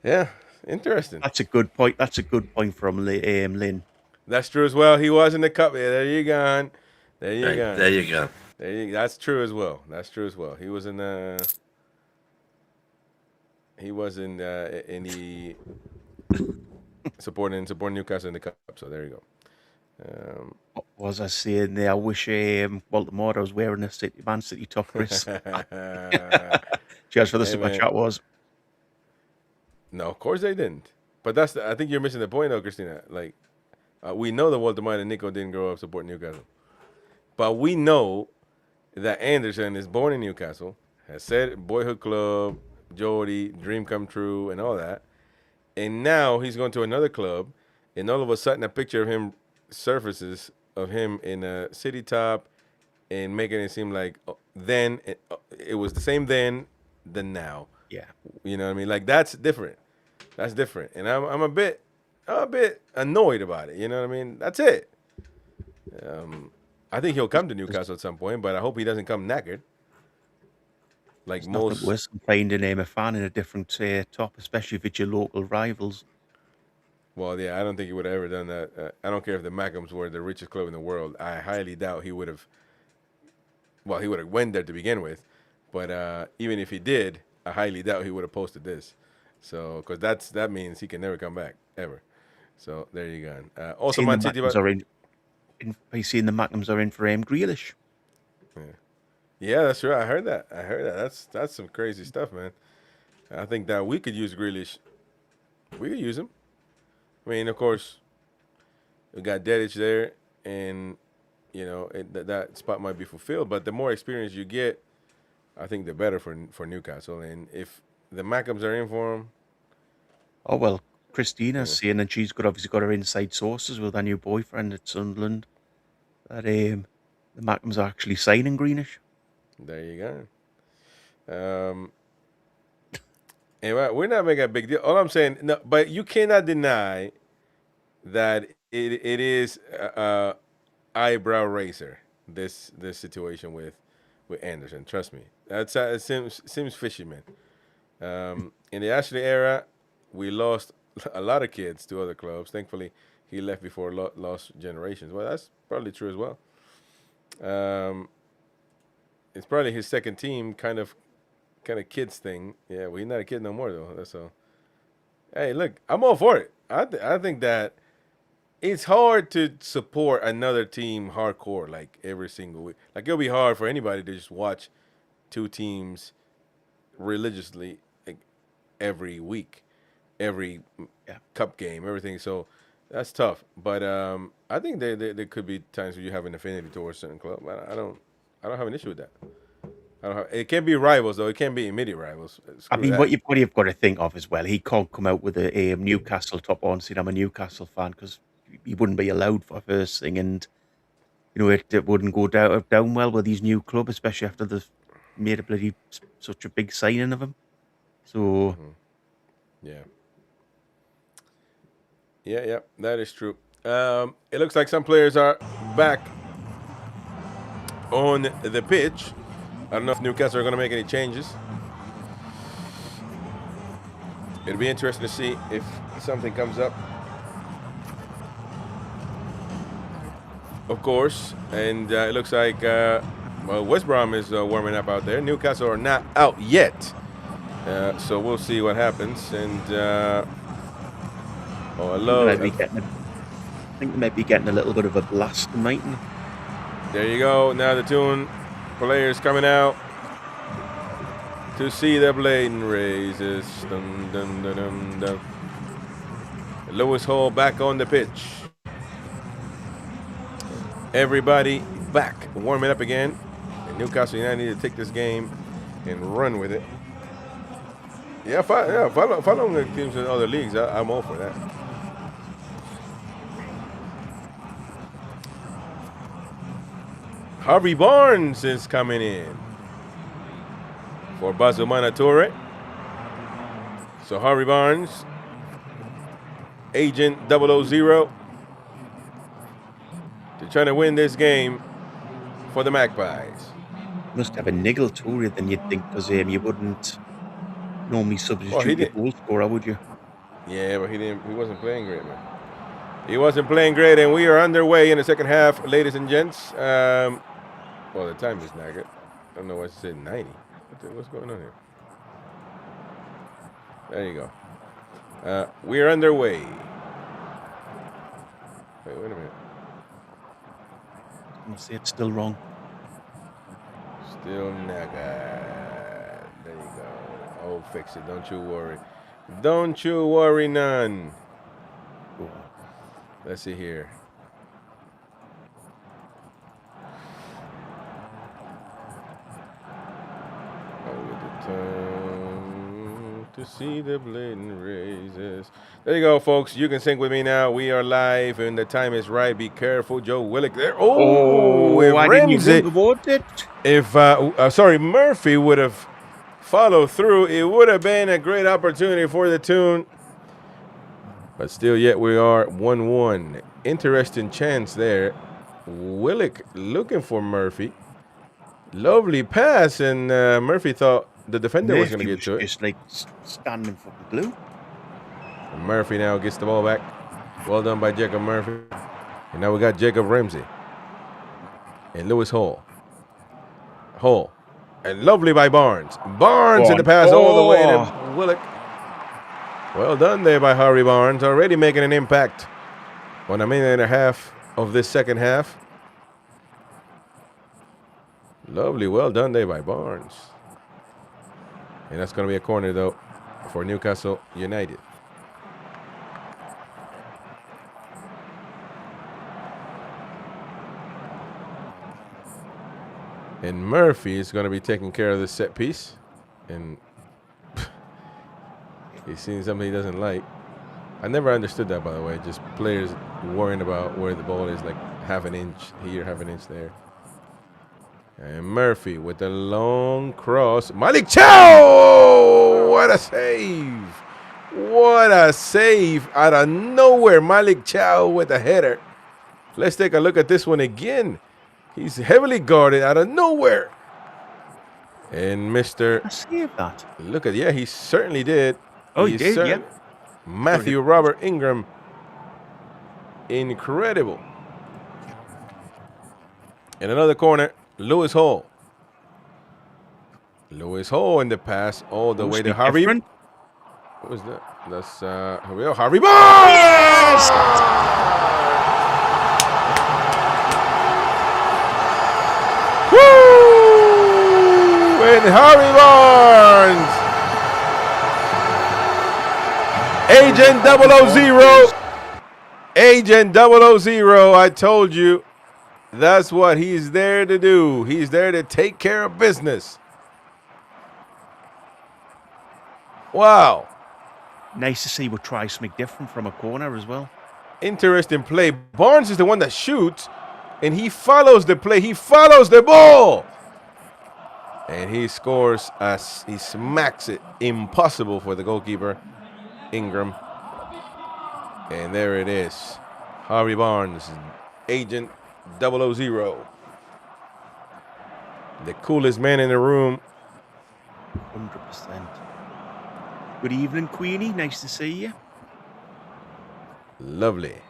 yeah, interesting. That's a good point. That's a good point from Lynn. That's true as well. He was in the cup. Yeah, there you go. There you go. There you go. That's true as well. He was in the. He was in the supporting Newcastle in the cup. So there you go. What was I saying there? I wish Walter Moore was wearing a Man City top, Chris. Cheers for the super chat. Was no, of course they didn't. But I think you're missing the point, though, Christina. Like, we know that Walter Moore and Nico didn't grow up supporting Newcastle, but we know that Anderson is born in Newcastle, has said boyhood club, Geordie, dream come true, and all that, and now he's going to another club, and all of a sudden a picture of him surfaces of him in a city top and making it seem like then it was the same then than now. Yeah. You know what I mean? Like that's different. And I'm a bit annoyed about it. You know what I mean? That's it. I think he'll come to Newcastle at some point, but I hope he doesn't come knackered. Like it's most worse than finding a fan in a different top, especially if it's your local rivals. Well, yeah, I don't think he would have ever done that. I don't care if the Mackhams were the richest club in the world. I highly doubt he would have. Well, he would have went there to begin with, but even if he did, I highly doubt he would have posted this. So, because that means he can never come back ever. So there you go. Also, Man City are in. Are you seeing the Mackhams are in for Grealish? Yeah, that's right. I heard that. That's some crazy stuff, man. I think that we could use Grealish. We could use him. I mean, of course, we got Dedic there, and that spot might be fulfilled. But the more experience you get, I think the better for Newcastle. And if the Mackhams are in for him, oh well, Christina's saying that she's obviously got her inside sources with her new boyfriend at Sunderland that the Mackhams are actually signing Greenish. There you go. Anyway, we're not making a big deal. All I'm saying, no, but you cannot deny that it is a eyebrow raiser. This situation with Anderson. Trust me, it seems fishy, man. In the Ashley era, we lost a lot of kids to other clubs. Thankfully, he left before lost generations. Well, that's probably true as well. It's probably his second team, kind of kids thing. Yeah, well, he's not a kid no more though. So, hey, look, I'm all for it. I think that it's hard to support another team hardcore like every single week. Like it'll be hard for anybody to just watch two teams religiously like every week, every cup game, everything. So that's tough. But I think there could be times where you have an affinity towards a certain club. But I don't have an issue with that. It can't be rivals though. It can't be immediate rivals. I mean, what you've got to think of as well. He can't come out with a Newcastle top on saying I'm a Newcastle fan because he wouldn't be allowed for first thing, and it wouldn't go down well with his new club, especially after they've made such a big signing of him. So, yeah, that is true. It looks like some players are back on the pitch. I don't know if Newcastle are going to make any changes. It'll be interesting to see if something comes up. Of course, and it looks like West Brom is warming up out there. Newcastle are not out yet, so we'll see what happens. And I think they might be getting a little bit of a blast tonight. There you go. Now the Toon players coming out to see the Bladen raises. Dun, dun, dun, dun, dun. Lewis Hall back on the pitch. Everybody back, warming up again. And Newcastle United need to take this game and run with it. Following the teams in other leagues, I'm all for that. Harvey Barnes is coming in for Bazumana Toure. So Harvey Barnes, Agent 000, to try to win this game for the Magpies. Must have a niggle Toure than you'd think, because you wouldn't normally substitute your goal scorer, would you? Yeah, but he wasn't playing great, man. He wasn't playing great, and we are underway in the second half, ladies and gents. Well, the time is not good. I don't know why it said 90. What's going on here? There you go. We are underway. Wait a minute. I'm going to say it's still wrong. Still naga. There you go. I'll fix it. Don't you worry. Don't you worry none. Ooh. Let's see here. To see the blatant raises. There you go, folks. You can sing with me now. We are live, and the time is right. Be careful, Joe Willock there. Why didn't you vote it? If Murphy would have followed through, it would have been a great opportunity for the Toon. But still, yet we are 1-1. Interesting chance there. Willock looking for Murphy. Lovely pass, and Murphy thought the defender was going to get to it. Just like standing for the blue. And Murphy now gets the ball back. Well done by Jacob Murphy. And now we got Jacob Ramsey. And Lewis Hall. Hall. And lovely by Barnes. Barnes in the pass all the way to Willock. Well done there by Harvey Barnes. Already making an impact on a minute and a half of this second half. Lovely. Well done there by Barnes. And that's going to be a corner, though, for Newcastle United. And Murphy is going to be taking care of this set piece. And he's seeing something he doesn't like. I never understood that, by the way. Just players worrying about where the ball is, like half an inch here, half an inch there. And Murphy with the long cross. Malik Chow! What a save! What a save out of nowhere. Malik Chow with a header. Let's take a look at this one again. He's heavily guarded out of nowhere. And Mr. I saved that. Look at, yeah, he certainly did. Oh, he did, yeah. Matthew Robert Ingram. Incredible. In another corner, Lewis Hall. Lewis Hall in the pass all the way to Harvey. What was that? That's Harvey Barnes! Yes! Woo! And Harvey Barnes. Agent 000. Agent 000. I told you. That's what he's there to do. He's there to take care of business. Wow. Nice to see we'll try something different from a corner as well. Interesting play. Barnes is the one that shoots, and he follows the play. He follows the ball. And he scores as he smacks it. Impossible for the goalkeeper, Ingram. And there it is. Harvey Barnes, Agent 000. The coolest man in the room. 100%. Good evening, Queenie. Nice to see you. Lovely.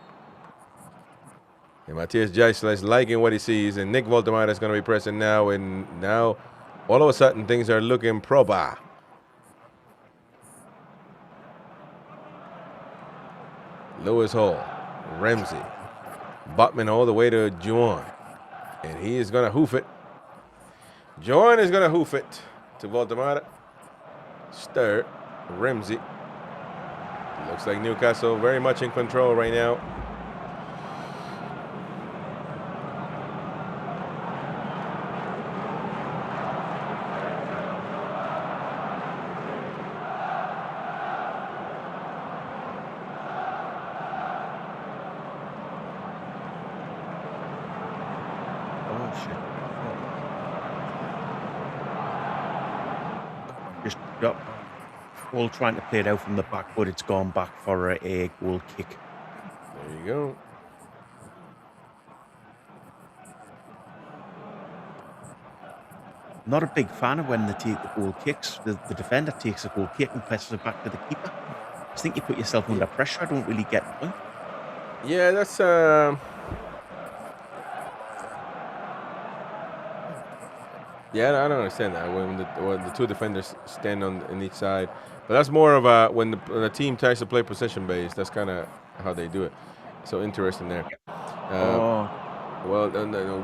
And Matthias Jaissle is liking what he sees, and Nick Voltemade is going to be pressing now, and now all of a sudden things are looking proper. Lewis Hall, Ramsey, Botman all the way to Juan, and he is going to hoof it. Juan is going to hoof it to Voltemade. Stir, Ramsey. Looks like Newcastle very much in control right now. Oh, shit. just all trying to play it out from the back, but it's gone back for a goal kick. There you go. Not a big fan of when they take the goal kicks. The defender takes a goal kick and passes it back to the keeper. I think you put yourself under pressure. I don't really get the point. Yeah, that's yeah, I don't understand that when the two defenders stand on each side, but that's more of a when the team tries to play possession based. That's kind of how they do it. So interesting there. Well,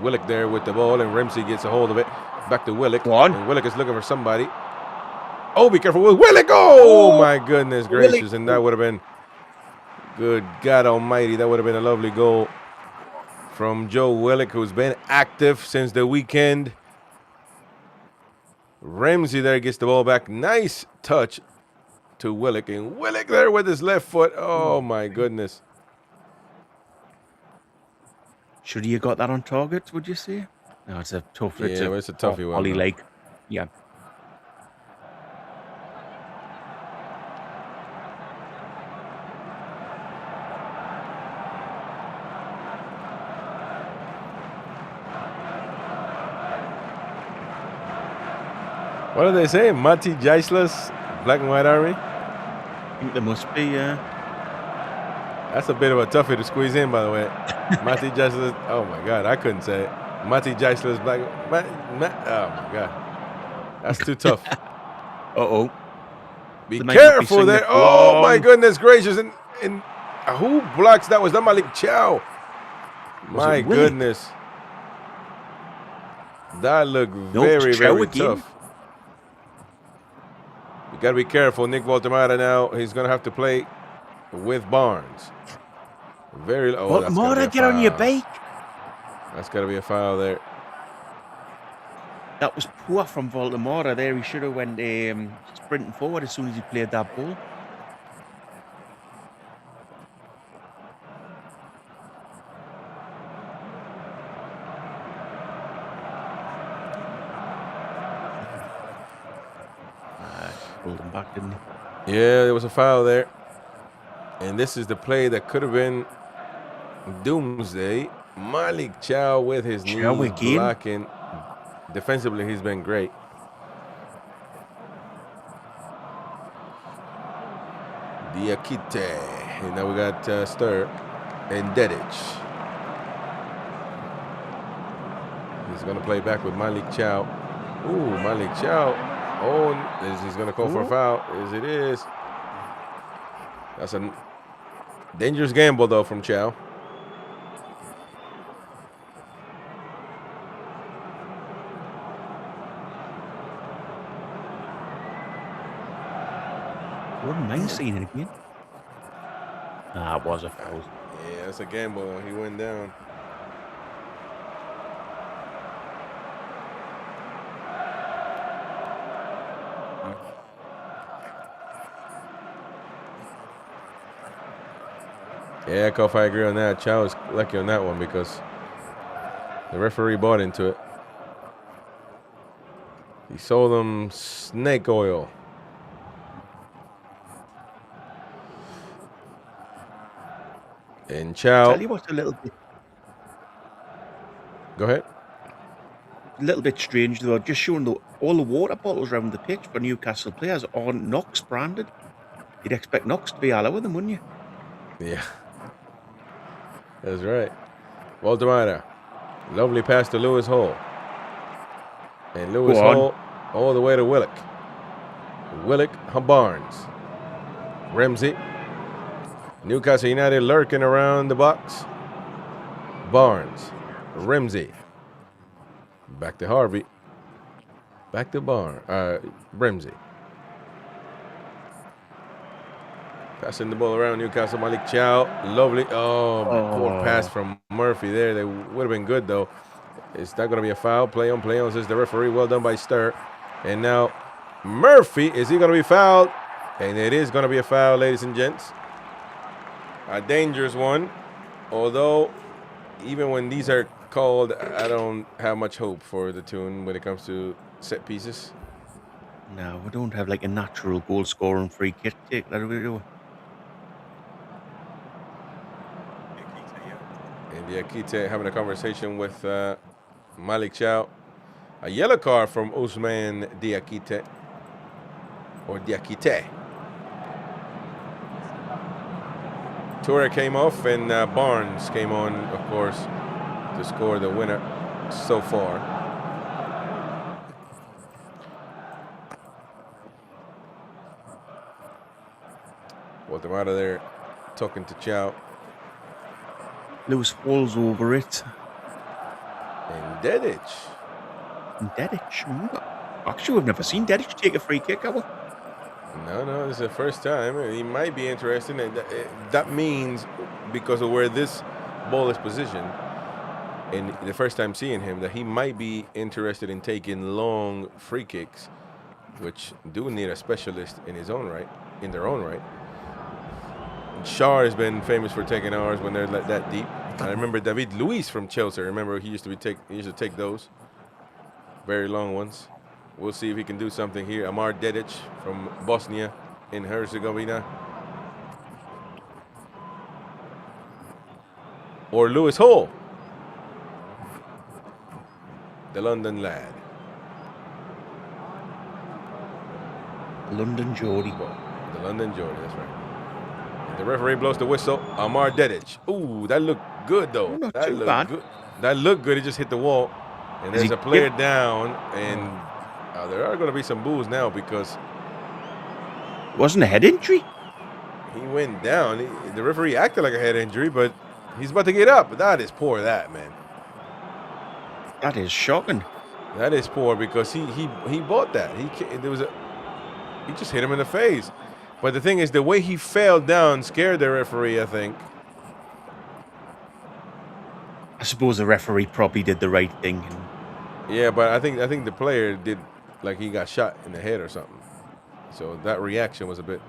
Willock there with the ball, and Ramsey gets a hold of it. Back to Willock. Go on. And Willock is looking for somebody. Oh, be careful with Willock! Oh my goodness gracious! Willock. And that would have been, good God Almighty, that would have been a lovely goal from Joe Willock, who's been active since the weekend. Ramsey there gets the ball back. Nice touch to Willock, and Willock there with his left foot. Oh my goodness. Should he have got that on target, would you say? No, it's a tough. Yeah, it's a toughie one. Ollie leg. Yeah. What do they say? Matthias Jaissle's Black and White Army? I think there must be, That's a bit of a toughie to squeeze in, by the way. Matthias Jaissle. Oh my God, I couldn't say it. Matthias Jaissle's Black. Oh my God, that's too tough. Uh-oh. Be careful there. Oh my goodness gracious! And who blocks that? Was that Malik Chow? My goodness, that looked very tough. You got to be careful. Nick Voltemara now. He's gonna have to play with Barnes. Voltemara, get on your bike. That's got to be a foul there. That was poor from Voltemara there. He should have went sprinting forward as soon as he played that ball. Pulled him back, didn't he? Yeah, there was a foul there. And this is the play that could have been doomsday. Malik Chow with his knee blocking. Defensively, he's been great. Diakite. And now we got Stir and Dedic. He's going to play back with Malik Chow. Ooh, Malik Chow. Oh, he's going to call for a foul. As it is. That's a dangerous gamble, though, from Chow. Wouldn't mind seeing it again. Ah, it was a foul. Yeah, that's a gamble, though. He went down. Yeah, Kof, I agree on that. Chow is lucky on that one because the referee bought into it. He sold them snake oil. And Chow. Tell you what's a little bit. Go ahead. A little bit strange though. Just showing all the water bottles around the pitch for Newcastle players are Knox branded. You'd expect Knox to be all over them, wouldn't you? Yeah. That's right. Voltemara. Lovely pass to Lewis Hall. And Lewis Hall all the way to Willock. Willock, Barnes. Ramsey. Newcastle United lurking around the box. Barnes. Ramsey. Back to Harvey. Back to Ramsey. Passing the ball around Newcastle. Malik Chow. Lovely. Poor pass from Murphy there. They would have been good, though. It's not going to be a foul. Play on, says the referee. Well done by Stir. And now Murphy, is he going to be fouled? And it is going to be a foul, ladies and gents. A dangerous one. Although, even when these are called, I don't have much hope for the Toon when it comes to set pieces. No, we don't have like a natural goal scoring free kick take that we do. And Diakite having a conversation with Malik Chow. A yellow card from Usman Diakite. Or Diakite. Toure came off and Barnes came on, of course, to score the winner so far. Well, them out of there talking to Chow. Lewis falls over it. And Dedic. Actually, we've never seen Dedic take a free kick, have we? No, this is the first time. He might be interested. And that means, because of where this ball is positioned, and the first time seeing him, that he might be interested in taking long free kicks, which do need a specialist in their own right. Shar has been famous for taking ours when they're that deep. I remember David Luiz from Chelsea. Remember, he used to take those very long ones. We'll see if he can do something here. Amar Dedic from Bosnia in Herzegovina. Or Lewis Hall, the London lad. London Geordie. The London Geordie, that's right. And the referee blows the whistle. Amar Dedic. Ooh, that looked good, though. Not that too looked bad. good. That looked good. He just hit the wall. And there's a player down, and there are going to be some boos now because It wasn't a head injury. he went down. The referee acted like a head injury, but he's about to get up. That is poor, that, man. That is shocking. That is poor because he bought that. He just hit him in the face. But the thing is, the way he fell down scared the referee, I think. I suppose the referee probably did the right thing. Yeah, but I think the player did like he got shot in the head or something. So that reaction was a bit.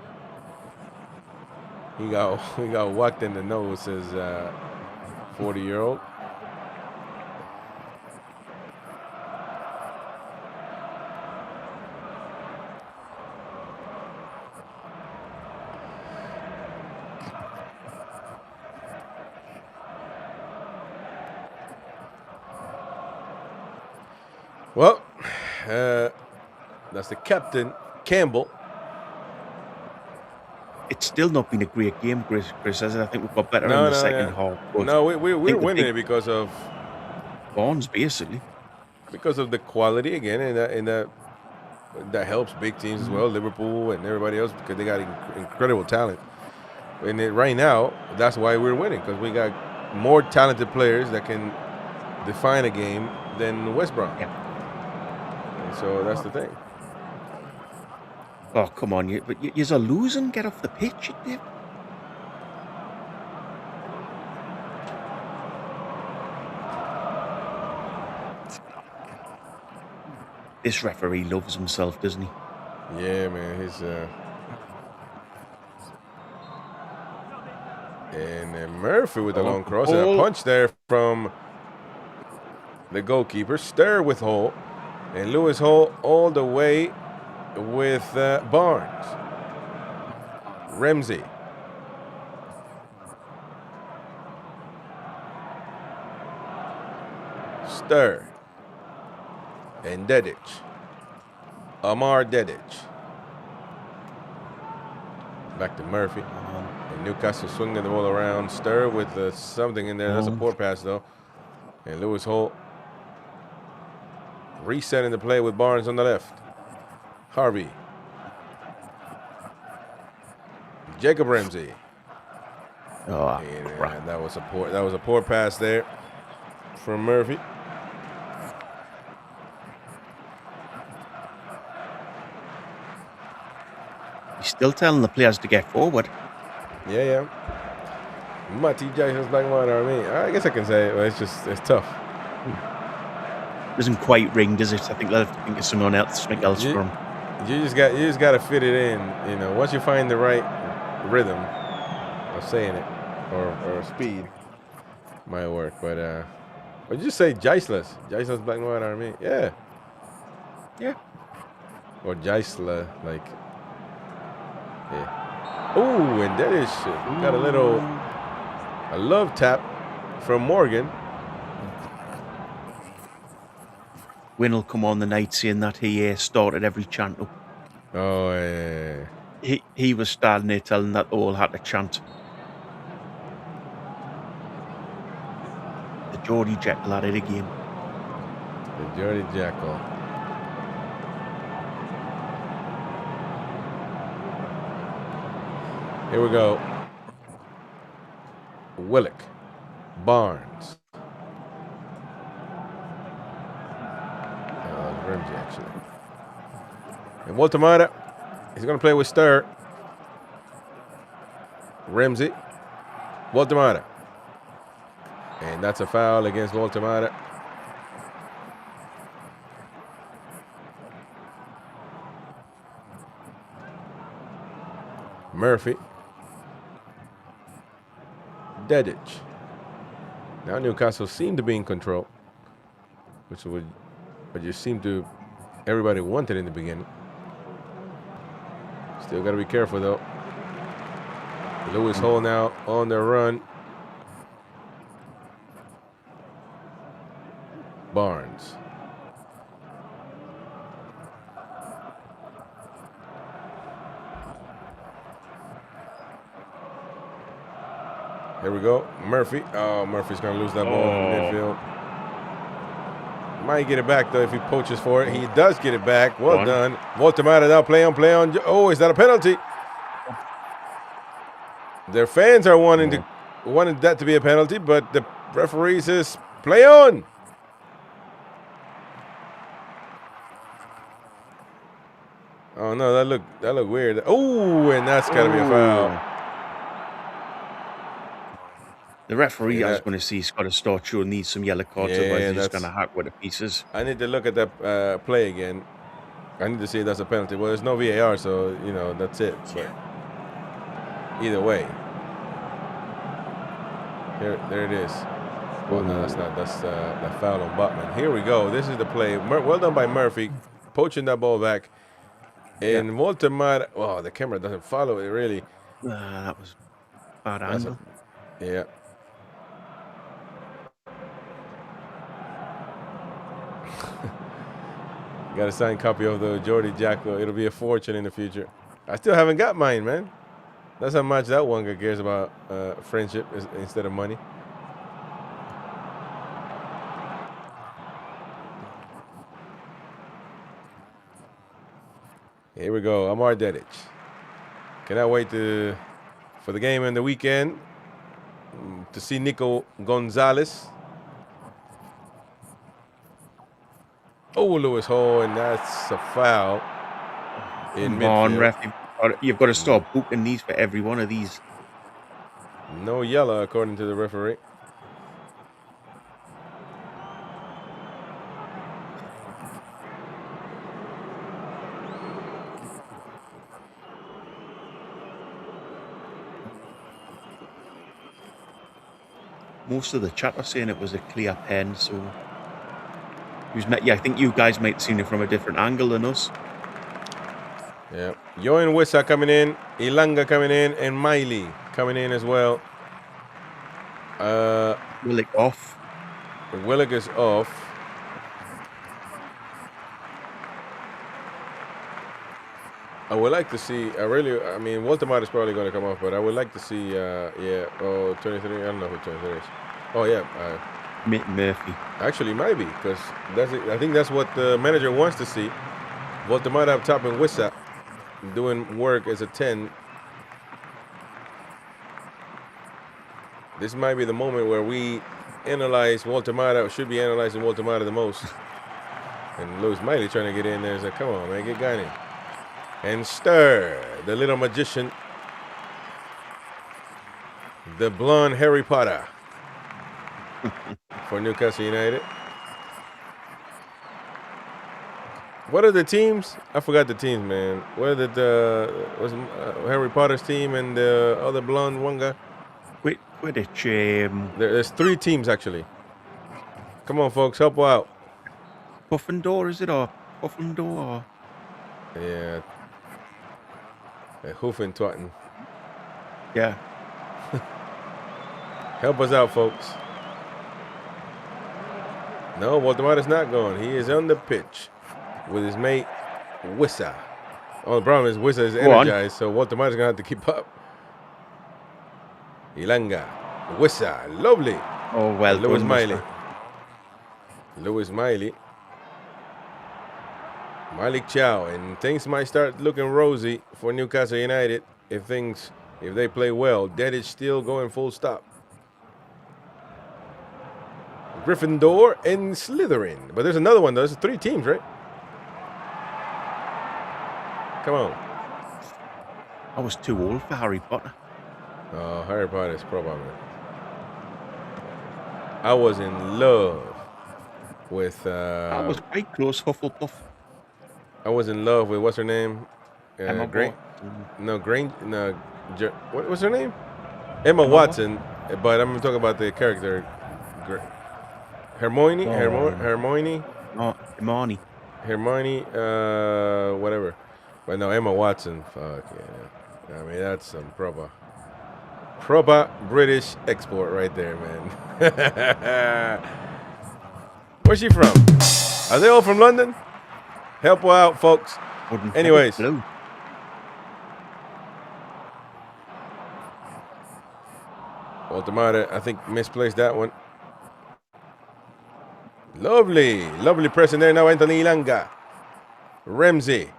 He got whacked in the nose as 40-year-old. Well, that's the captain, Campbell. It's still not been a great game, Chris, has it? I think we've got better in the second half. No, we're winning it because of Barnes, basically. Because of the quality again, and that helps big teams as well, Liverpool and everybody else, because they got incredible talent. And right now, that's why we're winning, because we got more talented players that can define a game than West Brom. Yeah. So that's the thing. Oh, come on. You're losing. Get off the pitch, you dip. This referee loves himself, doesn't he? Yeah, man. He's and Murphy with the long cross. And a punch there from the goalkeeper. Stir with Hall. And Lewis Hall all the way with Barnes. Ramsey. Stir. And Dedic. Amar Dedic. Back to Murphy. And Newcastle swinging the ball around. Stir with something in there. That's a poor pass, though. And Lewis Hall resetting the play with Barnes on the left. Harvey. Jacob Ramsey. Oh, and that was a poor pass there from Murphy. He's still telling the players to get forward. Yeah. Matthias Jaissle Black Army. I guess I can say it, but it's tough. Doesn't quite ring, does it? I think they'll have to think of someone else for him. You just got to fit it in. You know, once you find the right rhythm of saying it or speed, might work. But you just say Jaissle's Black Army. Yeah. or Jaissle, like. Yeah. Oh, and that is got a love tap from Morgan. Win will come on the night saying that he started every chant up. Oh, yeah. He was standing there telling that they all had to chant. The Geordie Jackal at it again. The Geordie Jackal. Here we go. Willock. Barnes. Ramsey, actually. And Waltemada. He's going to play with Stir. Ramsey. Waltemada. And that's a foul against Waltemada. Murphy. Dedic. Now Newcastle seem to be in control, which would, but just seem to everybody wanted in the beginning. Still got to be careful though. Lewis Hall now on the run. Barnes. Here we go. Murphy. Oh, Murphy's going to lose that ball in midfield. Might get it back, though, if he poaches for it. He does get it back. Well done. Waltemada now play on. Oh, is that a penalty? Their fans are wanting that to be a penalty, but the referee says, play on. Oh, no, that looked weird. Oh, and that's got to be a foul. The referee, I was going to see, he's got to start showing these some yellow cards, otherwise he's just going to hack with the pieces. I need to look at that play again. I need to see if that's a penalty. Well, there's no VAR, so, you know, that's it. But either way. There it is. Well, no, that's not. That's the foul on Botman. Here we go. This is the play. Well done by Murphy, poaching that ball back. And Waltemada, oh, the camera doesn't follow it, really. That was bad angle. Yeah. Got a signed copy of the Geordie Jackal. It'll be a fortune in the future. I still haven't got mine, man. That's how much that one guy cares about friendship instead of money. Here we go. Amar Dedic. Cannot wait for the game in the weekend to see Nico Gonzalez. Oh, Lewis Hall, and that's a foul in midfield. Come on, ref. You've got to start booking these for every one of these. No yellow, according to the referee. Most of the chat are saying it was a clear pen, so I think you guys might have seen it from a different angle than us. Yeah. Yoen Wissa coming in, Ilanga coming in, and Miley coming in as well. Willock off. Willock is off. I would like to see, I mean, Waltemada is probably going to come off, but I would like to see, 23, I don't know who 23 is. Oh, yeah. Murphy. Actually, might be, because I think that's what the manager wants to see. Waltemada up top and Wissa doing work as a 10. This might be the moment where we analyze Waltemada, or should be analyzing Waltemada the most. And Lewis Miley trying to get in there. He's like, come on, man, get guy in. And Stir, the little magician. The blonde Harry Potter for Newcastle United. What are the teams? I forgot the teams, man. What are was Harry Potter's team and the other blonde one guy? Quidditch. There's 3 teams, actually. Come on, folks, help out. Puffendor, is it? Or Puffendor? Yeah. Hoofing twatting. Yeah. Help us out, folks. No, Waldemar not going. He is on the pitch with his mate, Wissa. Oh, the problem is Wissa is energized, so Waldemar is going to have to keep up. Ilanga. Wissa. Lovely. Oh, well Lewis done, Miley. Mister. Lewis Miley. Malik Chow. And things might start looking rosy for Newcastle United if they play well. Dedic still going full stop. Gryffindor and Slytherin. But there's another one, though. There's 3 teams, right? Come on. I was too old for Harry Potter. Oh, Harry Potter is proper, man. I was in love with... I was quite close, Hufflepuff. I was in love with, what's her name? Emma Granger. What's her name? Emma Emma Watson. But I'm talking about the character. Hermione? Hermione? No, Imani. Hermione, whatever. But no, Emma Watson. Fuck yeah. I mean, that's some proper British export right there, man. Where's she from? Are they all from London? Help her out, folks. Anyways. Waldemar, I think, misplaced that one. Lovely pressing there now. Anthony Ilanga. Ramsey.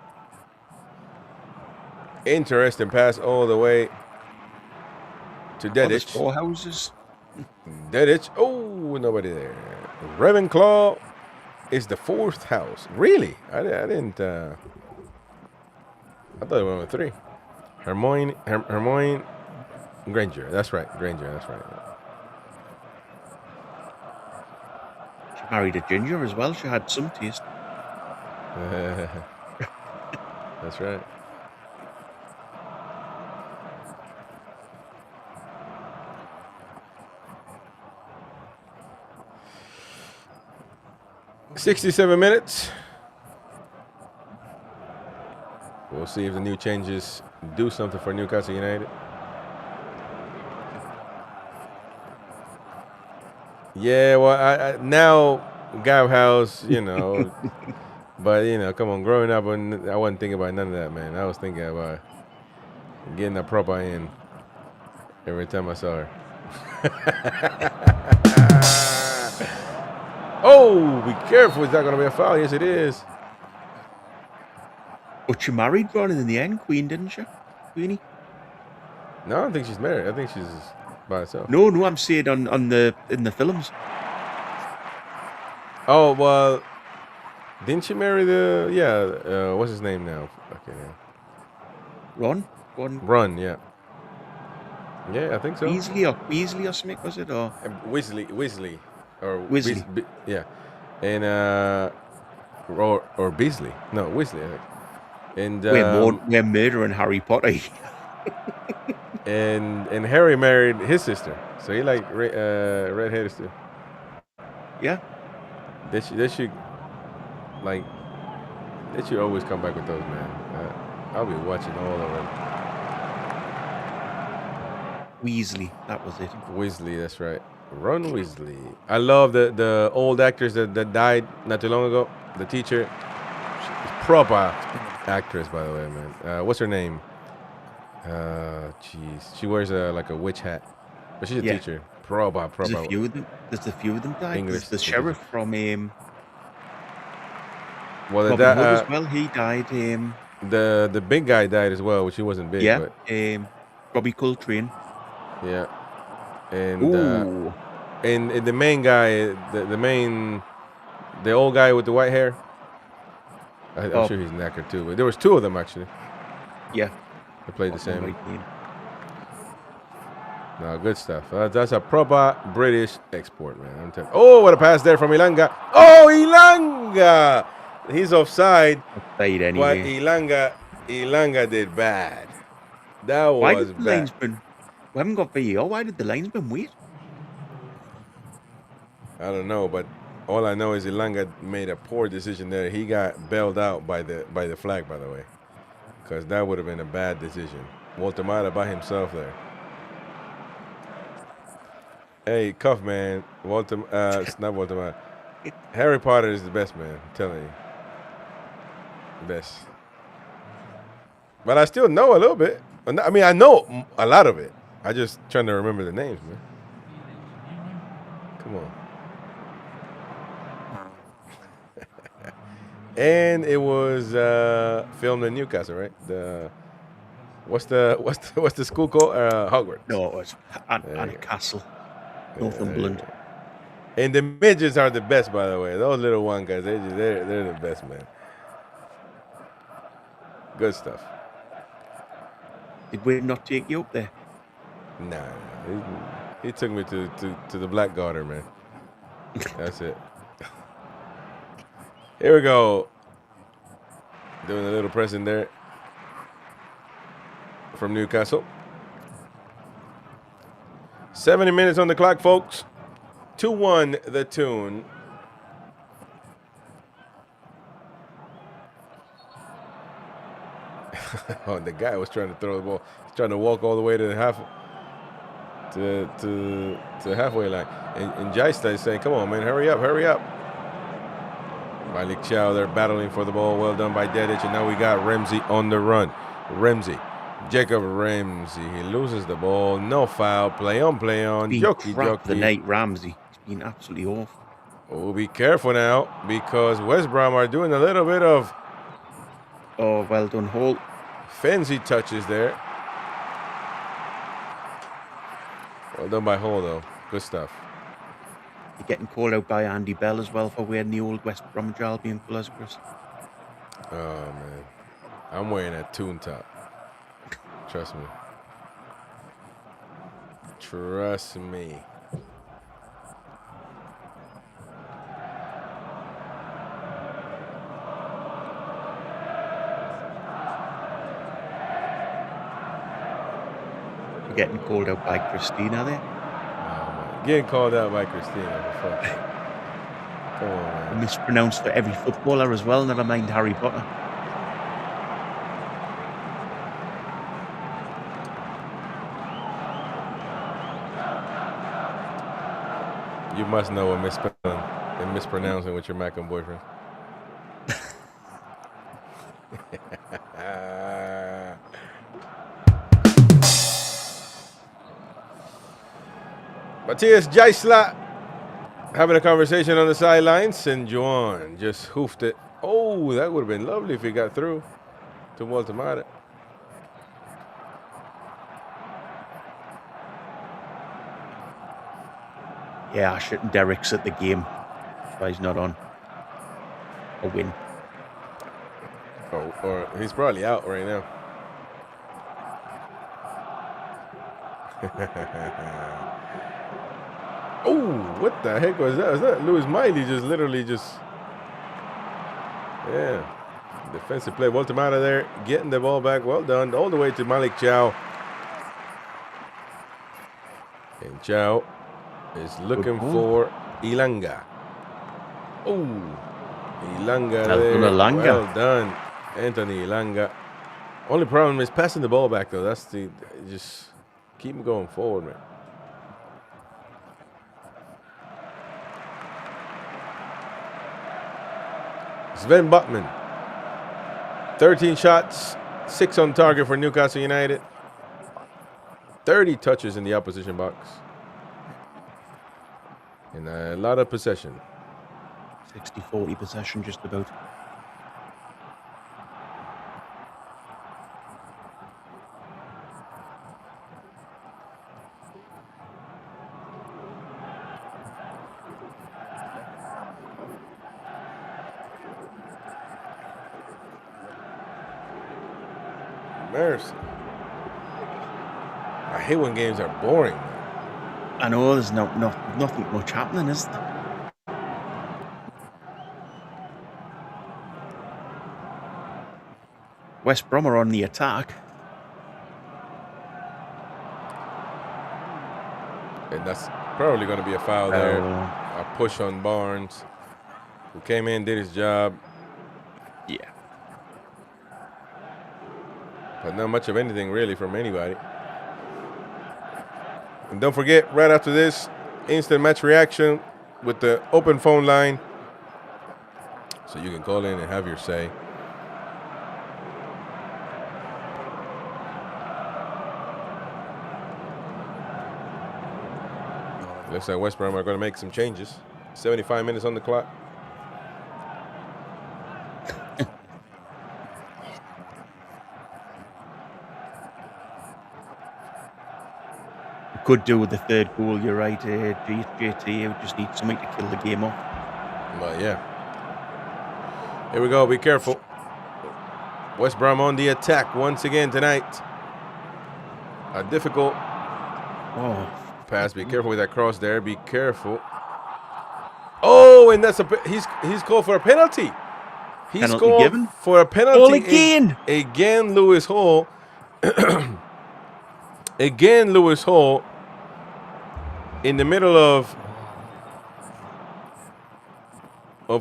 Interesting pass all the way to Dedic. 4 houses. Dedic. Oh, nobody there. Ravenclaw is the 4th house. Really? I didn't. I thought it went with 3. Hermione. Granger. That's right. Granger. That's right. She married a ginger as well. She had some taste. That's right. $67 minutes. We'll see if the new changes do something for Newcastle United. Yeah, well, I now Gav House, you know, but you know, come on, growing up, I wasn't thinking about none of that, man. I was thinking about getting a proper in every time I saw her. Oh, be careful! Is that going to be a foul? Yes, it is. But she married Ron in the end, Queen, didn't she? Queenie? No, I don't think she's married. I think she's by herself. No, I'm saying in the films. Oh, well, didn't she marry what's his name now? Okay, yeah. Ron, yeah. Yeah, I think so. Weasley or something, was it? Or Weasley. Or Weasley. Yeah. And, or Beasley. No, Weasley, I think. And, we're murdering Harry Potter. and Harry married his sister. So he like redheaded too. Yeah. They should always come back with those, man. I'll be watching all of them. Weasley, that was it. Weasley, that's right. Ron Weasley. I love the old actors that died not too long ago. The teacher, proper actress, by the way, man. What's her name? Jeez, she wears like a witch hat, but she's a teacher. Proper. There's a few of them died. English. The sheriff from well, Robin that Hood as well. He died. The big guy died as well, which he wasn't big. Yeah. But, Robbie Coltrane. Yeah. And the main guy, the old guy with the white hair. I'm sure he's knackered too. But there was 2 of them actually. Yeah. They played the same. No, good stuff. That's a proper British export, man. I'm telling you. Oh, what a pass there from Ilanga. Oh, Ilanga! He's offside. Offside anyway. But Ilanga did bad. That was bad. Linesman? We haven't got VAR. Why did the linesman wait? I don't know, but All I know is Ilanga made a poor decision there. He got bailed out by the flag, by the way, because that would have been a bad decision. Walter Mata by himself there. Hey, Cuff, man. It's not Walter Mata. Harry Potter is the best, man. I'm telling you. Best. But I still know a little bit. I mean, I know a lot of it. I just trying to remember the names, man. Come on. And it was filmed in Newcastle, right? What's the school called? Hogwarts. No, it was at Castle, Northumberland. And the midgets are the best, by the way. Those little one guys, they're the best, man. Good stuff. Did we not take you up there? Nah, he took me to the Black Garter, man. That's it. Here we go. Doing a little pressing there from Newcastle. 70 minutes on the clock, folks. 2-1 the Toon. Oh, the guy was trying to throw the ball. He's trying to walk all the way to the halfway line. And Jaissle is saying, come on, man, hurry up, hurry up. Malik Chow, they're battling for the ball. Well done by Dedic. And now we got Ramsey on the run. Jacob Ramsey. He loses the ball. No foul. Play on. Jockey. The Nate Ramsey. It's been absolutely awful. Oh, be careful now, because West Brom are doing a little bit of... Oh, well done, Holt. Fancy touches there. Well done by Hall, though. Good stuff. You're getting called out by Andy Bell as well for wearing the old West Bromwich Albion colours, Chris. Oh, man. I'm wearing that Toon top. Trust me. Trust me. Getting called out by Christina there. Getting called out by Christina. Come on, man. Mispronounced for every footballer as well, never mind Harry Potter. You must know a misspelling and mispronouncing with your Macam boyfriend. Matthias Jaissle having a conversation on the sidelines, and Juan just hoofed it. Oh, that would have been lovely if he got through to Walter Mata. Yeah, shouldn't Derek's at the game. Why he's not on. A win. Oh, or he's probably out right now. Oh, what the heck was that? Was that Lewis Miley just literally just... Yeah. Defensive play. Walter Mata there getting the ball back. Well done. All the way to Malik Chow. And Chow is looking for Ilanga. Oh, Ilanga there. Well done, Anthony Ilanga. Only problem is passing the ball back, though. That's the... Just keep him going forward, man. Sven Botman, 13 shots, 6 on target for Newcastle United. 30 touches in the opposition box. And a lot of possession. 60-40 possession, just about. Mercy. I hate when games are boring. I know there's nothing much happening, is there? West Brom are on the attack. And that's probably going to be a foul there. A push on Barnes. He came in, did his job, Yeah. but not much of anything really from anybody. And don't forget, right after this, instant match reaction with the open phone line. So you can call in and have your say. Looks like West Brom are going to make some changes. 75 minutes on the clock. Could do with the third goal, you're right, JT. We just need something to kill the game off. But yeah. Here we go. Be careful. West Brom on the attack once again tonight. A difficult pass. Be careful with that cross there. Be careful. Oh, and that's he's called for a penalty. He's Penalty called given? for a penalty. Goal again. Again, Lewis Hall. Again, Lewis Hall. In the middle of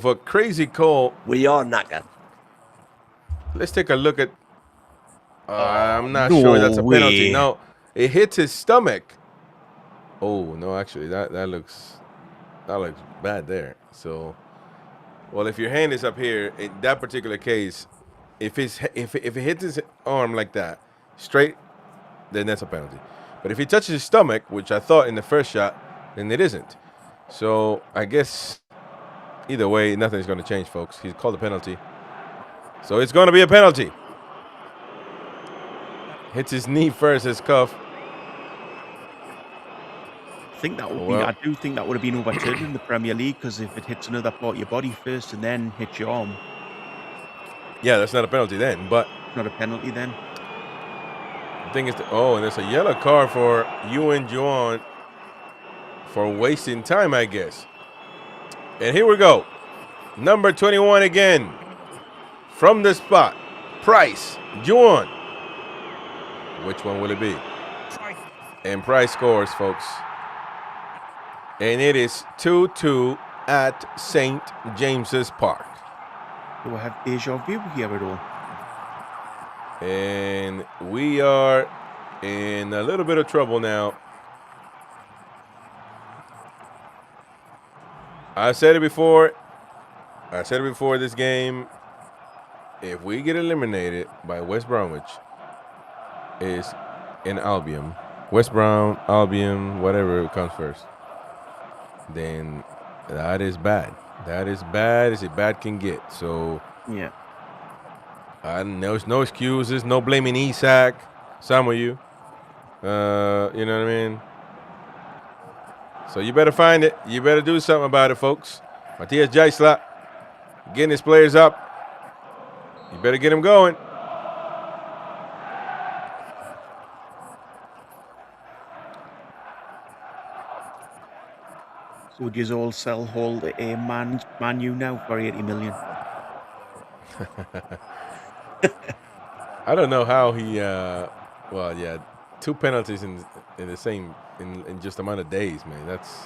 a crazy call. We are knackered. Let's take a look at. I'm not sure that's a penalty. way. No, it hits his stomach. Oh no, actually, that looks bad there. So, well, if your hand is up here in that particular case, if it hits his arm like that straight, then that's a penalty. But if he touches his stomach, which I thought in the first shot, then it isn't. So I guess either way, nothing's going to change, folks. He's called a penalty. So it's going to be a penalty. Hits his knee first, his cuff. I do think that would have been overturned in the Premier League, because if it hits another part of your body first and then hits your arm. Yeah, that's not a penalty then, but Not a penalty then. the thing is, and there's a yellow card for Ewan Juan for wasting time, I guess. And here we go. Number 21 again. From the spot. Price. Juan. Which one will it be? And Price scores, folks. And it is 2-2 at St. James's Park. Do I have deja vu here at all? And we are in a little bit of trouble now. I said it before this game. If we get eliminated by West Bromwich, is in Albion, West Brom, Albion, whatever comes first, then that is bad. That is bad as it bad can get. So Yeah. there's no excuses, no blaming Isak. Some of you, you know what I mean. So you better find it. You better do something about it, folks. Matthias Jaissle getting his players up. You better get him going. So does all sell hold a Man U now for 80 million? I don't know how he. Two penalties in just amount of days, man. That's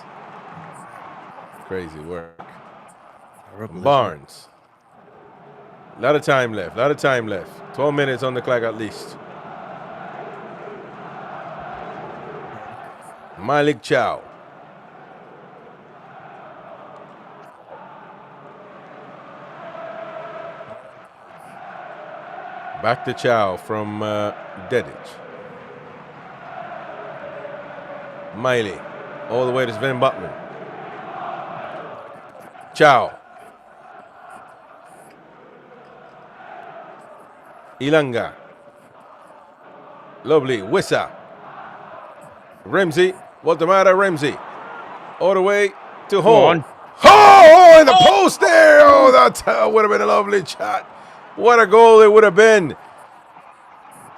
crazy work. Barnes. A lot of time left. 12 minutes on the clock at least. Malik Chow. Back to Chow from Dedic. Miley. All the way to Sven Botman. Chow. Ilanga. Lovely. Wissa. Ramsey. What's the matter, Ramsey? All the way to Hall. Oh, in the post there. Oh, that would have been a lovely shot. What a goal it would have been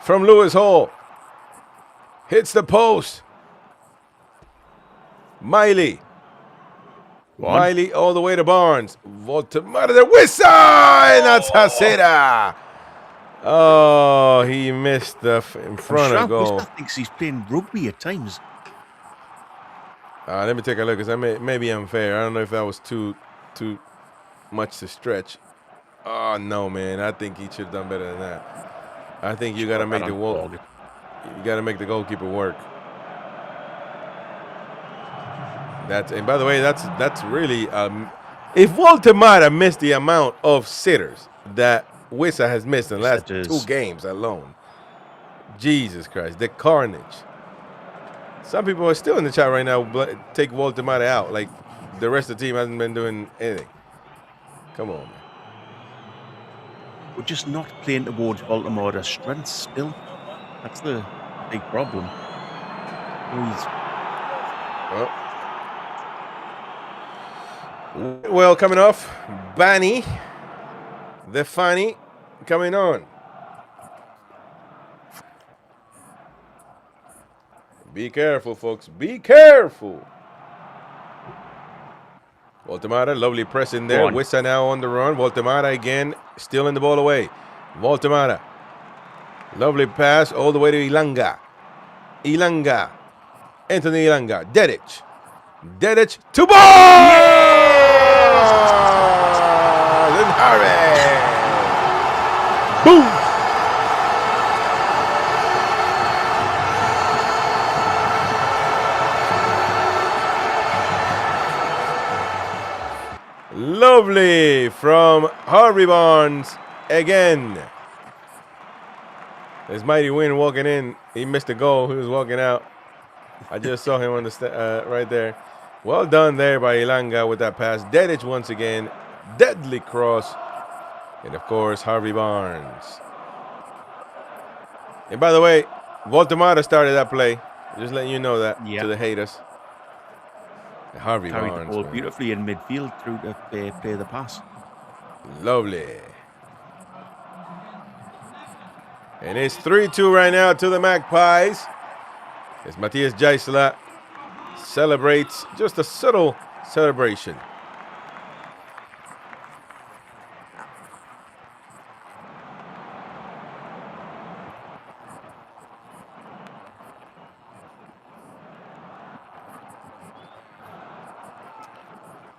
from Lewis Hall. Hits the post. Miley. Miley all the way to Barnes. Voltamata de Wissa, and that's Hacera. Oh, he missed the in front of goal. Wissa thinks he's playing rugby at times. Let me take a look, because that may be unfair. I don't know if that was too much to stretch. Oh, no, man. I think he should have done better than that. I think you got to make the goalkeeper work. And by the way, that's really if Walter Mata missed the amount of sitters that Wissa has missed in the last 2 games alone, Jesus Christ, the carnage. Some people are still in the chat right now. Take Walter Mata out, like the rest of the team hasn't been doing anything. Come on, man. We're just not playing towards Baltimore's strengths still. That's the big problem. Well, coming off, Bani, the Fanny, coming on. Be careful, folks. Be careful. Voltemata, lovely press in there. Wissa now on the run. Voltemata again, stealing the ball away. Voltemata. Lovely pass all the way to Ilanga. Ilanga. Anthony Ilanga. Dedic. Dedic to ball! Yes! And hurry! Boom! Lovely from Harvey Barnes again. There's Mighty Win walking in. He missed a goal. He was walking out. I just saw him on the right there. Well done there by Ilanga with that pass. Dedic once again. Deadly cross. And, of course, Harvey Barnes. And, by the way, Voltemata started that play. Just letting you know that to the haters. Harvey carried Barnes, the ball man. beautifully in midfield through to play the pass. Lovely. And it's 3-2 right now to the Magpies. As Matthias Jaissle celebrates, just a subtle celebration.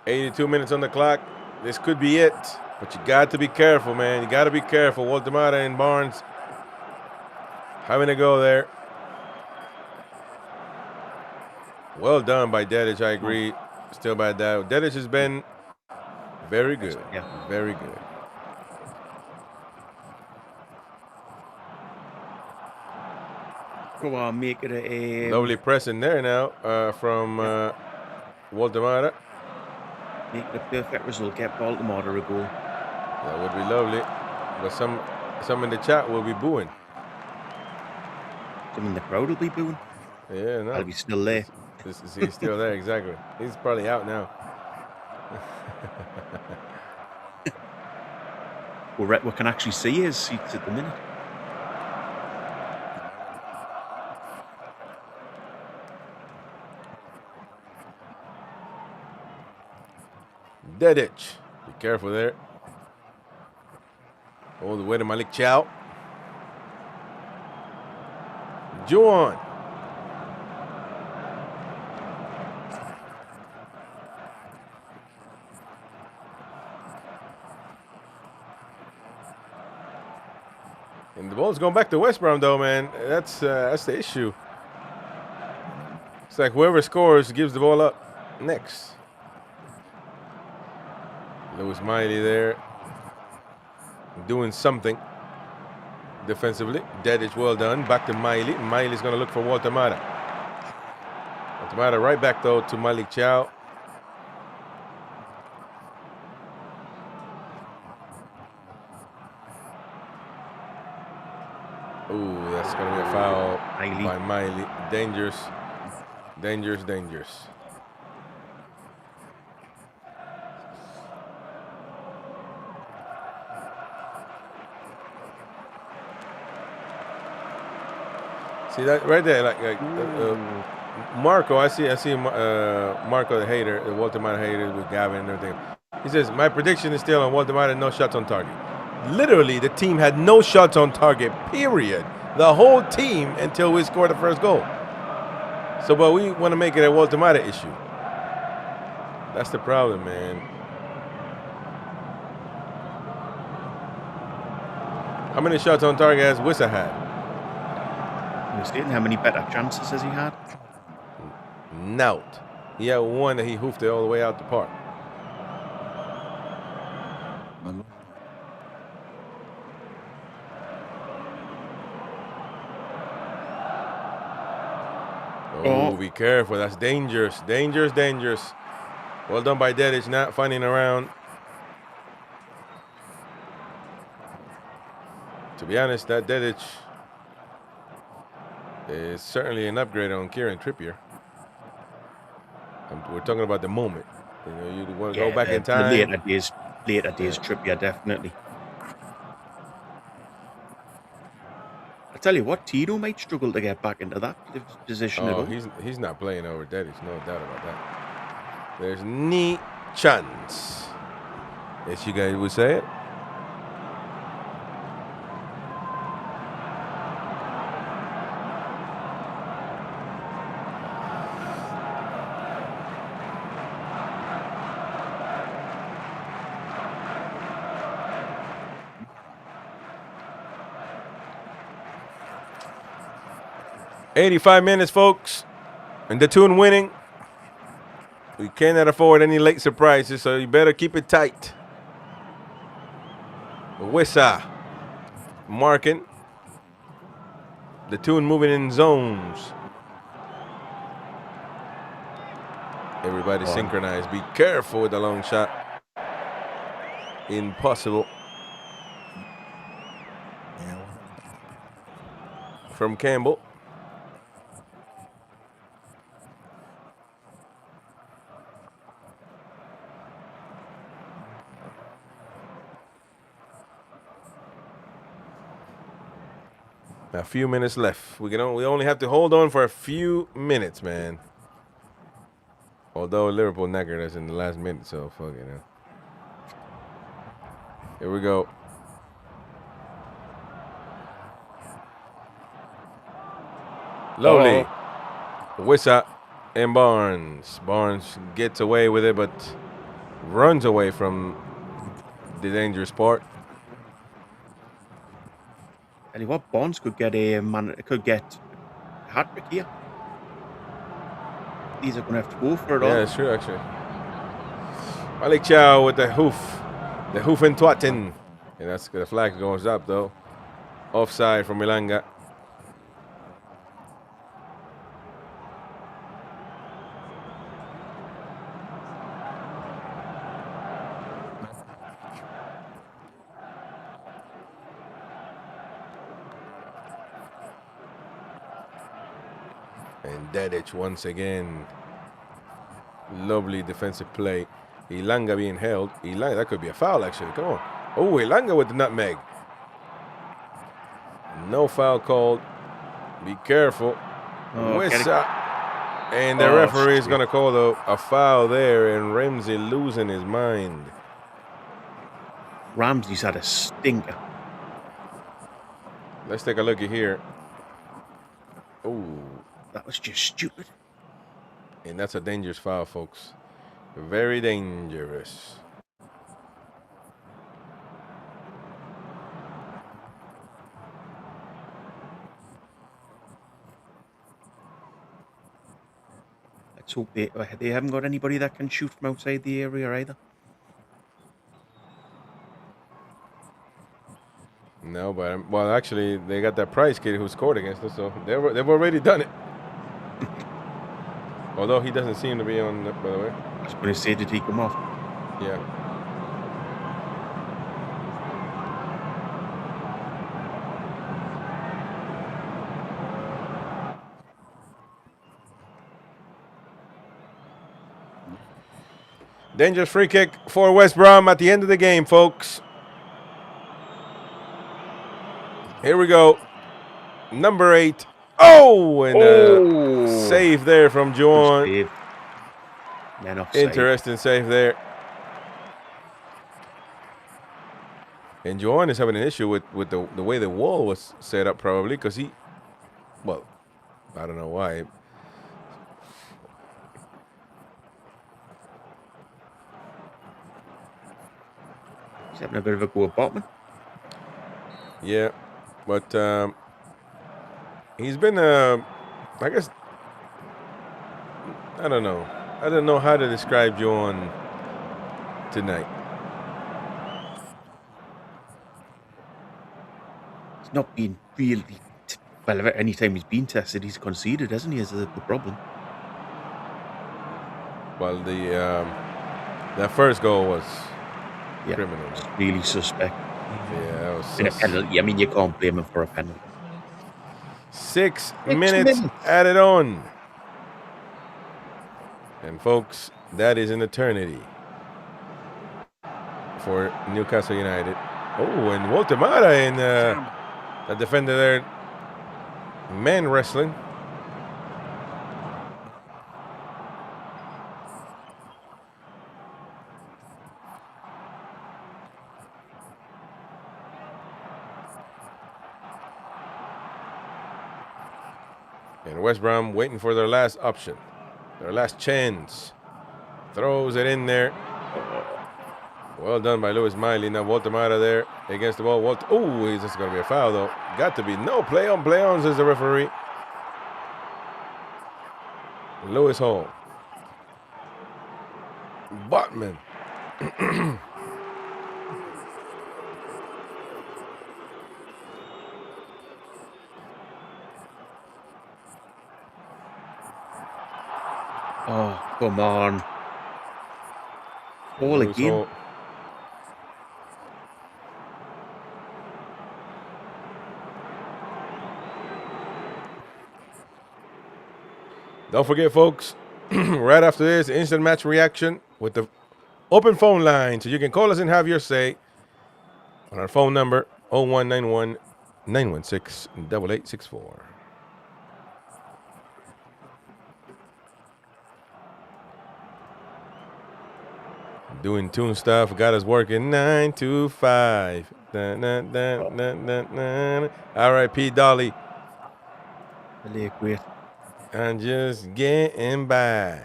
$82 minutes on the clock. This could be it, but you got to be careful, man. You got to be careful. Voltemata and Barnes having to go there. Well done by Dedic, I agree. Still by that. Dedic has been very good. Yeah. Very good. Go on, make it a... Lovely press in there now from Voltemata. Make it a perfect result. Get Baltimore a goal. That would be lovely. But some in the chat will be booing. Some in the crowd will be booing. Yeah, no. I'll be still there. He's still there, exactly. He's probably out now. We can actually see his seats at the minute. Dedic. Be careful there. All the way to Malik Chow. Juan. And the ball's going back to West Brom, though, man. That's the issue. It's like whoever scores gives the ball up next. Lewis Miley there doing something defensively. Dedic, well done. Back to Miley. Miley's going to look for Voltemata. Voltemata right back, though, to Malik Chow. Ooh, that's going to be a foul by Miley. Dangerous. Dangerous, dangerous. See that right there, like Marco. I see Marco the hater, the Voltemata hater with Gavin and everything. He says my prediction is still on Voltemata, no shots on target. Literally, the team had no shots on target. Period. The whole team until we scored the first goal. So, but we want to make it a Voltemata issue. That's the problem, man. How many shots on target has Wissa had? How many better chances has he had? Nout. He had one that he hoofed it all the way out the park. Oh, be careful. That's dangerous. Dangerous, dangerous. Well done by Dedic, not finding around. To be honest, that Dedic is certainly an upgrade on Kieran Trippier. We're talking about the moment. You know, you want to go back in time. Later days Trippier, definitely. I tell you what, Tino might struggle to get back into that position at all. He's not playing over Dedic, no doubt about that. There's ni chance, as you guys would say it. "85 minutes, folks, and the Toon winning. We cannot afford any late surprises, so you better keep it tight." Wissa marking. The Toon moving in zones. Everybody synchronized. Be careful with the long shot. Impossible. From Campbell. A few minutes left. We only have to hold on for a few minutes, man. Although Liverpool knackered us in the last minute, so fuck it. Here we go. Lowly. Wissa and Barnes. Barnes gets away with it, but runs away from the dangerous part. Tell you what, Barnes could get a hat-trick here. These are going to have to go for it all. Yeah, it's true, actually. Malik Chow with the hoof. The hoof and twatting. And that's the flag goes up, though. Offside from Ilanga. And Dedic once again. Lovely defensive play. Ilanga being held. Ilanga, that could be a foul, actually. Come on. Oh, Ilanga with the nutmeg. No foul called. Be careful. And the referee is going to call a foul there, and Ramsey losing his mind. Ramsey's had a stinker. Let's take a look at here. Oh, that was just stupid. And that's a dangerous foul, folks. Very dangerous. Let's hope they haven't got anybody that can shoot from outside the area either. No, but well, actually, they got that Price kid who scored against us, so they've already done it. Although he doesn't seem to be on, by the way. I was going to say, did he come off? Yeah. Dangerous free kick for West Brom at the end of the game, folks. Here we go. Number 8. Oh, and a save there from Juan. Interesting save there. And Juan is having an issue with the way the wall was set up, probably, because well, I don't know why. He's having a bit of a go at Botman. Yeah, but he's been, I guess, I don't know. I don't know how to describe John tonight. He's not been really. Well, any time he's been tested, he's conceded, hasn't he? Is the problem? Well, that first goal was criminal. It's really suspect. Yeah, that was And a penalty. I mean, you can't blame him for a penalty. 6 minutes added on. And folks, that is an eternity for Newcastle United. Oh, and Walter Mata in the defender there. Man wrestling. And West Brom waiting for their last option. Their last chance. Throws it in there. Well done by Lewis Miley. Now Walter Mata there against the ball. Oh, this is going to be a foul, though. Got to be. No play on, says the referee. Lewis Hall. Botman. Oh, come on. All Lewis again. Hall. Don't forget, folks, right after this, instant match reaction with the open phone line. So you can call us and have your say on our phone number, 0191 916 8864. Doing tune stuff, got us working 9 to 5. R.I.P. Dolly. Great. And just getting by.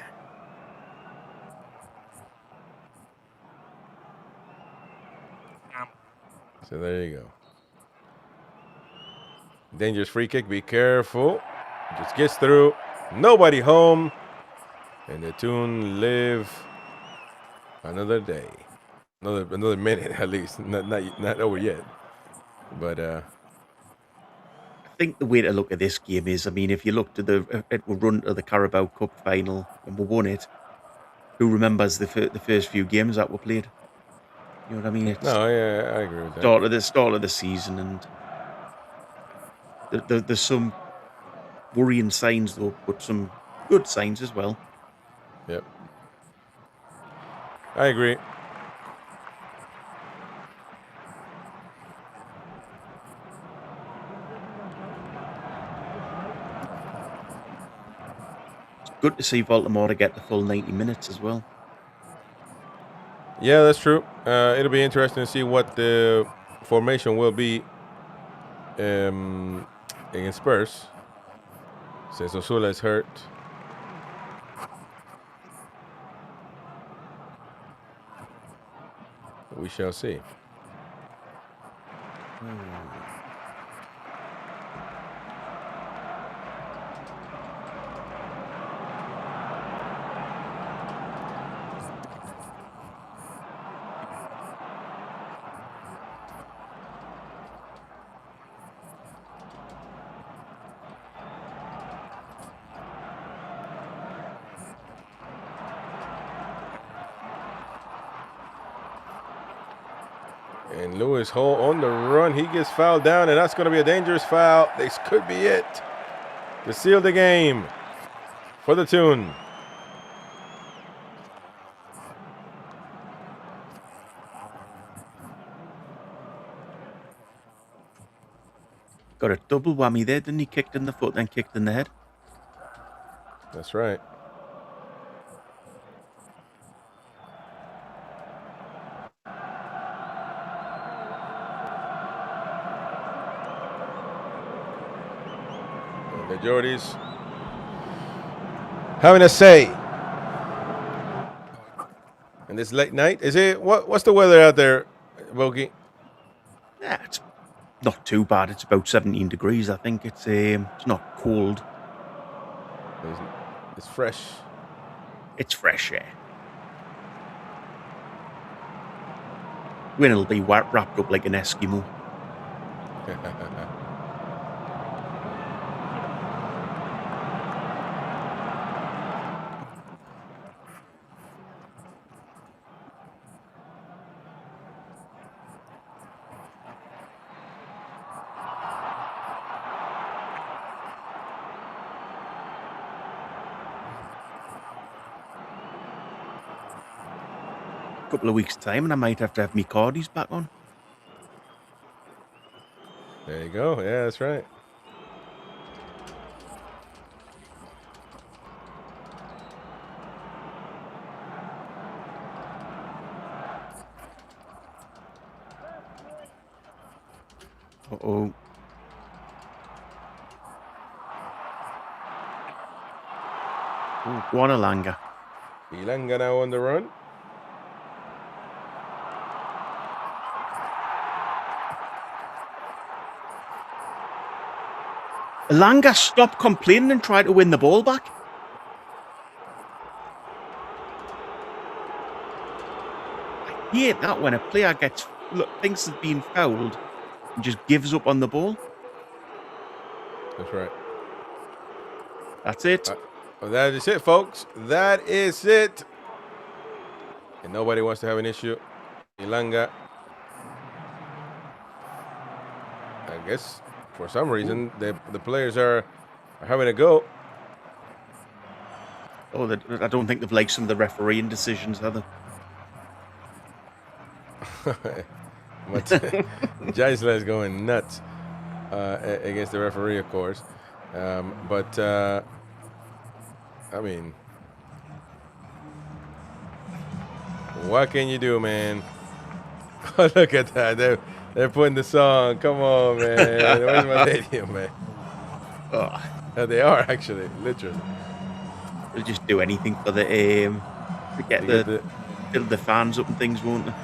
So there you go. Dangerous free kick. Be careful. Just gets through. Nobody home. And the Toon live another day. Another minute at least. Not over yet. But I think the way to look at this game is, I mean, if you looked at the run to the Carabao Cup final and we won it, who remembers the first few games that were played? You know what I mean? It's no, yeah, I agree with that. Start of the season, and there's some worrying signs though, but some good signs as well. Yep, I agree. Good to see Baltimore get the full 90 minutes as well. Yeah, that's true. It'll be interesting to see what the formation will be against Spurs, since Osula is hurt. We shall see. And Lewis Hall on the run. He gets fouled down, and that's going to be a dangerous foul. This could be it to seal the game for the Toon. Got a double whammy there, didn't he? Kicked in the foot, then kicked in the head. That's right. The Geordies having a say. And this late night, is it? What's the weather out there, Boki? Yeah, it's not too bad. It's about 17 degrees. I think it's not cold. It's fresh. It's fresh air. When it'll be wrapped up like an Eskimo. Couple of weeks' time, and I might have to have me cardies back on. There you go. Yeah, that's right. Uh-oh. Oh, go on, Elanga. Elanga now on the run. Elanga, stop complaining and try to win the ball back. I hate that when a player thinks he's being fouled and just gives up on the ball. That's right. That's it. Well, that is it, folks. That is it. And nobody wants to have an issue. Elanga, I guess for some reason the players are having a go. Oh, I don't think they've liked some of the refereeing decisions, have they? But Jaissle is going nuts against the referee, of course. But I mean, what can you do, man? Oh, look at that. They're putting the song. Come on, man. Where's my stadium, man? Oh. They are, actually, literally. They'll just do anything for the to get the fans up and things, won't they?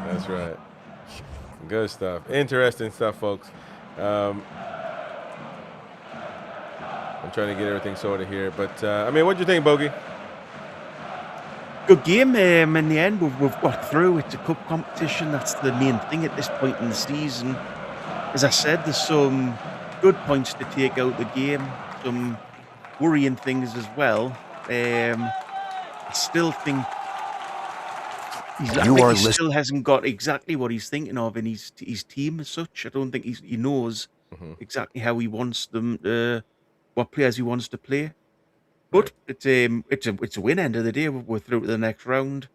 That's right. Good stuff. Interesting stuff, folks. I'm trying to get everything sorted here. But, I mean, what do you think, Bogey? Good game. In the end, we've got through. It's a cup competition. That's the main thing at this point in the season. As I said, there's some good points to take out the game. Some worrying things as well. I still think he still hasn't got exactly what he's thinking of in his team as such. I don't think he knows exactly how he wants them, what players he wants to play. But it's a win. End of the day, we're through to the next round.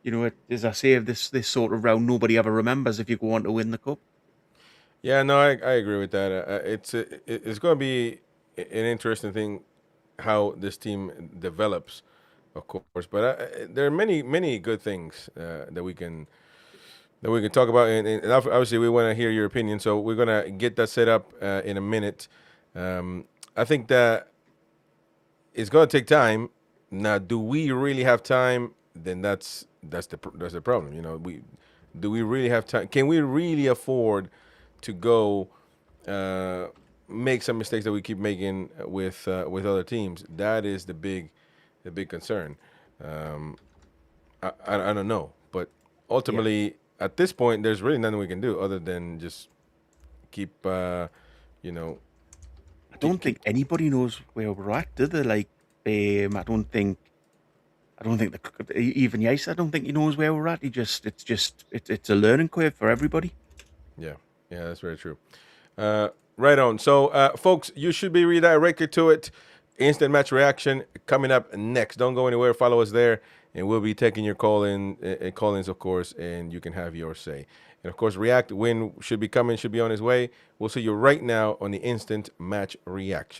You know, as I say, this sort of round nobody ever remembers if you go on to win the cup. Yeah, no, I agree with that. It's going to be an interesting thing how this team develops, of course. But there are many good things that we can talk about, and obviously we want to hear your opinion. So we're gonna get that set up in a minute. I think that it's gonna take time. Now, do we really have time? Then that's the problem. You know, do we really have time? Can we really afford to go make some mistakes that we keep making with other teams? That is the big concern. I don't know, but ultimately at this point, there's really nothing we can do other than just keep I don't think anybody knows where we're at, do they? Like, I don't think even Jaissle, I don't think he knows where we're at. It's a learning curve for everybody. Yeah, that's very true. Right on. So, folks, you should be redirected to it. Instant match reaction coming up next. Don't go anywhere. Follow us there, and we'll be taking your call-ins, of course, and you can have your say. And, of course, React Win should be on his way. We'll see you right now on the Instant Match Reaction.